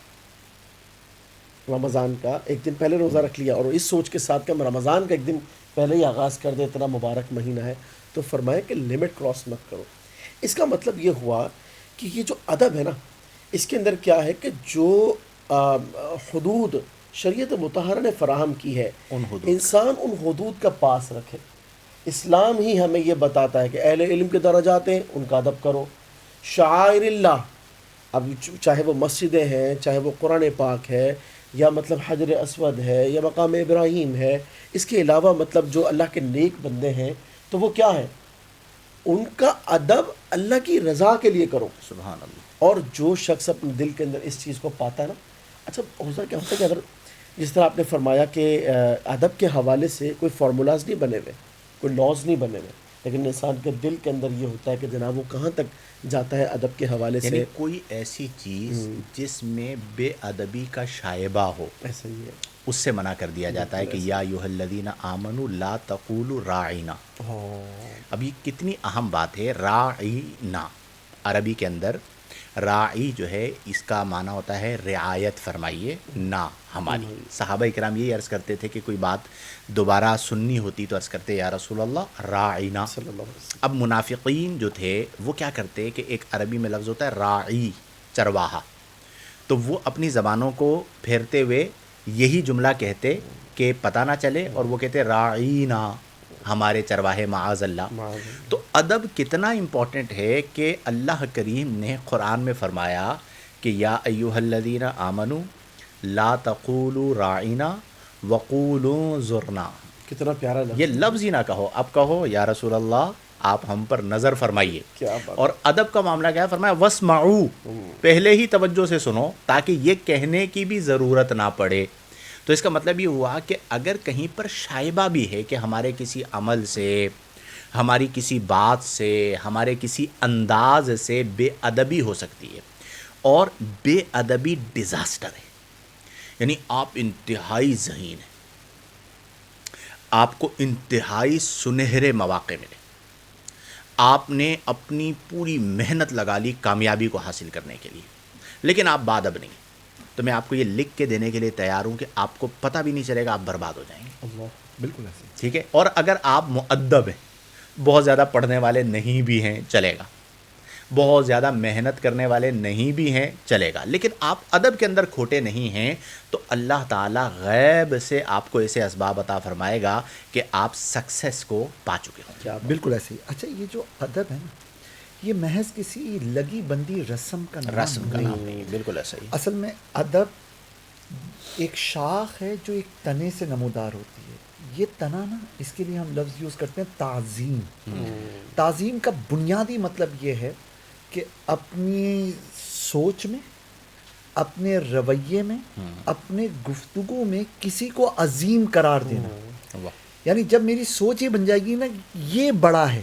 Speaker 3: رمضان کا ایک دن پہلے روزہ رکھ لیا، اور اس سوچ کے ساتھ کہ ہم رمضان کا ایک دن پہلے ہی آغاز کر دیں، اتنا مبارک مہینہ ہے. تو فرمایا کہ لمٹ کراس مت کرو. اس کا مطلب یہ ہوا کہ یہ جو ادب ہے نا، اس کے اندر کیا ہے کہ جو حدود شریعت مطہرہ نے فراہم کی ہے،
Speaker 2: ان حدود
Speaker 3: انسان ان حدود کا پاس رکھے. اسلام ہی ہمیں یہ بتاتا ہے کہ اہل علم کے درجات ہیں، ان کا ادب کرو. شعائر اللہ، اب چاہے وہ مسجدیں ہیں، چاہے وہ قرآن پاک ہے، یا مطلب حجر اسود ہے، یا مقام ابراہیم ہے، اس کے علاوہ مطلب جو اللہ کے نیک بندے ہیں، تو وہ کیا ہیں؟ ان کا ادب اللہ کی رضا کے لیے کرو.
Speaker 2: سبحان اللہ.
Speaker 3: اور جو شخص اپنے دل کے اندر اس چیز کو پاتا ہے نا، اچھا ہوتا کیا ہوتا ہے کہ اگر جس طرح آپ نے فرمایا کہ ادب کے حوالے سے کوئی فارمولاز نہیں بنے ہوئے، کوئی لاز نہیں بنے ہوئے، لیکن انسان کے دل کے اندر یہ ہوتا ہے کہ جناب وہ کہاں تک جاتا ہے ادب کے حوالے
Speaker 2: یعنی
Speaker 3: سے.
Speaker 2: کوئی ایسی چیز جس میں بے ادبی کا شائبہ ہو،
Speaker 3: ایسا ہی ہے.
Speaker 2: اس سے منع کر دیا جاتا ہے کہ یا ایھا الذین آمنوا لا تقولوا راعینا. اب یہ کتنی اہم بات ہے. راعینا عربی کے اندر راعی جو ہے اس کا معنی ہوتا ہے رعایت فرمائیے نا ہماری. صحابہ کرام یہی عرض کرتے تھے کہ کوئی بات دوبارہ سننی ہوتی تو عرض کرتے یا رسول اللہ راعینا.
Speaker 3: صلی اللہ علیہ وسلم.
Speaker 2: اب منافقین جو تھے وہ کیا کرتے کہ ایک عربی میں لفظ ہوتا ہے راعی، چرواہا، تو وہ اپنی زبانوں کو پھیرتے ہوئے یہی جملہ کہتے کہ پتہ نہ چلے، اور وہ کہتے راعینا، ہمارے چرواہے معاذ اللہ. تو ادب کتنا امپورٹنٹ ہے کہ اللہ کریم نے قرآن میں فرمایا کہ یا ایھا الذین آمنوا لا تقولوا راعینا وقولوا زرنا.
Speaker 3: کتنا پیارا لفظ.
Speaker 2: یہ لفظ ہی نہ کہو، اب کہو یا رسول اللہ آپ ہم پر نظر فرمائیے.
Speaker 3: کیا بات.
Speaker 2: اور ادب کا معاملہ کیا ہے؟ فرمایا واسمعوا، پہلے ہی توجہ سے سنو تاکہ یہ کہنے کی بھی ضرورت نہ پڑے. تو اس کا مطلب یہ ہوا کہ اگر کہیں پر شائبہ بھی ہے کہ ہمارے کسی عمل سے، ہماری کسی بات سے، ہمارے کسی انداز سے بے ادبی ہو سکتی ہے، اور بے ادبی ڈیزاسٹر ہے. یعنی آپ انتہائی ذہین ہیں، آپ کو انتہائی سنہرے مواقع ملے، آپ نے اپنی پوری محنت لگا لی کامیابی کو حاصل کرنے کے لیے، لیکن آپ باادب نہیں، تو میں آپ کو یہ لکھ کے دینے کے لیے تیار ہوں کہ آپ کو پتہ بھی نہیں چلے گا، آپ برباد ہو جائیں گے.
Speaker 3: اللہ، بالکل ایسے.
Speaker 2: ٹھیک ہے. اور اگر آپ مؤدب ہیں، بہت زیادہ پڑھنے والے نہیں بھی ہیں چلے گا، بہت زیادہ محنت کرنے والے نہیں بھی ہیں چلے گا، لیکن آپ ادب کے اندر کھوٹے نہیں ہیں، تو اللہ تعالیٰ غیب سے آپ کو ایسے اسباب عطا فرمائے گا کہ آپ سکسیس کو پا چکے ہوں.
Speaker 3: کیا بات.
Speaker 1: بالکل ایسے ہی. اچھا، یہ جو ادب ہے نا، یہ محض کسی لگی بندی رسم کا نام
Speaker 2: رسم کا
Speaker 1: نہیں.
Speaker 2: نام نہیں، بالکل ایسا ہی.
Speaker 1: اصل میں ادب ایک شاخ ہے جو ایک تنے سے نمودار ہوتی ہے. یہ تنا نا، اس کے لیے ہم لفظ یوز کرتے ہیں تعظیم. تعظیم کا بنیادی مطلب یہ ہے کہ اپنی سوچ میں، اپنے رویے میں، اپنے گفتگو میں کسی کو عظیم قرار دینا.
Speaker 2: واہ.
Speaker 1: یعنی جب میری سوچ یہ بن جائے گی نا یہ بڑا ہے،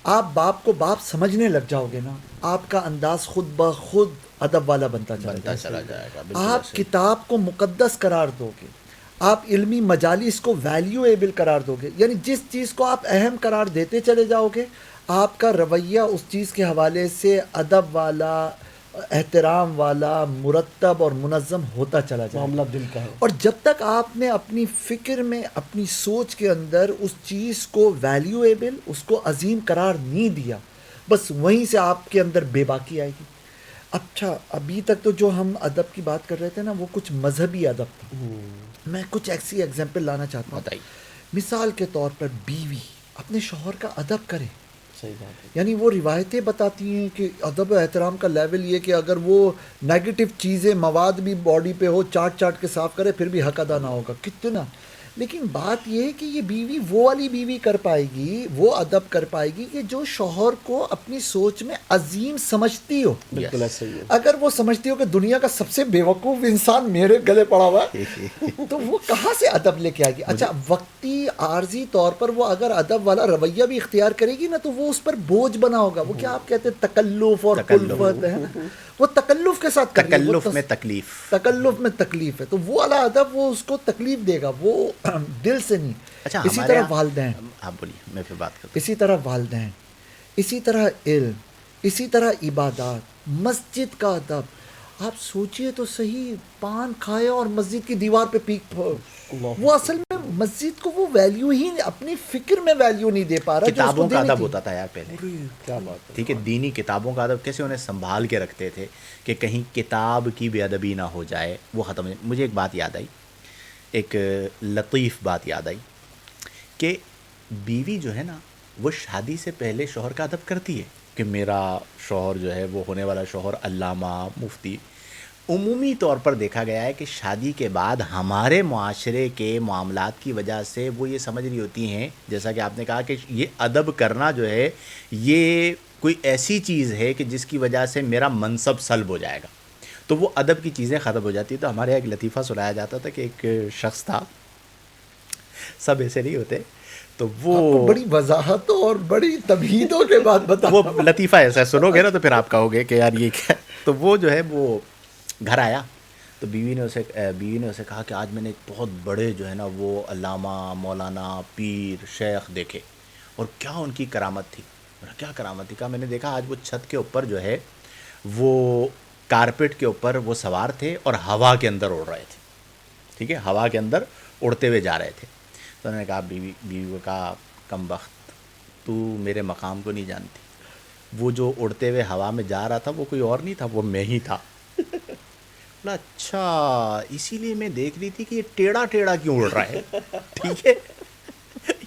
Speaker 1: آپ باپ کو باپ سمجھنے لگ جاؤ گے نا، آپ کا انداز خود بخود ادب والا بنتا چلا
Speaker 2: بنتا
Speaker 1: جائے.
Speaker 2: چلا جائے گا. بالکل
Speaker 1: آپ
Speaker 2: ایسا ہی.
Speaker 1: کتاب کو مقدس قرار دو گے، آپ علمی مجالس کو ویلیویبل قرار دو گے. یعنی جس چیز کو آپ اہم قرار دیتے چلے جاؤ گے، آپ کا رویہ اس چیز کے حوالے سے ادب والا، احترام والا، مرتب اور منظم ہوتا چلا جائے گا.
Speaker 3: معاملہ دل کا ہے.
Speaker 1: اور جب تک آپ نے اپنی فکر میں، اپنی سوچ کے اندر اس چیز کو ویلیویبل، اس کو عظیم قرار نہیں دیا، بس وہیں سے آپ کے اندر بے باکی آئے گی. اچھا، ابھی تک تو جو ہم ادب کی بات کر رہے تھے نا، وہ کچھ مذہبی ادب تھا. میں کچھ ایسی ایگزامپل لانا چاہتا ہوں.
Speaker 2: بتائیے.
Speaker 1: مثال کے طور پر بیوی اپنے شوہر کا ادب کرے.
Speaker 3: صحیح بات ہے.
Speaker 1: یعنی وہ روایتیں بتاتی ہیں کہ ادب و احترام کا لیول یہ کہ اگر وہ نیگیٹو چیزیں، مواد بھی باڈی پہ ہو، چاٹ چاٹ کے صاف کرے پھر بھی حق ادا نہ ہوگا. کتنا. لیکن بات یہ ہے کہ یہ بیوی وہ والی بیوی کر پائے گی، وہ ادب کر پائے گی کہ جو شوہر کو اپنی سوچ میں عظیم سمجھتی ہو.
Speaker 3: بالکل ایسا ہی ہے.
Speaker 1: اگر وہ سمجھتی ہو کہ دنیا کا سب سے بیوقوف انسان میرے گلے پڑا ہوا ہے، تو وہ کہاں سے ادب لے کے آئے گی. اچھا، وقتی عارضی طور پر وہ اگر ادب والا رویہ بھی اختیار کرے گی نا، تو وہ اس پر بوجھ بنا ہوگا. وہ کیا آپ کہتے ہیں، تکلف اور کلفت ہے نا، وہ تکلف کے ساتھ کریے.
Speaker 2: تکلف میں تکلیف.
Speaker 1: تکلف میں تکلیف ہے، تو وہ والا ادب وہ اس کو تکلیف دے گا، وہ دل سے نہیں.
Speaker 2: اچھا،
Speaker 1: اسی طرح والدین،
Speaker 2: آپ بولیے، میں پھر بات کرتا
Speaker 1: اسی طرح والدین، اسی طرح علم، اسی طرح عبادات، مسجد کا ادب. آپ سوچئے تو صحیح، پان کھائے اور مسجد کی دیوار پہ پیک، وہ اصل میں مسجد کو وہ ویلیو ہی اپنی فکر میں ویلیو نہیں دے پا رہا.
Speaker 2: کتابوں کا ادب ہوتا تھا یار پہلے.
Speaker 3: کیا بات ہے.
Speaker 2: ٹھیک ہے، دینی کتابوں کا ادب کیسے انہیں سنبھال کے رکھتے تھے کہ کہیں کتاب کی بے ادبی نہ ہو جائے، وہ ختم ہو جائے. مجھے ایک بات یاد آئی، ایک لطیف بات یاد آئی کہ بیوی جو ہے نا، وہ شادی سے پہلے شوہر کا ادب کرتی ہے کہ میرا شوہر جو ہے، وہ ہونے والا شوہر علامہ، مفتی. عمومی طور پر دیکھا گیا ہے کہ شادی کے بعد ہمارے معاشرے کے معاملات کی وجہ سے وہ یہ سمجھ رہی ہوتی ہیں، جیسا کہ آپ نے کہا کہ یہ ادب کرنا جو ہے یہ کوئی ایسی چیز ہے کہ جس کی وجہ سے میرا منصب سلب ہو جائے گا، تو وہ ادب کی چیزیں ختم ہو جاتی. تو ہمارے ایک لطیفہ سنایا جاتا تھا کہ ایک شخص تھا، سب ایسے نہیں ہوتے، تو وہ
Speaker 1: بڑی وضاحتوں اور بڑی تمہیدوں کے بعد بتا.
Speaker 2: وہ لطیفہ ایسا ہے، سنو گے نا تو پھر آپ کہو گے کہ یار یہ کیا. تو وہ جو ہے وہ گھر آیا تو بیوی نے اسے کہا کہ آج میں نے ایک بہت بڑے جو ہے نا وہ علامہ، مولانا، پیر، شیخ دیکھے، اور کیا ان کی کرامت تھی. کیا کرامت تھی؟ کہا میں نے دیکھا آج وہ چھت کے اوپر جو ہے وہ کارپیٹ کے اوپر وہ سوار تھے اور ہوا کے اندر اڑ رہے تھے. ٹھیک ہے، ہوا کے اندر اڑتے ہوئے جا رہے تھے. تو انہوں نے کہا، بیوی کو کہا، کم بخت، تو میرے مقام کو نہیں جانتی. وہ جو اڑتے ہوئے ہوا میں جا رہا تھا وہ کوئی اور نہیں تھا، وہ میں ہی تھا. بولا اچھا، اسی لیے میں دیکھ رہی تھی کہ یہ ٹیڑھا ٹیڑھا کیوں اڑ رہا ہے. ٹھیک ہے،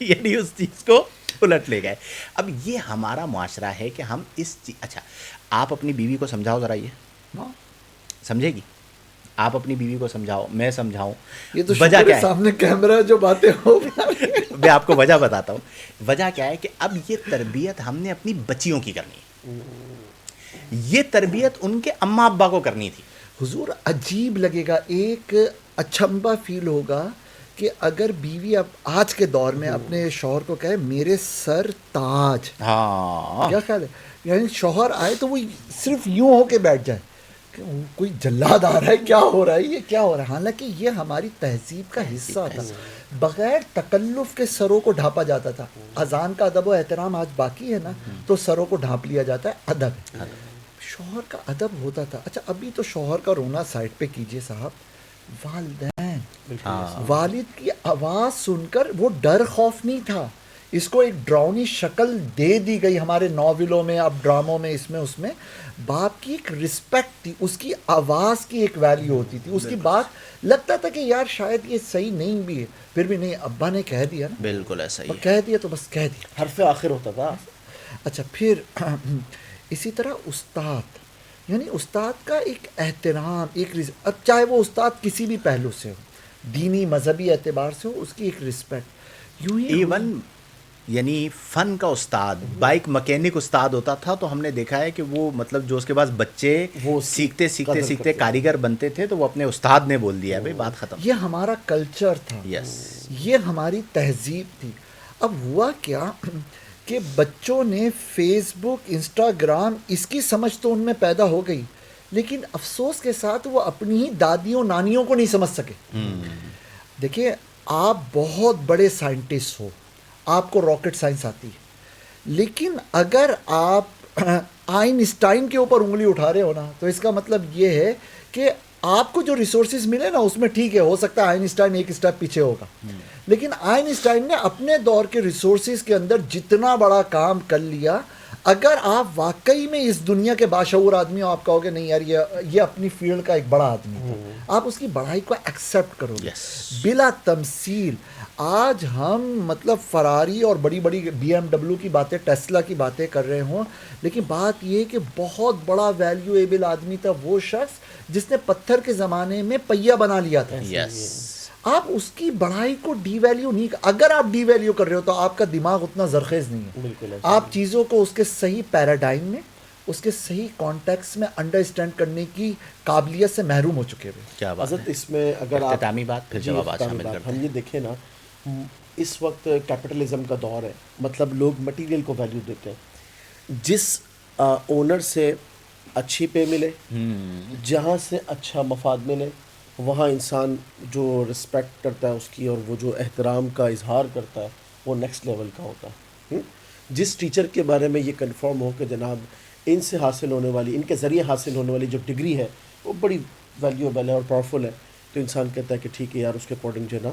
Speaker 2: یعنی اس چیز کو الٹ لے گئے. اب یہ ہمارا معاشرہ ہے کہ ہم اس اچھا، آپ اپنی بیوی کو سمجھاؤ ذرا، یہ سمجھے گی؟ آپ اپنی بیوی کو سمجھاؤ، میں سمجھاؤں.
Speaker 1: یہ تو
Speaker 2: وجہ کیا ہے؟
Speaker 1: سامنے کیمرہ جو باتیں ہو
Speaker 2: میں آپ کو وجہ بتاتا ہوں. وجہ کیا ہے کہ اب یہ تربیت ہم نے اپنی بچیوں کی کرنی ہے، یہ تربیت ان کے اماں ابا کو کرنی تھی.
Speaker 1: حضور عجیب لگے گا، ایک اچھمبا فیل ہوگا کہ اگر بیوی اب آج کے دور میں اپنے شوہر کو کہے میرے سر تاج.
Speaker 2: ہاں،
Speaker 1: کیا خیال ہے؟ یعنی شوہر آئے تو وہ صرف یوں ہو کے بیٹھ جائے، کہ کوئی جلاد آ رہا ہے، کیا ہو رہا ہے، یہ کیا ہو رہا ہے. حالانکہ یہ ہماری تہذیب کا حصہ تھا. بغیر تکلف کے سروں کو ڈھانپا جاتا تھا. اذان کا ادب و احترام آج باقی ہے نا، تو سروں کو ڈھانپ لیا جاتا ہے. ادب ہے. شوہر کا ادب ہوتا تھا. اچھا ابھی تو شوہر کا رونا سائڈ پہ کیجئے صاحب، والدین، والد کی آواز سن کر وہ ڈر خوف نہیں تھا. اس کو ایک ڈراؤنی شکل دے دی گئی ہمارے ناولوں میں، اب ڈراموں میں، اس میں اس میں. باپ کی ایک رسپیکٹ تھی، اس کی آواز کی ایک ویلیو ہوتی تھی، اس کی بات لگتا تھا کہ یار شاید یہ صحیح نہیں بھی ہے، پھر بھی نہیں، ابا نے کہہ دیا نا،
Speaker 2: بالکل ایسا ہی
Speaker 1: اور
Speaker 2: ہے.
Speaker 1: کہہ دیا تو بس کہہ دیا.
Speaker 3: حرف آخر ہوتا تھا.
Speaker 1: اچھا پھر اسی طرح استاد، یعنی استاد کا ایک احترام، اب چاہے وہ استاد کسی بھی پہلو سے ہو، دینی مذہبی اعتبار سے ہو، اس کی ایک رسپیکٹ. یوں ہی
Speaker 2: ایون یعنی فن کا استاد، بائک مکینک استاد ہوتا تھا، تو ہم نے دیکھا ہے کہ وہ مطلب جو اس کے پاس بچے
Speaker 3: وہ
Speaker 2: سیکھتے سیکھتے
Speaker 3: قدر
Speaker 2: سیکھتے
Speaker 3: کرتے
Speaker 2: کاریگر بنتے تھے، تو وہ اپنے استاد نے بول دیا بھائی بات ختم.
Speaker 1: یہ ہمارا کلچر تھا،
Speaker 2: یس.
Speaker 1: یہ ہماری تہذیب تھی. اب ہوا کیا کہ بچوں نے فیس بک، انسٹاگرام، اس کی سمجھ تو ان میں پیدا ہو گئی، لیکن افسوس کے ساتھ وہ اپنی ہی دادیوں نانیوں کو نہیں سمجھ سکے. دیکھیے آپ بہت بڑے سائنٹسٹ ہو، آپ کو راکٹ سائنس آتی ہے، لیکن اگر آپ آئنسٹائن کے اوپر انگلی اٹھا رہے ہو نا، تو اس کا مطلب یہ ہے کہ آپ کو جو ریسورسز ملے نا، اس میں ٹھیک ہے، ہو سکتا ہے آئنسٹائن ایک اسٹیپ پیچھے ہوگا، لیکن آئنسٹائن نے اپنے دور کے ریسورسز کے اندر جتنا بڑا کام کر لیا. اگر آپ واقعی میں اس دنیا کے باشعور آدمی ہو، آپ کہو گے نہیں یار یہ اپنی فیلڈ کا ایک بڑا آدمی تھا، آپ اس کی بڑائی کو ایکسیپٹ کرو گے بلا تمثیل. آج ہم مطلب فراری اور بڑی بڑی بی ایم ڈبلیو کی باتیں، ٹیسلا کی باتیں کر رہے ہوں، لیکن بات یہ ہے کہ بہت بڑا ویلیویبل آدمی تھا وہ شخص جس نے پتھر کے زمانے میں پہیا بنا لیا تھا.
Speaker 2: یس.
Speaker 1: آپ اس کی بڑائی کو ڈی ویلیو نہیں، اگر آپ ڈی ویلیو کر رہے ہو تو آپ کا دماغ اتنا زرخیز نہیں ہے.
Speaker 3: بالکل
Speaker 1: آپ چیزوں کو اس کے صحیح پیراڈائم میں، اس کے صحیح کانٹیکس میں انڈرسٹینڈ کرنے کی قابلیت سے محروم ہو چکے ہوئے.
Speaker 2: کیا بات
Speaker 3: حضرت.
Speaker 2: ہے.
Speaker 3: اس میں اگر آپ
Speaker 2: اختتامی بات پھر جوابات شامل کرتے
Speaker 3: ہم
Speaker 2: ہیں.
Speaker 3: یہ دیکھیں نا، اس وقت کیپٹلزم کا دور ہے، مطلب لوگ مٹیریل کو ویلیو دیتے ہیں. جس اونر سے اچھی پے ملے، جہاں سے اچھا مفاد ملے، وہاں انسان جو رسپیکٹ کرتا ہے اس کی، اور وہ جو احترام کا اظہار کرتا ہے، وہ نیکسٹ لیول کا ہوتا ہے. جس ٹیچر کے بارے میں یہ کنفرم ہو کہ جناب ان سے حاصل ہونے والی، ان کے ذریعے حاصل ہونے والی جو ڈگری ہے وہ بڑی ویلیوبل ہے اور پاورفل ہے، تو انسان کہتا ہے کہ ٹھیک ہے یار، اس کے اکارڈنگ جو ہے نا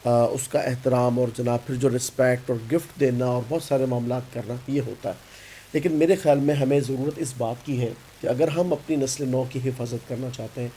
Speaker 3: اس کا احترام، اور جناب پھر جو رسپیکٹ اور گفٹ دینا اور بہت سارے معاملات کرنا، یہ ہوتا ہے. لیکن میرے خیال میں ہمیں ضرورت اس بات کی ہے کہ اگر ہم اپنی نسل نو کی حفاظت کرنا چاہتے ہیں،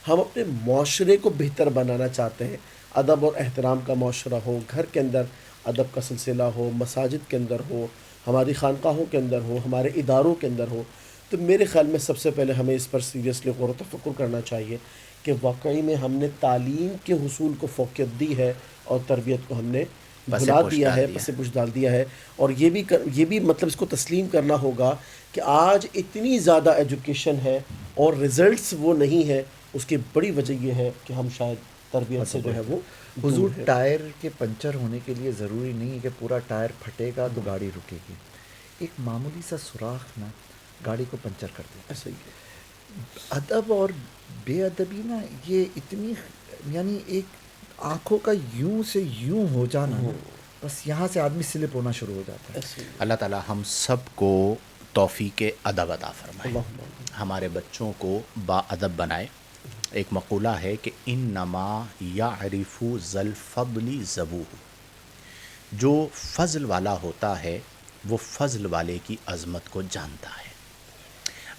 Speaker 3: ہم اپنے معاشرے کو بہتر بنانا چاہتے ہیں، ادب اور احترام کا معاشرہ ہو، گھر کے اندر ادب کا سلسلہ ہو، مساجد کے اندر ہو، ہماری خانقاہوں کے اندر ہو، ہمارے اداروں کے اندر ہو، تو میرے خیال میں سب سے پہلے ہمیں اس پر سیریسلی غور و تفکر کرنا چاہیے کہ واقعی میں ہم نے تعلیم کے حصول کو فوقیت دی ہے اور تربیت کو ہم نے بھلا دیا ہے، پس پش ڈال دیا ہے. اور یہ بھی مطلب اس کو تسلیم کرنا ہوگا کہ آج اتنی زیادہ ایجوکیشن ہے اور رزلٹس وہ نہیں ہے، اس کی بڑی وجہ یہ ہے کہ ہم شاید تربیت سے جو ہے وہ
Speaker 1: حضور ٹائر کے پنچر ہونے کے لیے ضروری نہیں ہے کہ پورا ٹائر پھٹے گا تو گاڑی رکے گی. ایک معمولی سا سوراخ نا گاڑی کو پنچر کر دیتا.
Speaker 3: ایسا ہی ہے.
Speaker 1: ادب اور بے ادبی نا، یہ اتنی یعنی ایک آنکھوں کا یوں سے یوں ہو جانا، بس یہاں سے آدمی سلپ ہونا شروع ہو جاتا ہے.
Speaker 2: اللہ تعالی ہم سب کو توفیق ادب عطا فرمائے، ہمارے بچوں کو با ادب بنائے. ایک مقولہ ہے کہ انما یعرف ذا الفضل ذووہ، جو فضل والا ہوتا ہے وہ فضل والے کی عظمت کو جانتا ہے.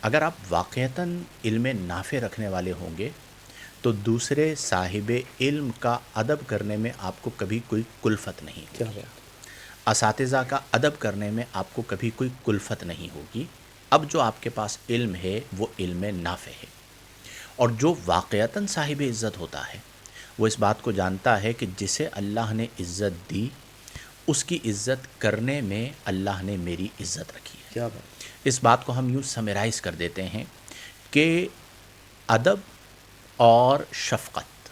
Speaker 2: اگر آپ واقعتاً علم نافع رکھنے والے ہوں گے تو دوسرے صاحب علم کا ادب کرنے میں آپ کو کبھی کوئی کلفت نہیں ہوگی، اساتذہ کا ادب کرنے میں آپ کو کبھی کوئی کلفت نہیں ہوگی. اب جو آپ کے پاس علم ہے وہ علم نافع ہے، اور جو واقعتاً صاحب عزت ہوتا ہے وہ اس بات کو جانتا ہے کہ جسے اللہ نے عزت دی اس کی عزت کرنے میں اللہ نے میری عزت رکھی ہے.
Speaker 3: کیا بات.
Speaker 2: اس بات کو ہم یوں سمرائز کر دیتے ہیں کہ ادب اور شفقت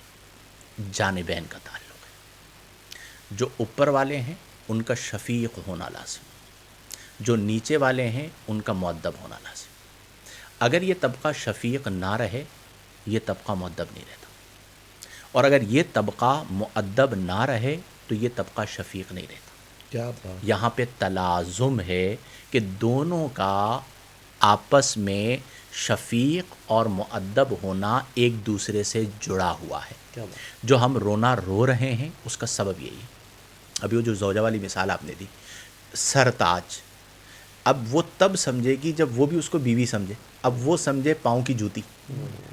Speaker 2: جانبین کا تعلق ہے. جو اوپر والے ہیں ان کا شفیق ہونا لازم، جو نیچے والے ہیں ان کا مؤدب ہونا لازم. اگر یہ طبقہ شفیق نہ رہے یہ طبقہ مؤدب نہیں رہتا، اور اگر یہ طبقہ مؤدب نہ رہے تو یہ طبقہ شفیق نہیں رہتا۔
Speaker 1: کیا بات،
Speaker 2: یہاں پہ تلازم ہے کہ دونوں کا آپس میں شفیق اور مؤدب ہونا ایک دوسرے سے جڑا ہوا ہے۔
Speaker 3: کیا بات،
Speaker 2: جو ہم رونا رو رہے ہیں اس کا سبب یہی ہے۔ ابھی وہ جو زوجہ والی مثال آپ نے دی، سرتاج، اب وہ تب سمجھے گی جب وہ بھی اس کو بیوی سمجھے، اب وہ سمجھے پاؤں کی جوتی،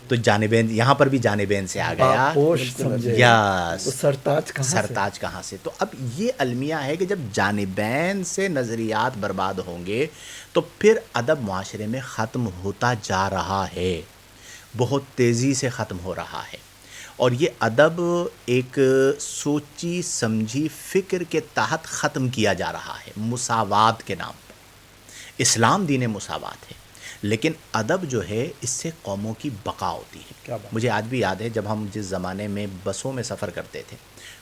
Speaker 2: تو جانبین، یہاں پر بھی جانبین سے آ گیا،
Speaker 1: پوش سمجھے،
Speaker 2: یس،
Speaker 1: وہ سرتاج کہاں سے؟
Speaker 2: سرتاج کہاں سے؟ تو اب یہ المیہ ہے کہ جب جانبین سے نظریات برباد ہوں گے تو پھر ادب معاشرے میں ختم ہوتا جا رہا ہے، بہت تیزی سے ختم ہو رہا ہے۔ اور یہ ادب ایک سوچی سمجھی فکر کے تحت ختم کیا جا رہا ہے، مساوات کے نام پر۔ اسلام دین مساوات ہے، لیکن ادب جو ہے اس سے قوموں کی بقا ہوتی ہے۔
Speaker 3: کیا بات،
Speaker 2: مجھے آج بھی یاد ہے جب ہم جس زمانے میں بسوں میں سفر کرتے تھے،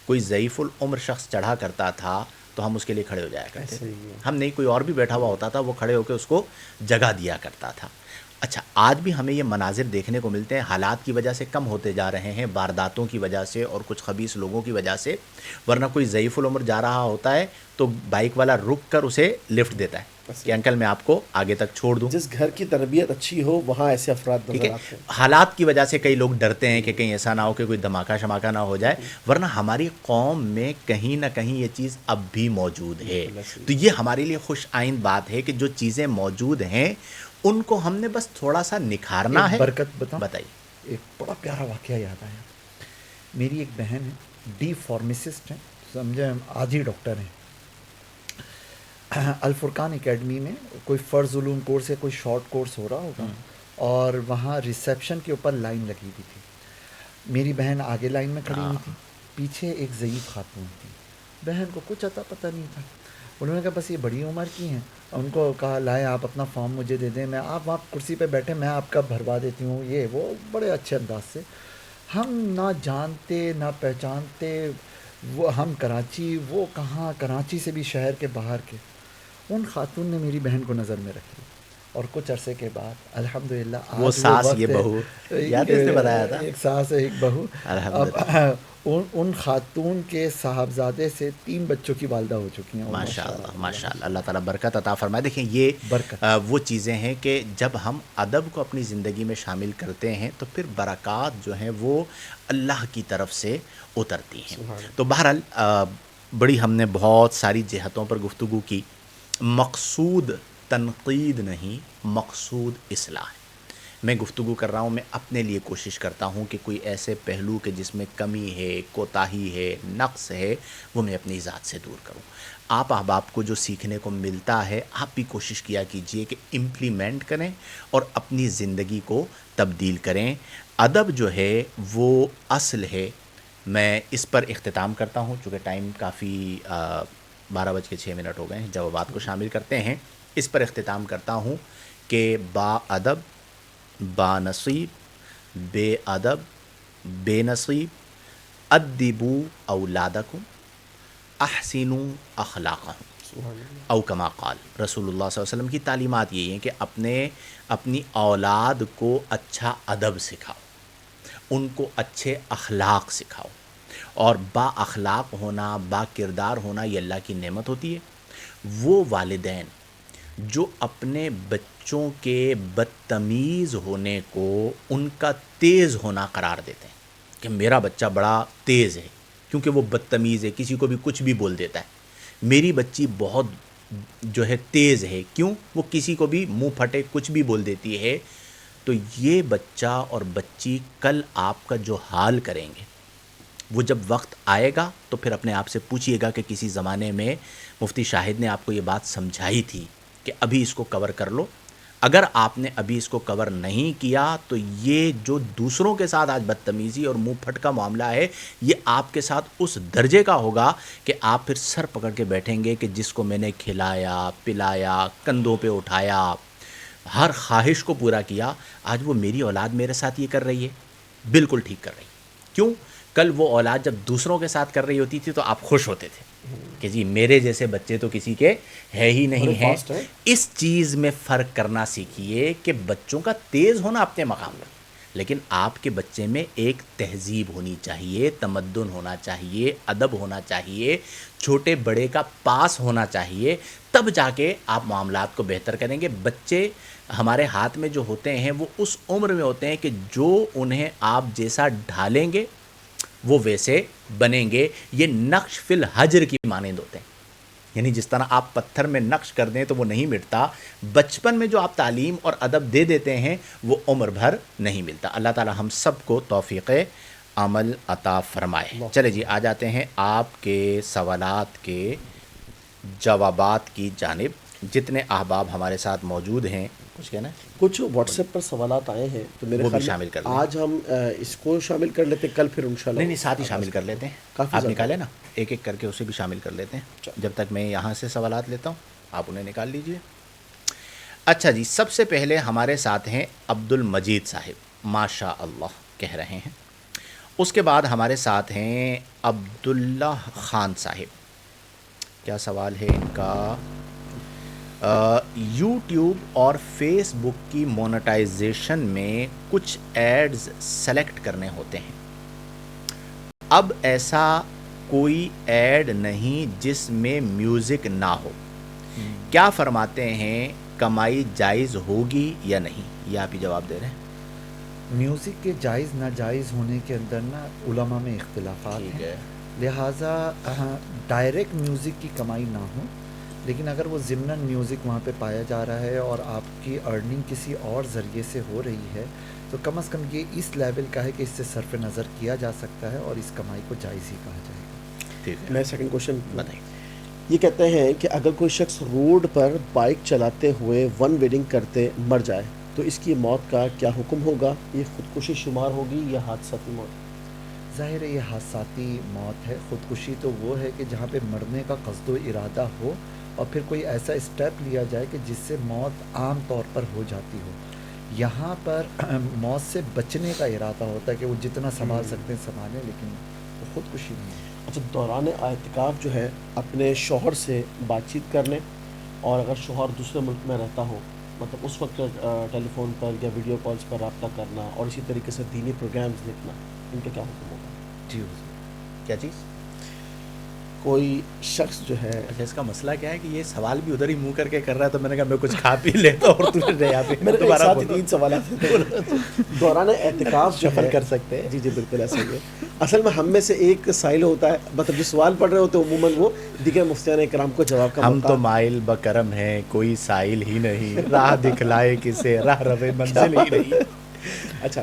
Speaker 2: کوئی ضعیف العمر شخص چڑھا کرتا تھا تو ہم اس کے لیے کھڑے ہو جایا کرتے
Speaker 3: ایسے
Speaker 2: تھے،
Speaker 3: ہی ہے۔
Speaker 2: ہم نہیں، کوئی اور بھی بیٹھا ہوا ہوتا تھا وہ کھڑے ہو کے اس کو جگہ دیا کرتا تھا۔ اچھا، آج بھی ہمیں یہ مناظر دیکھنے کو ملتے ہیں، حالات کی وجہ سے کم ہوتے جا رہے ہیں، وارداتوں کی وجہ سے اور کچھ خبیث لوگوں کی وجہ سے، ورنہ کوئی ضعیف العمر جا رہا ہوتا ہے تو بائک والا رک کر اسے لفٹ دیتا ہے کہ انکل میں آپ کو آگے تک چھوڑ دوں۔
Speaker 3: جس گھر کی تربیت اچھی ہو وہاں ایسے افراد
Speaker 2: ٹھیک
Speaker 3: نظر
Speaker 2: ہے،
Speaker 3: آتے ہیں۔
Speaker 2: حالات کی وجہ سے کئی لوگ ڈرتے ہیں کہ کہیں ایسا نہ ہو کہ کوئی دھماکہ شماکہ نہ ہو جائے، ورنہ ہماری قوم میں کہیں نہ کہیں یہ چیز اب بھی موجود ہے۔ تو یہ ہمارے لیے خوش آئند بات ہے کہ جو چیزیں موجود ہیں ان کو ہم نے بس تھوڑا سا نکھارنا
Speaker 1: ایک
Speaker 2: ہے۔
Speaker 1: برکت بتاؤں،
Speaker 2: بتائیے۔
Speaker 1: ایک بڑا پیارا واقعہ یاد آیا۔ میری ایک بہن ہے، ڈی فارمیسسٹ ہیں، سمجھے، آدھی ڈاکٹر ہیں۔ الفرقان اکیڈمی میں کوئی فرض علوم کورس ہے، کوئی شارٹ کورس ہو رہا ہوگا، اور وہاں ریسیپشن کے اوپر لائن لگی ہوئی تھی۔ میری بہن آگے لائن میں کھڑی ہوئی تھی، پیچھے ایک ضعیف خاتون تھی۔ بہن کو کچھ اتا پتہ نہیں تھا، انہوں نے کہا بس یہ بڑی عمر کی ہیں، ان کو کہا لائیں آپ اپنا فارم مجھے دے دیں، میں آپ وہاں کرسی پہ بیٹھے، میں آپ کا بھروا دیتی ہوں، یہ وہ بڑے اچھے انداز سے۔ ہم نہ جانتے نہ پہچانتے، وہ ہم کراچی، وہ کہاں، کراچی سے بھی شہر کے باہر کے۔ ان خاتون نے میری بہن کو نظر میں رکھ لی، اور کچھ عرصے کے بعد الحمدللہ آج
Speaker 2: وہ ساس
Speaker 1: وقت
Speaker 2: یہ
Speaker 1: ہے،
Speaker 2: بہو، یاد ہے اس نے بتایا تھا،
Speaker 1: ایک ساس ہے ایک بہو۔ اب
Speaker 2: الحمدللہ،
Speaker 1: ان خاتون کے صاحبزادے سے 3 بچوں کی والدہ ہو چکی ہیں۔
Speaker 2: ماشاء اللہ ماشاء اللہ، اللہ تعالیٰ برکت عطا فرمائے۔ دیکھیں یہ
Speaker 1: برکت،
Speaker 2: وہ چیزیں ہیں کہ جب ہم ادب کو اپنی زندگی میں شامل کرتے ہیں تو پھر برکات جو ہیں وہ اللہ کی طرف سے اترتی ہیں۔
Speaker 3: سبحان اللہ۔
Speaker 2: تو بہرحال بڑی ہم نے بہت ساری جہتوں پر گفتگو کی۔ مقصود تنقید نہیں، مقصود اصلاح ہے۔ میں گفتگو کر رہا ہوں، میں اپنے لیے کوشش کرتا ہوں کہ کوئی ایسے پہلو کہ جس میں کمی ہے، کوتاہی ہے، نقص ہے، وہ میں اپنی ذات سے دور کروں۔ آپ احباب کو جو سیکھنے کو ملتا ہے آپ بھی کوشش کیا کیجئے کہ امپلیمنٹ کریں اور اپنی زندگی کو تبدیل کریں۔ ادب جو ہے وہ اصل ہے۔ میں اس پر اختتام کرتا ہوں، چونکہ ٹائم کافی 12:06 ہو گئے ہیں، جوابات کو شامل کرتے ہیں۔ اس پر اختتام کرتا ہوں کہ با ادب، با نصیب، بے ادب، بے نصیب، ادبو اولادکم، احسنوا اخلاقہم،
Speaker 3: سبحان اللہ۔
Speaker 2: او کما قال، رسول اللہ صلی اللہ علیہ وسلم کی تعلیمات یہی ہیں کہ اپنی اولاد کو اچھا ادب سکھاؤ، ان کو اچھے اخلاق سکھاؤ، اور با اخلاق ہونا، با کردار ہونا یہ اللہ کی نعمت ہوتی ہے۔ وہ والدین جو اپنے بچوں کے بدتمیز ہونے کو ان کا تیز ہونا قرار دیتے ہیں کہ میرا بچہ بڑا تیز ہے کیونکہ وہ بدتمیز ہے، کسی کو بھی کچھ بھی بول دیتا ہے، میری بچی بہت جو ہے تیز ہے، کیوں، وہ کسی کو بھی منہ پھٹے کچھ بھی بول دیتی ہے، تو یہ بچہ اور بچی کل آپ کا جو حال کریں گے، وہ جب وقت آئے گا تو پھر اپنے آپ سے پوچھئے گا کہ کسی زمانے میں مفتی شاہد نے آپ کو یہ بات سمجھائی تھی کہ ابھی اس کو کور کر لو۔ اگر آپ نے ابھی اس کو کور نہیں کیا تو یہ جو دوسروں کے ساتھ آج بدتمیزی اور منہ پھٹ کا معاملہ ہے، یہ آپ کے ساتھ اس درجے کا ہوگا کہ آپ پھر سر پکڑ کے بیٹھیں گے کہ جس کو میں نے کھلایا پلایا، کندھوں پہ اٹھایا، ہر خواہش کو پورا کیا، آج وہ میری اولاد میرے ساتھ یہ کر رہی ہے، بالکل ٹھیک کر رہی ہے۔ کیوں؟ کل وہ اولاد جب دوسروں کے ساتھ کر رہی ہوتی تھی تو آپ خوش ہوتے تھے، کہ جی میرے جیسے بچے تو کسی کے ہے ہی نہیں
Speaker 3: بڑے
Speaker 2: ہیں.
Speaker 3: fast ہیں.
Speaker 2: اس چیز میں فرق کرنا سیکھیے کہ بچوں کا تیز ہونا اپنے مقام پر، لیکن آپ کے بچے میں ایک تہذیب ہونی چاہیے، تمدن ہونا چاہیے، ادب ہونا چاہیے، چھوٹے بڑے کا پاس ہونا چاہیے، تب جا کے آپ معاملات کو بہتر کریں گے. بچے ہمارے ہاتھ میں جو ہوتے ہیں وہ اس عمر میں ہوتے ہیں کہ جو انہیں آپ جیسا ڈھالیں گے وہ ویسے بنیں گے. یہ نقش فی الحجر کی مانند ہوتے ہیں، یعنی جس طرح آپ پتھر میں نقش کر دیں تو وہ نہیں مٹتا، بچپن میں جو آپ تعلیم اور ادب دے دیتے ہیں وہ عمر بھر نہیں ملتا. اللہ تعالی ہم سب کو توفیق عمل عطا فرمائے. چلے جی آ جاتے ہیں آپ کے سوالات کے جوابات کی جانب. جتنے احباب ہمارے ساتھ موجود ہیں، کچھ کہنا ہے؟
Speaker 3: کچھ واٹس ایپ پر سوالات آئے ہیں تو میرے
Speaker 2: وہ بھی
Speaker 3: خیال
Speaker 2: شامل کر
Speaker 3: میں
Speaker 2: لیں.
Speaker 3: آج ہم اس کو شامل کر لیتے ہیں، کل پھر انشاءاللہ
Speaker 2: نہیں ساتھ ہی شامل کر لیتے ہیں.
Speaker 3: کافی
Speaker 2: آپ
Speaker 3: زیادہ
Speaker 2: نکالیں نا، ایک ایک کر کے اسے بھی شامل کر لیتے ہیں. جب تک میں یہاں سے سوالات لیتا ہوں آپ انہیں نکال لیجئے. اچھا جی، سب سے پہلے ہمارے ساتھ ہیں عبد المجید صاحب، ماشاء اللہ کہہ رہے ہیں. اس کے بعد ہمارے ساتھ ہیں عبداللہ خان صاحب. کیا سوال ہے ان کا؟ یوٹیوب اور فیس بک کی مونٹائزیشن میں کچھ ایڈز سلیکٹ کرنے ہوتے ہیں، اب ایسا کوئی ایڈ نہیں جس میں میوزک نہ ہو، کیا فرماتے ہیں کمائی جائز ہوگی یا نہیں؟ یہ آپ ہی جواب دے رہے ہیں.
Speaker 1: میوزک کے جائز ناجائز ہونے کے اندر نا علماء میں اختلافات
Speaker 2: ٹھیک
Speaker 1: ہیں،
Speaker 2: ہے.
Speaker 1: لہٰذا ڈائریکٹ میوزک کی کمائی نہ ہو، لیکن اگر وہ ضمناً میوزک وہاں پہ پایا جا رہا ہے اور آپ کی ارننگ کسی اور ذریعے سے ہو رہی ہے تو کم از کم یہ اس لیول کا ہے کہ اس سے صرف نظر کیا جا سکتا ہے اور اس کمائی کو جائز ہی کہا جائے گا.
Speaker 2: ٹھیک ہے،
Speaker 3: میں سیکنڈ کوشچن
Speaker 2: بتائیے.
Speaker 3: یہ کہتے ہیں کہ اگر کوئی شخص روڈ پر بائک چلاتے ہوئے ون ویڈنگ کرتے مر جائے تو اس کی موت کا کیا حکم ہوگا؟ یہ خودکشی شمار ہوگی یا حادثاتی موت؟
Speaker 1: ظاہر ہے یہ حادثاتی موت ہے. خودکشی تو وہ ہے کہ جہاں پہ مرنے کا قصد و ارادہ ہو اور پھر کوئی ایسا اسٹیپ لیا جائے کہ جس سے موت عام طور پر ہو جاتی ہو. یہاں پر موت سے بچنے کا ارادہ ہوتا ہے کہ وہ جتنا سنبھال سکتے ہیں سنبھالیں، لیکن وہ خودکشی نہیں ہے.
Speaker 3: اچھا، دوران اعتکاف جو ہے اپنے شوہر سے بات چیت کر لیں، اور اگر شوہر دوسرے ملک میں رہتا ہو مطلب اس وقت ٹیلی فون پر یا ویڈیو کالز پر رابطہ کرنا اور اسی طریقے سے دینی پروگرامز دیکھنا، ان کا کیا حکم ہوگا؟
Speaker 1: جی حضور.
Speaker 2: کیا چیز؟
Speaker 3: کوئی شخص جو ہے
Speaker 2: اچھا، اس کا مسئلہ کیا ہے کہ یہ سوال بھی ادھر ہی منہ کر کے کر رہا ہے، تو میں نے کہا میں کچھ کھا پی لیتا ہوں اور تجھے یہاں پہ
Speaker 3: میرے ایک
Speaker 2: دوبارہ
Speaker 3: ساتھ ہی
Speaker 2: بولو.
Speaker 3: 3 سوالات ہیں. دوران اعتکاف جو
Speaker 2: شفل
Speaker 3: ہے
Speaker 2: کر سکتے ہیں.
Speaker 3: جی جی بالکل ایسا ہی ہے. اصل میں ہم میں سے ایک سائل ہوتا ہے، مطلب جو سوال پڑھ رہے ہوتے ہیں عموماً وہ دیگر مفتیان اکرام کو جواب کا
Speaker 2: ہم
Speaker 3: موقع.
Speaker 2: تو مائل بکرم ہیں، کوئی سائل ہی نہیں، راہ دکھلائے کسے راہ روے منزل ہی نہیں.
Speaker 3: اچھا،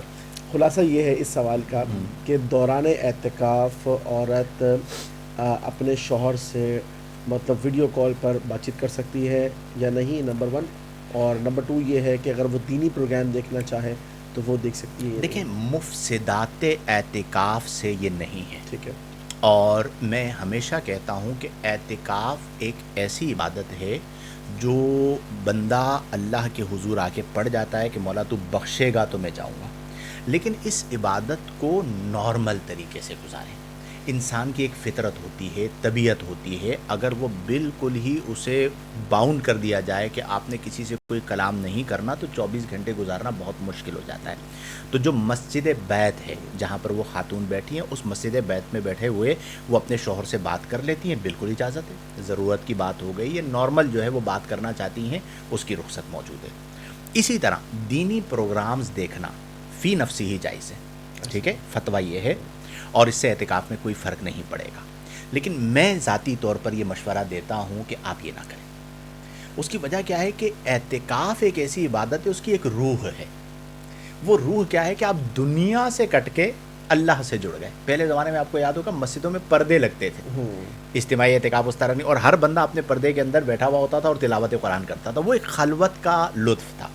Speaker 3: خلاصہ یہ ہے اس سوال کا کہ دوران اعتکاف عورت اپنے شوہر سے مطلب ویڈیو کال پر بات چیت کر سکتی ہے یا نہیں، نمبر 1. اور نمبر 2 یہ ہے کہ اگر وہ دینی پروگرام دیکھنا چاہے تو وہ دیکھ سکتی ہے یا
Speaker 2: دیکھیں، مفسدات اعتکاف سے یہ نہیں ہے.
Speaker 3: ٹھیک ہے.
Speaker 2: اور میں ہمیشہ کہتا ہوں کہ اعتکاف ایک ایسی عبادت ہے جو بندہ اللہ کے حضور آ کے پڑھ جاتا ہے کہ مولا تو بخشے گا تو میں جاؤں گا، لیکن اس عبادت کو نارمل طریقے سے گزاریں. انسان کی ایک فطرت ہوتی ہے، طبیعت ہوتی ہے، اگر وہ بالکل ہی اسے باؤنڈ کر دیا جائے کہ آپ نے کسی سے کوئی کلام نہیں کرنا تو 24 گھنٹے گزارنا بہت مشکل ہو جاتا ہے. تو جو مسجد بیت ہے جہاں پر وہ خاتون بیٹھی ہیں، اس مسجد بیت میں بیٹھے ہوئے وہ اپنے شوہر سے بات کر لیتی ہیں، بالکل اجازت ہے. ضرورت کی بات ہو گئی، یہ نارمل جو ہے وہ بات کرنا چاہتی ہیں، اس کی رخصت موجود ہے. اسی طرح دینی پروگرامز دیکھنا فی نفسی ہی جائز ہے. ٹھیک ہے، فتویٰ یہ ہے، اور اس سے اعتکاف میں کوئی فرق نہیں پڑے گا. لیکن میں ذاتی طور پر یہ مشورہ دیتا ہوں کہ آپ یہ نہ کریں. اس کی وجہ کیا ہے کہ اعتکاف ایک ایسی عبادت ہے، اس کی ایک روح ہے. وہ روح کیا ہے کہ آپ دنیا سے کٹ کے اللہ سے جڑ گئے. پہلے زمانے میں آپ کو یاد ہوگا مسجدوں میں پردے لگتے تھے، اجتماعی اعتکاف اس طرح نہیں، اور ہر بندہ اپنے پردے کے اندر بیٹھا ہوا ہوتا تھا اور تلاوت قرآن کرتا تھا. وہ ایک خلوت کا لطف تھا.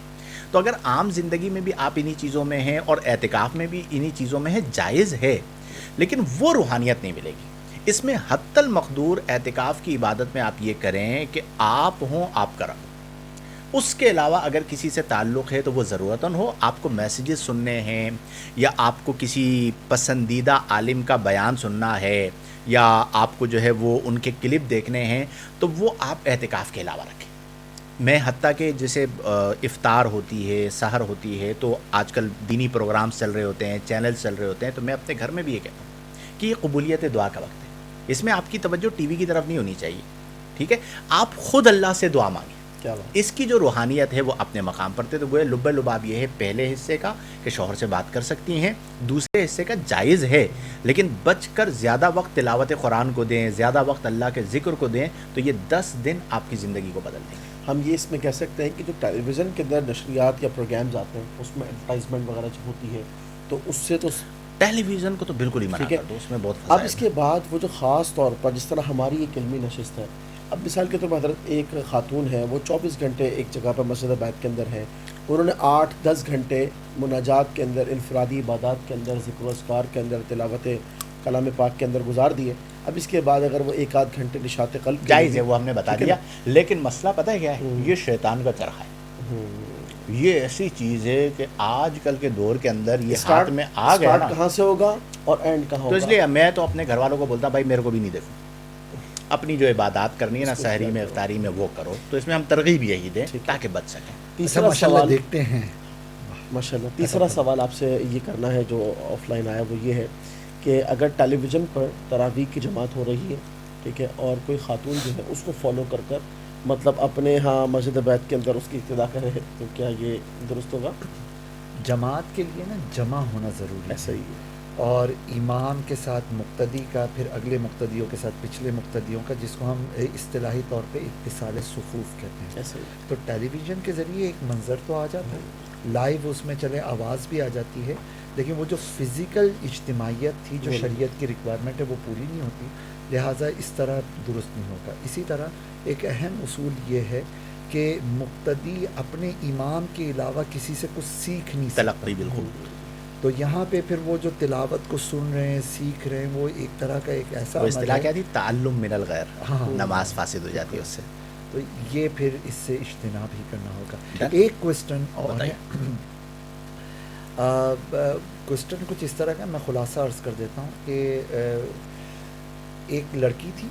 Speaker 2: تو اگر عام زندگی میں بھی آپ انہی چیزوں میں ہیں اور اعتکاف میں بھی انہی چیزوں میں ہیں، جائز ہے، لیکن وہ روحانیت نہیں ملے گی. اس میں حتی المقدور اعتکاف کی عبادت میں آپ یہ کریں کہ آپ ہوں، آپ کریں. اس کے علاوہ اگر کسی سے تعلق ہے تو وہ ضرورتاً ہو. آپ کو میسیجز سننے ہیں یا آپ کو کسی پسندیدہ عالم کا بیان سننا ہے یا آپ کو جو ہے وہ ان کے کلپ دیکھنے ہیں تو وہ آپ اعتکاف کے علاوہ رکھیں. میں حتیٰ کہ جیسے افطار ہوتی ہے، سحر ہوتی ہے، تو آج کل دینی پروگرامز چل رہے ہوتے ہیں، چینلز چل رہے ہوتے ہیں، تو میں اپنے گھر میں بھی یہ کہتا ہوں کہ یہ قبولیت دعا کا وقت ہے. اس میں آپ کی توجہ ٹی وی کی طرف نہیں ہونی چاہیے. ٹھیک ہے، آپ خود اللہ سے دعا مانگیں.
Speaker 3: کیا بات.
Speaker 2: اس کی جو روحانیت ہے وہ اپنے مقام پر تھے. تو گویا لب لباب یہ ہے پہلے حصے کا کہ شوہر سے بات کر سکتی ہیں، دوسرے حصے کا جائز ہے لیکن بچ کر زیادہ وقت تلاوت قرآن کو دیں، زیادہ وقت اللہ کے ذکر کو دیں، تو یہ 10 دن آپ کی زندگی کو بدل دیں گے.
Speaker 3: ہم یہ اس میں کہہ سکتے ہیں کہ جو ٹیلی ویژن کے اندر نشریات یا پروگرامز آتے ہیں اس میں ایڈورٹائزمنٹ وغیرہ جو ہوتی ہے تو اس سے تو
Speaker 2: ٹیلی ویژن کو تو بالکل ہی منع
Speaker 3: ٹھیک ہے.
Speaker 2: کر دو، اس میں بہت
Speaker 3: اب
Speaker 2: فضائل
Speaker 3: اس کے بعد وہ جو خاص طور پر جس طرح ہماری ایک علمی نشست ہے، اب مثال کے طور پر حضرت ایک خاتون ہے، وہ 24 گھنٹے ایک جگہ پر مسجد بیت کے اندر ہے، انہوں نے 8-10 گھنٹے مناجات کے اندر، انفرادی عبادات کے اندر، ذکر و اذکار کے اندر، تلاوت کلام پاک کے اندر گزار دیے. اب اس کے بعد اگر وہ 1-8 گھنٹے نشاط قلب کے
Speaker 2: جائز
Speaker 3: لیے
Speaker 2: ہے، وہ ہم نے بتا
Speaker 3: ٹھیک ہے
Speaker 2: دیا.
Speaker 3: نا؟
Speaker 2: لیکن مسئلہ پتہ ہے کیا ہے؟ یہ شیطان کا چرخہ ہے. یہ ایسی چیز ہے کہ آج کل کے دور کے اندر یہ ہاتھ میں آ گیا نا،
Speaker 3: اسٹارٹ کہاں سے ہوگا اور اینڈ کہاں
Speaker 2: تو
Speaker 3: ہوگا.
Speaker 2: اس لیے میں تو اپنے گھر والوں کو بولتا بھائی میرے کو بھی نہیں دیکھو، اپنی جو عبادات کرنی ہے نا سحری میں افطاری میں وہ کرو. تو اس میں ہم ترغیب یہی دیں تاکہ بچ سکیں.
Speaker 3: تیسرا
Speaker 1: ماشاءاللہ
Speaker 3: سوال
Speaker 1: دیکھتے ہیں.
Speaker 3: ماشاءاللہ تیسرا سوال آپ سے یہ کرنا ہے جو آف لائن آیا، وہ یہ ہے کہ اگر ٹیلی ویژن پر تراویح کی جماعت ہو رہی ہے، ٹھیک ہے، اور کوئی خاتون جو ہے اس کو فالو کر کر مطلب اپنے ہاں مسجد بیت کے اندر اس کی ابتدا کرے، تو کیا یہ درست ہوگا؟
Speaker 1: جماعت کے لیے نا جمع ہونا ضروری
Speaker 3: ایسا
Speaker 1: ہے،
Speaker 3: ہی ہے.
Speaker 1: اور امام کے ساتھ مقتدی کا، پھر اگلے مقتدیوں کے ساتھ پچھلے مقتدیوں کا، جس کو ہم اصطلاحی طور پہ اتصال صفوف کہتے ہیں.
Speaker 3: ایسا ہی ہے.
Speaker 1: تو ٹیلی ویژن کے ذریعے ایک منظر تو آ جاتا ہے، لائیو اس میں چلے آواز بھی آ جاتی ہے، لیکن وہ جو فزیکل اجتماعیت تھی جو شریعت کی ریکوائرمنٹ ہے وہ پوری نہیں ہوتی، لہٰذا اس طرح درست نہیں ہوگا. اسی طرح ایک اہم اصول یہ ہے کہ مقتدی اپنے امام کے علاوہ کسی سے کچھ سیکھ نہیں سکتا.
Speaker 2: تلقی بالکل.
Speaker 1: تو یہاں پہ پھر وہ جو تلاوت کو سن رہے ہیں، سیکھ رہے ہیں، وہ ایک طرح کا ایک ایسا
Speaker 2: وہ
Speaker 1: عمل
Speaker 2: اصطلاح
Speaker 1: ہے.
Speaker 2: کیا تھی؟ تعلم من الغیر.
Speaker 1: ہاں.
Speaker 2: نماز فاسد ہو جاتی ہے اس سے.
Speaker 1: تو یہ پھر اس سے اجتناب ہی کرنا ہوگا.
Speaker 2: ڈن.
Speaker 1: ایک کوسچن اور ہے، کوسچن کچھ اس طرح کا، میں خلاصہ عرض کر دیتا ہوں کہ ایک لڑکی تھی،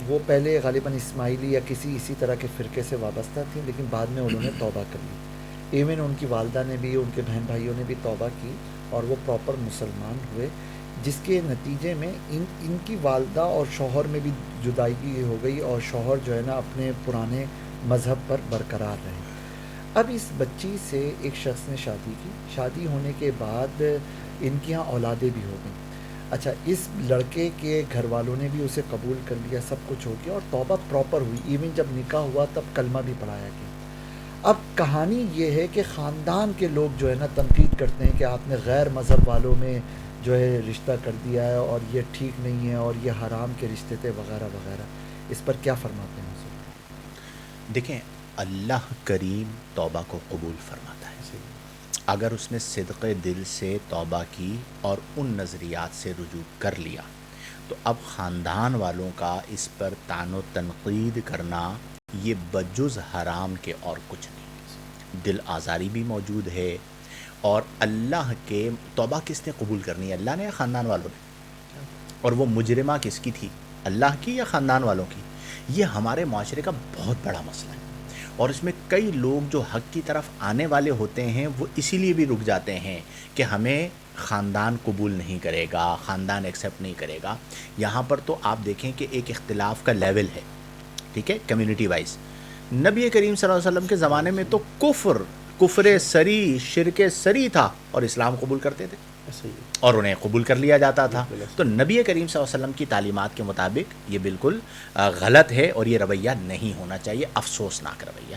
Speaker 1: وہ پہلے غالباً اسماعیلی یا کسی اسی طرح کے فرقے سے وابستہ تھی، لیکن بعد میں انہوں نے توبہ کر لی. ایون ان کی والدہ نے بھی، ان کے بہن بھائیوں نے بھی توبہ کی اور وہ پراپر مسلمان ہوئے، جس کے نتیجے میں ان کی والدہ اور شوہر میں بھی جدائی ہو گئی، اور شوہر جو ہے نا اپنے پرانے مذہب پر برقرار رہے. اب اس بچی سے ایک شخص نے شادی کی، شادی ہونے کے بعد ان کی یہاں اولادیں بھی ہو گئیں. اچھا، اس لڑکے کے گھر والوں نے بھی اسے قبول کر لیا، سب کچھ ہو گیا اور توبہ پراپر ہوئی. ایون جب نکاح ہوا تب کلمہ بھی پڑھایا گیا. اب کہانی یہ ہے کہ خاندان کے لوگ جو ہے نا تنقید کرتے ہیں کہ آپ نے غیر مذہب والوں میں جو ہے رشتہ کر دیا ہے اور یہ ٹھیک نہیں ہے اور یہ حرام کے رشتے تھے وغیرہ وغیرہ. اس پر کیا فرماتے ہیں حضور؟
Speaker 2: دیکھیں، اللہ کریم توبہ کو قبول فرماتا ہے. اگر اس نے صدق دل سے توبہ کی اور ان نظریات سے رجوع کر لیا تو اب خاندان والوں کا اس پر طعن و تنقید کرنا یہ بجز حرام کے اور کچھ نہیں. دل آزاری بھی موجود ہے. اور اللہ کے توبہ کس نے قبول کرنی ہے؟ اللہ نے یا خاندان والوں نے؟ اور وہ مجرمہ کس کی تھی؟ اللہ کی یا خاندان والوں کی؟ یہ ہمارے معاشرے کا بہت بڑا مسئلہ ہے. اور اس میں کئی لوگ جو حق کی طرف آنے والے ہوتے ہیں وہ اسی لیے بھی رک جاتے ہیں کہ ہمیں خاندان قبول نہیں کرے گا، خاندان ایکسیپٹ نہیں کرے گا. یہاں پر تو آپ دیکھیں کہ ایک اختلاف کا لیول ہے، ٹھیک ہے، کمیونٹی وائز. نبی کریم صلی اللہ علیہ وسلم کے زمانے میں تو کفر سری، شرک سری تھا اور اسلام قبول کرتے تھے اور انہیں قبول کر لیا جاتا تھا. تو نبی کریم صلی اللہ علیہ وسلم کی تعلیمات کے مطابق یہ بالکل غلط ہے اور یہ رویہ نہیں ہونا چاہیے، افسوسناک رویہ.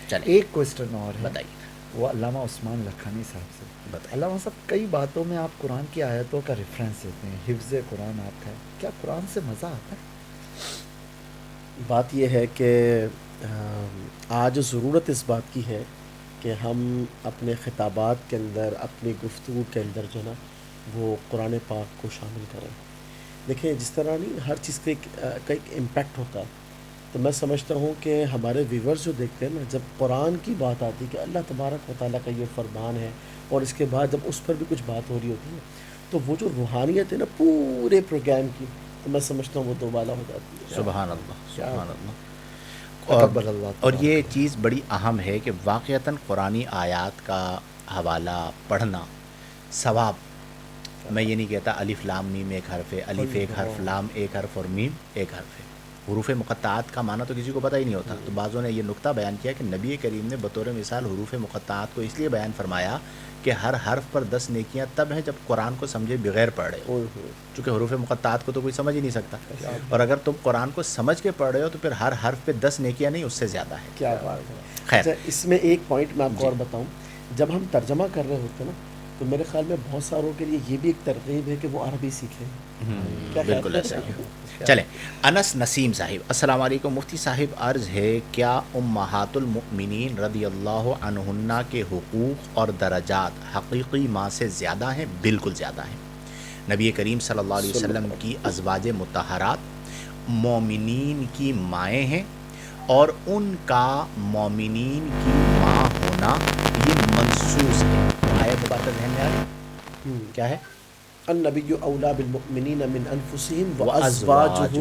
Speaker 2: چلیں
Speaker 1: ایک کوسچن اور ہے،
Speaker 2: بتائیے.
Speaker 1: وہ علامہ عثمان لکھانی صاحب سے.
Speaker 2: بتائیے.
Speaker 1: علامہ صاحب، کئی باتوں میں آپ قرآن کی آیتوں کا ریفرنس دیتے ہیں، حفظ قرآن آپ کا ہے، کیا قرآن سے مزہ آتا ہے؟
Speaker 3: بات یہ ہے کہ آج ضرورت اس بات کی ہے کہ ہم اپنے خطابات کے اندر، اپنی گفتگو کے اندر جو نا وہ قرآن پاک کو شامل کریں. دیکھیں، جس طرح نہیں ہر چیز کا ایک امپیکٹ ہوتا ہے، تو میں سمجھتا ہوں کہ ہمارے ویورز جو دیکھتے ہیں نا، جب قرآن کی بات آتی ہے کہ اللہ تبارک و تعالیٰ کا یہ فرمان ہے، اور اس کے بعد جب اس پر بھی کچھ بات ہو رہی ہوتی ہے، تو وہ جو روحانیت ہے نا پورے پروگرام کی، تو میں سمجھتا ہوں وہ دوبالا ہو جاتی ہے.
Speaker 2: سبحان اللہ سبحان اللہ.
Speaker 1: تقبل اللہ
Speaker 2: اور یہ
Speaker 1: تبارک.
Speaker 2: چیز بڑی اہم ہے کہ واقعتاً قرآنی آیات کا حوالہ پڑھنا ثواب. میں یہ نہیں کہتا الف لام میم ایک حرف ہے، الف ایک حرف، لام ایک حرف اور میم ایک حرف ہے. حروف مقطعات کا معنی تو کسی کو پتہ ہی نہیں ہوتا. تو بعضوں نے یہ نقطہ بیان کیا کہ نبی کریم نے بطور مثال حروف مقطعات کو اس لیے بیان فرمایا کہ ہر حرف پر 10 نیکیاں تب ہیں جب قرآن کو سمجھے بغیر پڑھ رہے ہو. چونکہ حروف مقطعات کو تو کوئی سمجھ ہی نہیں سکتا، اور اگر تم قرآن کو سمجھ کے پڑھ رہے ہو تو پھر ہر حرف پہ 10 نیکیاں نہیں، اس سے زیادہ ہے.
Speaker 3: کیا بات ہے.
Speaker 2: خیر.
Speaker 3: اچھا اس میں ایک پوائنٹ میں آپ کو اور بتاؤں، جب ہم ترجمہ کر رہے ہوتے ہیں نا تو میرے خیال میں بہت ساروں کے لیے یہ بھی ایک ترغیب ہے کہ وہ عربی سیکھیں. کیا خیال
Speaker 2: بالکل
Speaker 3: ہے؟
Speaker 2: ایسا ہی. چلیں. انس نسیم صاحب، السلام علیکم مفتی صاحب، عرض ہے کیا امہات المؤمنین رضی اللہ عنہن کے حقوق اور درجات حقیقی ماں سے زیادہ ہیں؟ بالکل زیادہ ہیں. نبی کریم صلی اللہ علیہ وسلم کی ازواج مطہرات مومنین کی مائیں ہیں، اور ان کا مومنین کی ماں ہونا یہ منصوص ہے. آیت مبارکہ ذہن میں آ رہی کیا ہے؟
Speaker 3: النبی اولا بالمؤمنین من انفسہم وازواجہ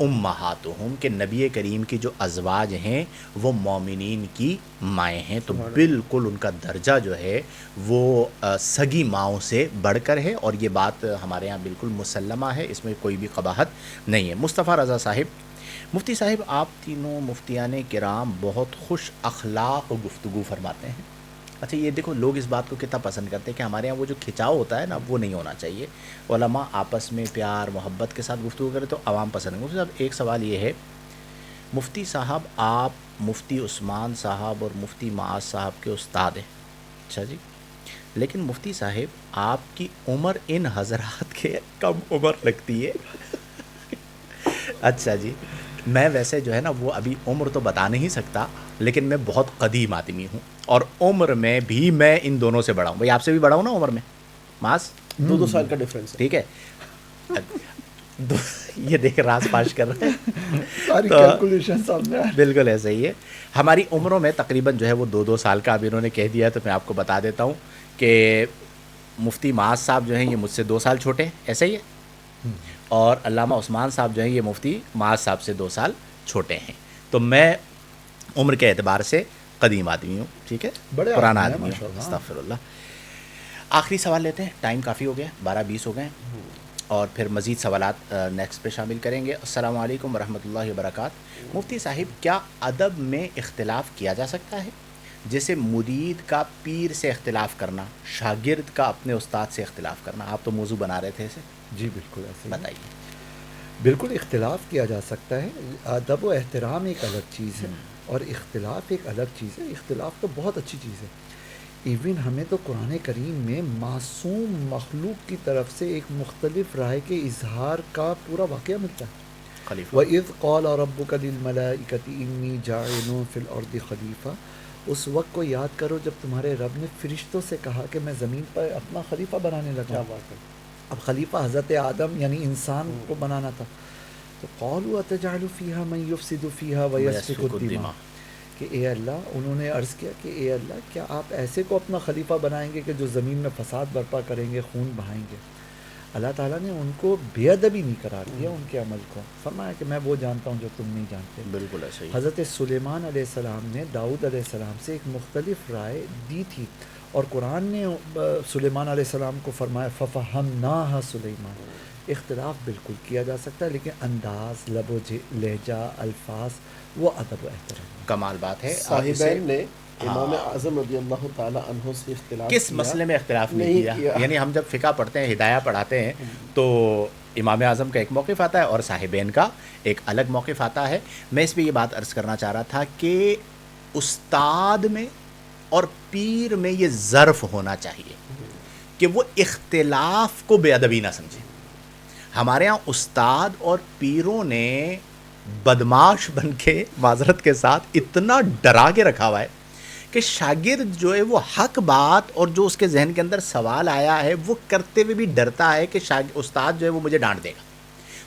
Speaker 2: امہاتہم، کہ نبی کریم کی جو ازواج ہیں وہ مومنین کی مائیں ہیں. تو بالکل ان کا درجہ جو ہے وہ سگی ماؤں سے بڑھ کر ہے، اور یہ بات ہمارے ہاں بالکل مسلمہ ہے، اس میں کوئی بھی قباحت نہیں ہے. مصطفیٰ رضا صاحب، مفتی صاحب آپ تینوں مفتیان کرام بہت خوش اخلاق گفتگو فرماتے ہیں. اچھا یہ دیکھو لوگ اس بات کو کتنا پسند کرتے ہیں کہ ہمارے ہاں وہ جو کھچاؤ ہوتا ہے نا وہ نہیں ہونا چاہیے. علماء آپس میں پیار محبت کے ساتھ گفتگو کریں تو عوام پسند کریں. مفتی صاحب ایک سوال یہ ہے، مفتی صاحب آپ مفتی عثمان صاحب اور مفتی معاذ صاحب کے استاد ہیں. اچھا جی، لیکن مفتی صاحب آپ کی عمر ان حضرات کے کم عمر لگتی ہے. اچھا جی، میں ویسے جو ہے نا وہ ابھی عمر تو بتا نہیں سکتا، لیکن میں بہت قدیم آدمی ہوں، اور عمر میں بھی میں ان دونوں سے بڑا ہوں. بھائی آپ سے بھی بڑا ہوں نا عمر میں، معاذ
Speaker 3: 2 سال کا ڈفرینس ہے.
Speaker 2: ٹھیک ہے. یہ دیکھ راز پاش کر رہے ہیں
Speaker 1: ساری
Speaker 2: تو
Speaker 1: کیلکولیشن سامنے آ.
Speaker 2: بالکل ایسا ہی ہے. ہماری عمروں میں تقریباً جو ہے وہ 2 سال کا ابھی انہوں نے کہہ دیا ہے، تو میں آپ کو بتا دیتا ہوں کہ مفتی معاذ صاحب جو ہیں یہ مجھ سے 2 سال چھوٹے ہیں، ایسا ہی ہے، اور علامہ عثمان صاحب جو ہیں یہ مفتی معاذ صاحب سے 2 سال چھوٹے ہیں. تو میں عمر کے اعتبار سے قدیم آدمی ہوں، ٹھیک ہے،
Speaker 1: بڑے
Speaker 2: پرانا
Speaker 1: آدمی ہیں
Speaker 2: آدمی ہوں.
Speaker 1: ماشاءاللہ.
Speaker 2: استغفر اللہ. آخری سوال لیتے ہیں، ٹائم کافی ہو گیا، 12:20 ہو گئے ہیں، اور پھر مزید سوالات نیکسٹ پہ شامل کریں گے. السلام علیکم ورحمۃ اللہ وبرکاتہ. مفتی صاحب کیا ادب میں اختلاف کیا جا سکتا ہے؟ جیسے مرید کا پیر سے اختلاف کرنا، شاگرد کا اپنے استاد سے اختلاف کرنا. آپ تو موضوع بنا رہے تھے اسے،
Speaker 1: جی بالکل ایسے ہی.
Speaker 2: بتائیے.
Speaker 1: بالکل اختلاف کیا جا سکتا ہے. ادب و احترام ایک الگ چیز ہے اور اختلاف ایک الگ چیز ہے. اختلاف تو بہت اچھی چیز ہے. ایون ہمیں تو قرآن کریم میں معصوم مخلوق کی طرف سے ایک مختلف رائے کے اظہار کا پورا واقعہ ملتا ہے.
Speaker 2: خلیفہ
Speaker 1: وَإِذْ قَالَ رَبُّكَ لِلْمَلَائِكَةِ إِنِّي جَاعِلٌ فِي الْأَرْضِ خلیفہ. اس وقت کو یاد کرو جب تمہارے رب نے فرشتوں سے کہا کہ میں زمین پر اپنا خلیفہ بنانے لگا.
Speaker 3: کیا بات ہے.
Speaker 1: اب خلیفہ حضرت آدم یعنی انسان کو بنانا تھا. تو قالوا اتجعل فیہا من یفسد فیہا ویسفک الدماء، کہ اے اللہ، انہوں نے عرض کیا کہ اے اللہ کیا آپ ایسے کو اپنا خلیفہ بنائیں گے کہ جو زمین میں فساد برپا کریں گے، خون بہائیں گے. اللہ تعالیٰ نے ان کو بے ادبی نہیں قرار دیا ان کے عمل کو. فرمایا کہ میں وہ جانتا ہوں جو تم نہیں جانتے.
Speaker 2: بالکل ایسا ہی.
Speaker 1: حضرت سلیمان علیہ السلام نے داؤد علیہ السلام سے ایک مختلف رائے دی تھی، اور قرآن نے سلیمان علیہ السلام کو فرمایا فَفَهَمْنَاهَا سلیمان. اختلاف بالکل کیا جا سکتا ہے، لیکن انداز، لب و لہجہ، الفاظ، وہ ادب و احترام.
Speaker 2: کمال بات ہے.
Speaker 3: صاحبین نے امام اعظم رضی اللہ تعالی عنہ سے اختلاف
Speaker 2: کس
Speaker 3: کیا؟
Speaker 2: مسئلے میں اختلاف نہیں کیا؟ یعنی ہم جب فقہ پڑھتے ہیں، ہدایہ پڑھاتے ہیں، تو امام اعظم کا ایک موقف آتا ہے اور صاحبین کا ایک الگ موقف آتا ہے. میں اس پہ یہ بات عرض کرنا چاہ رہا تھا کہ استاد میں اور پیر میں یہ ظرف ہونا چاہیے کہ وہ اختلاف کو بے ادبی نہ سمجھیں. ہمارے ہاں استاد اور پیروں نے بدماش بن کے معذرت کے ساتھ اتنا ڈرا کے رکھا ہوا ہے کہ شاگرد جو ہے وہ حق بات اور جو اس کے ذہن کے اندر سوال آیا ہے وہ کرتے ہوئے بھی ڈرتا ہے کہ استاد جو ہے وہ مجھے ڈانٹ دے گا.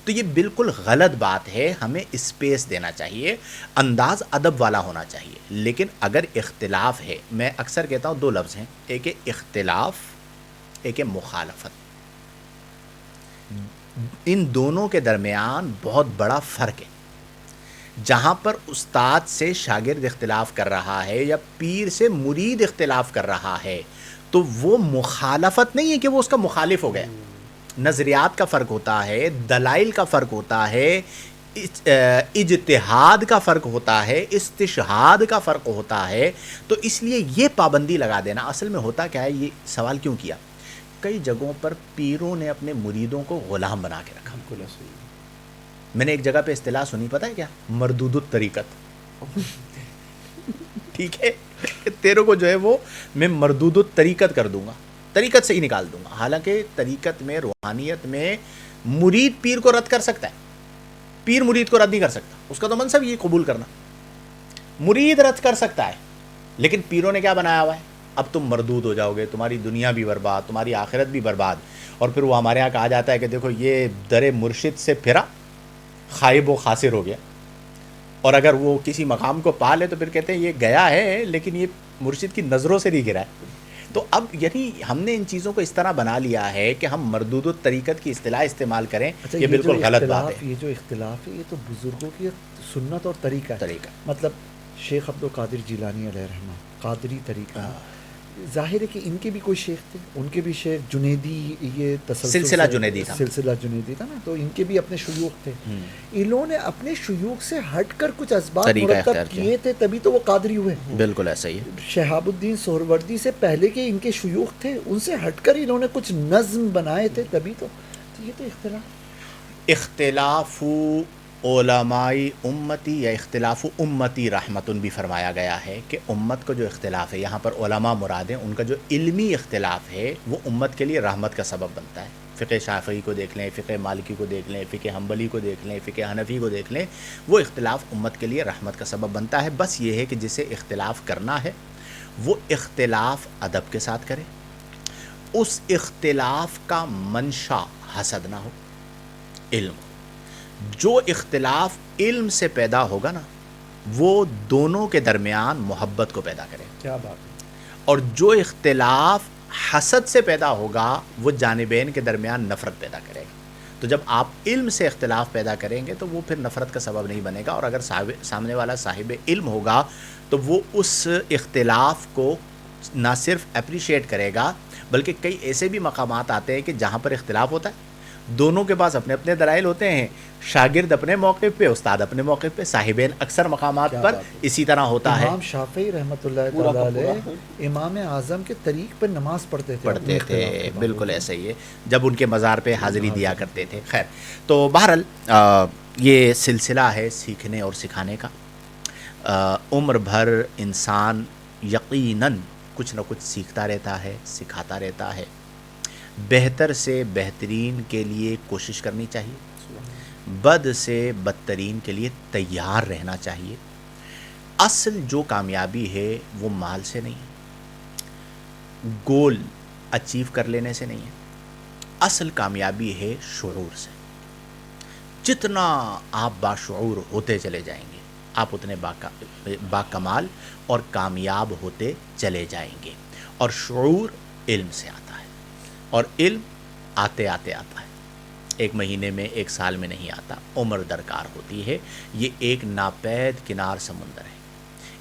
Speaker 2: تو یہ بالکل غلط بات ہے. ہمیں اسپیس دینا چاہیے، انداز ادب والا ہونا چاہیے. لیکن اگر اختلاف ہے، میں اکثر کہتا ہوں 2 لفظ ہیں، ایک ہے اختلاف، ایک ہے مخالفت. ان دونوں کے درمیان بہت بڑا فرق ہے. جہاں پر استاد سے شاگرد اختلاف کر رہا ہے یا پیر سے مرید اختلاف کر رہا ہے تو وہ مخالفت نہیں ہے کہ وہ اس کا مخالف ہو گیا. نظریات کا فرق ہوتا ہے, دلائل کا فرق ہوتا ہے, اجتہاد کا فرق ہوتا ہے, استشہاد کا فرق ہوتا ہے. تو اس لیے یہ پابندی لگا دینا, اصل میں ہوتا کیا ہے, یہ سوال کیوں کیا, کئی جگہوں پر پیروں نے اپنے مریدوں کو غلام بنا کے رکھا.
Speaker 3: بالکل ایسے ہی.
Speaker 2: میں نے ایک جگہ پہ اصطلاح سنی, پتہ ہے کیا, مردود الطریقت. ٹھیک ہے, تیرے کو جو ہے وہ میں مردود الطریقت کر دوں گا, طریقت سے ہی نکال دوں گا. حالانکہ طریقت میں, روحانیت میں مرید پیر کو رد کر سکتا ہے, پیر مرید کو رد نہیں کر سکتا. اس کا تو منصب یہ قبول کرنا. مرید رد کر سکتا ہے, لیکن پیروں نے کیا بنایا ہوا ہے, اب تم مردود ہو جاؤ گے, تمہاری دنیا بھی برباد, تمہاری آخرت بھی برباد. اور پھر وہ ہمارے یہاں کہا جاتا ہے کہ دیکھو یہ در مرشد سے پھرا خائب و خاسر ہو گیا. اور اگر وہ کسی مقام کو پا لے تو پھر کہتے ہیں یہ گیا ہے لیکن یہ مرشد کی نظروں سے نہیں گرا ہے. تو اب یعنی ہم نے ان چیزوں کو اس طرح بنا لیا ہے کہ ہم مردود الطریقت کی اصطلاح استعمال کریں.
Speaker 1: اچھا,
Speaker 2: یہ بالکل غلط بات ہے.
Speaker 1: یہ جو اختلاف ہے یہ تو بزرگوں کی سنت اور طریقہ ہے. مطلب شیخ عبد القادر جیلانی علیہ رحمہ, قادری طریقہ. ظاہر ہے کہ ان کے بھی کوئی شیخ تھے, ان کے بھی شیخ جنیدی, یہ
Speaker 2: سلسلہ جنیدی تھا,
Speaker 1: سلسلہ جنیدی تھا نا, تو ان کے بھی اپنے شیوخ تھے. انہوں نے اپنے شیوخ سے ہٹ کر کچھ اسباب مرتب کیے تھے, تبھی تو وہ قادری ہوئے.
Speaker 2: بالکل ایسا ہی ہے.
Speaker 1: شہاب الدین سہروردی سے پہلے کے ان کے شیوخ تھے, ان سے ہٹ کر انہوں نے کچھ نظم بنائے تھے, تبھی تو یہ تو
Speaker 2: اختلاف علماء امتی یا اختلاف امتی رحمتن بھی فرمایا گیا ہے کہ امت کو جو اختلاف ہے, یہاں پر علماء مراد ہیں, ان کا جو علمی اختلاف ہے وہ امت کے لیے رحمت کا سبب بنتا ہے. فقہ شافعی کو دیکھ لیں, فقہ مالکی کو دیکھ لیں, فقہ حنبلی کو دیکھ لیں, فقہ حنفی کو دیکھ لیں, وہ اختلاف امت کے لیے رحمت کا سبب بنتا ہے. بس یہ ہے کہ جسے اختلاف کرنا ہے وہ اختلاف ادب کے ساتھ کرے, اس اختلاف کا منشا حسد نہ ہو, علم. جو اختلاف علم سے پیدا ہوگا نا وہ دونوں کے درمیان محبت کو پیدا کرے.
Speaker 3: کیا بات ہے.
Speaker 2: اور جو اختلاف حسد سے پیدا ہوگا وہ جانبین کے درمیان نفرت پیدا کرے گا. تو جب آپ علم سے اختلاف پیدا کریں گے تو وہ پھر نفرت کا سبب نہیں بنے گا. اور اگر سامنے والا صاحب علم ہوگا تو وہ اس اختلاف کو نہ صرف اپریشیٹ کرے گا بلکہ کئی ایسے بھی مقامات آتے ہیں کہ جہاں پر اختلاف ہوتا ہے, دونوں کے پاس اپنے اپنے دلائل ہوتے ہیں, شاگرد اپنے موقع پہ, استاد اپنے موقع پہ, صاحبین اکثر مقامات پر اسی طرح ہوتا ہے.
Speaker 1: امام شافعی رحمۃ اللہ تعالی علیہ امام اعظم کے طریق پر نماز پڑھتے
Speaker 2: تھے. بالکل ایسا ہی ہے, جب ان کے مزار پہ حاضری دیا کرتے تھے. خیر, تو بہرحال یہ سلسلہ ہے سیکھنے اور سکھانے کا. عمر بھر انسان یقیناً کچھ نہ کچھ سیکھتا رہتا ہے, سکھاتا رہتا ہے. بہتر سے بہترین کے لیے کوشش کرنی چاہیے, بد سے بدترین کے لیے تیار رہنا چاہیے. اصل جو کامیابی ہے وہ مال سے نہیں ہے, گول اچیو کر لینے سے نہیں ہے. اصل کامیابی ہے شعور سے. جتنا آپ باشعور ہوتے چلے جائیں گے آپ اتنے باکمال اور کامیاب ہوتے چلے جائیں گے. اور شعور علم سے آتا ہے, اور علم آتے آتے آتا ہے, ایک مہینے میں, ایک سال میں نہیں آتا, عمر درکار ہوتی ہے. یہ ایک ناپید کنار سمندر ہے,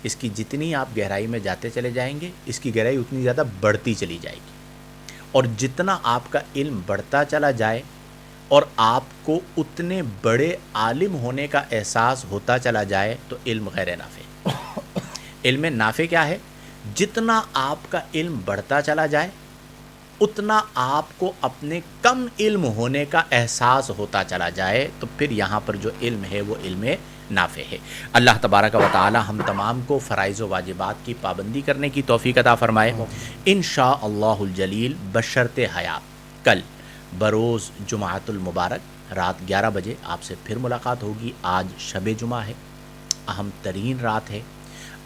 Speaker 2: اس کی جتنی آپ گہرائی میں جاتے چلے جائیں گے اس کی گہرائی اتنی زیادہ بڑھتی چلی جائے گی. اور جتنا آپ کا علم بڑھتا چلا جائے اور آپ کو اتنے بڑے عالم ہونے کا احساس ہوتا چلا جائے تو علم غیر نافع. علم نافع کیا ہے, جتنا آپ کا علم بڑھتا چلا جائے اتنا آپ کو اپنے کم علم ہونے کا احساس ہوتا چلا جائے, تو پھر یہاں پر جو علم ہے وہ علم نافع ہے. اللہ تبارک و تعالی ہم تمام کو فرائض و واجبات کی پابندی کرنے کی توفیق عطا فرمائے. انشاءاللہ الجلیل بشرط حیات کل بروز جمعۃ المبارک رات 11 بجے آپ سے پھر ملاقات ہوگی. آج شب جمعہ ہے, اہم ترین رات ہے.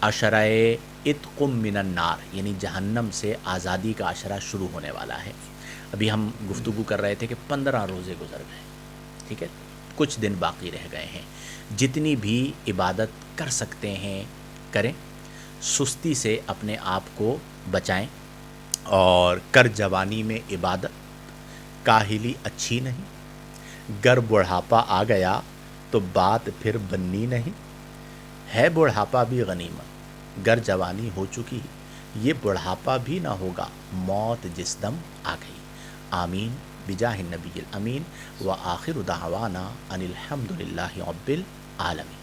Speaker 2: عشرہ اتق من النار یعنی جہنم سے آزادی کا عشرہ شروع ہونے والا ہے. ابھی ہم گفتگو کر رہے تھے کہ 15 روزے گزر گئے, ٹھیک ہے, کچھ دن باقی رہ گئے ہیں. جتنی بھی عبادت کر سکتے ہیں کریں, سستی سے اپنے آپ کو بچائیں, اور کر جوانی میں عبادت کاہلی اچھی نہیں. گر بڑھاپا آ گیا تو بات پھر بننی نہیں، ہے بڑھاپا بھی غنیمت گر جوانی ہو چکی، یہ بڑھاپا بھی نہ ہوگا موت جس دم آ گئی۔ آمین بجاہ النبی الامین، وآخر دعوانا ان الحمد للہ رب العالمین۔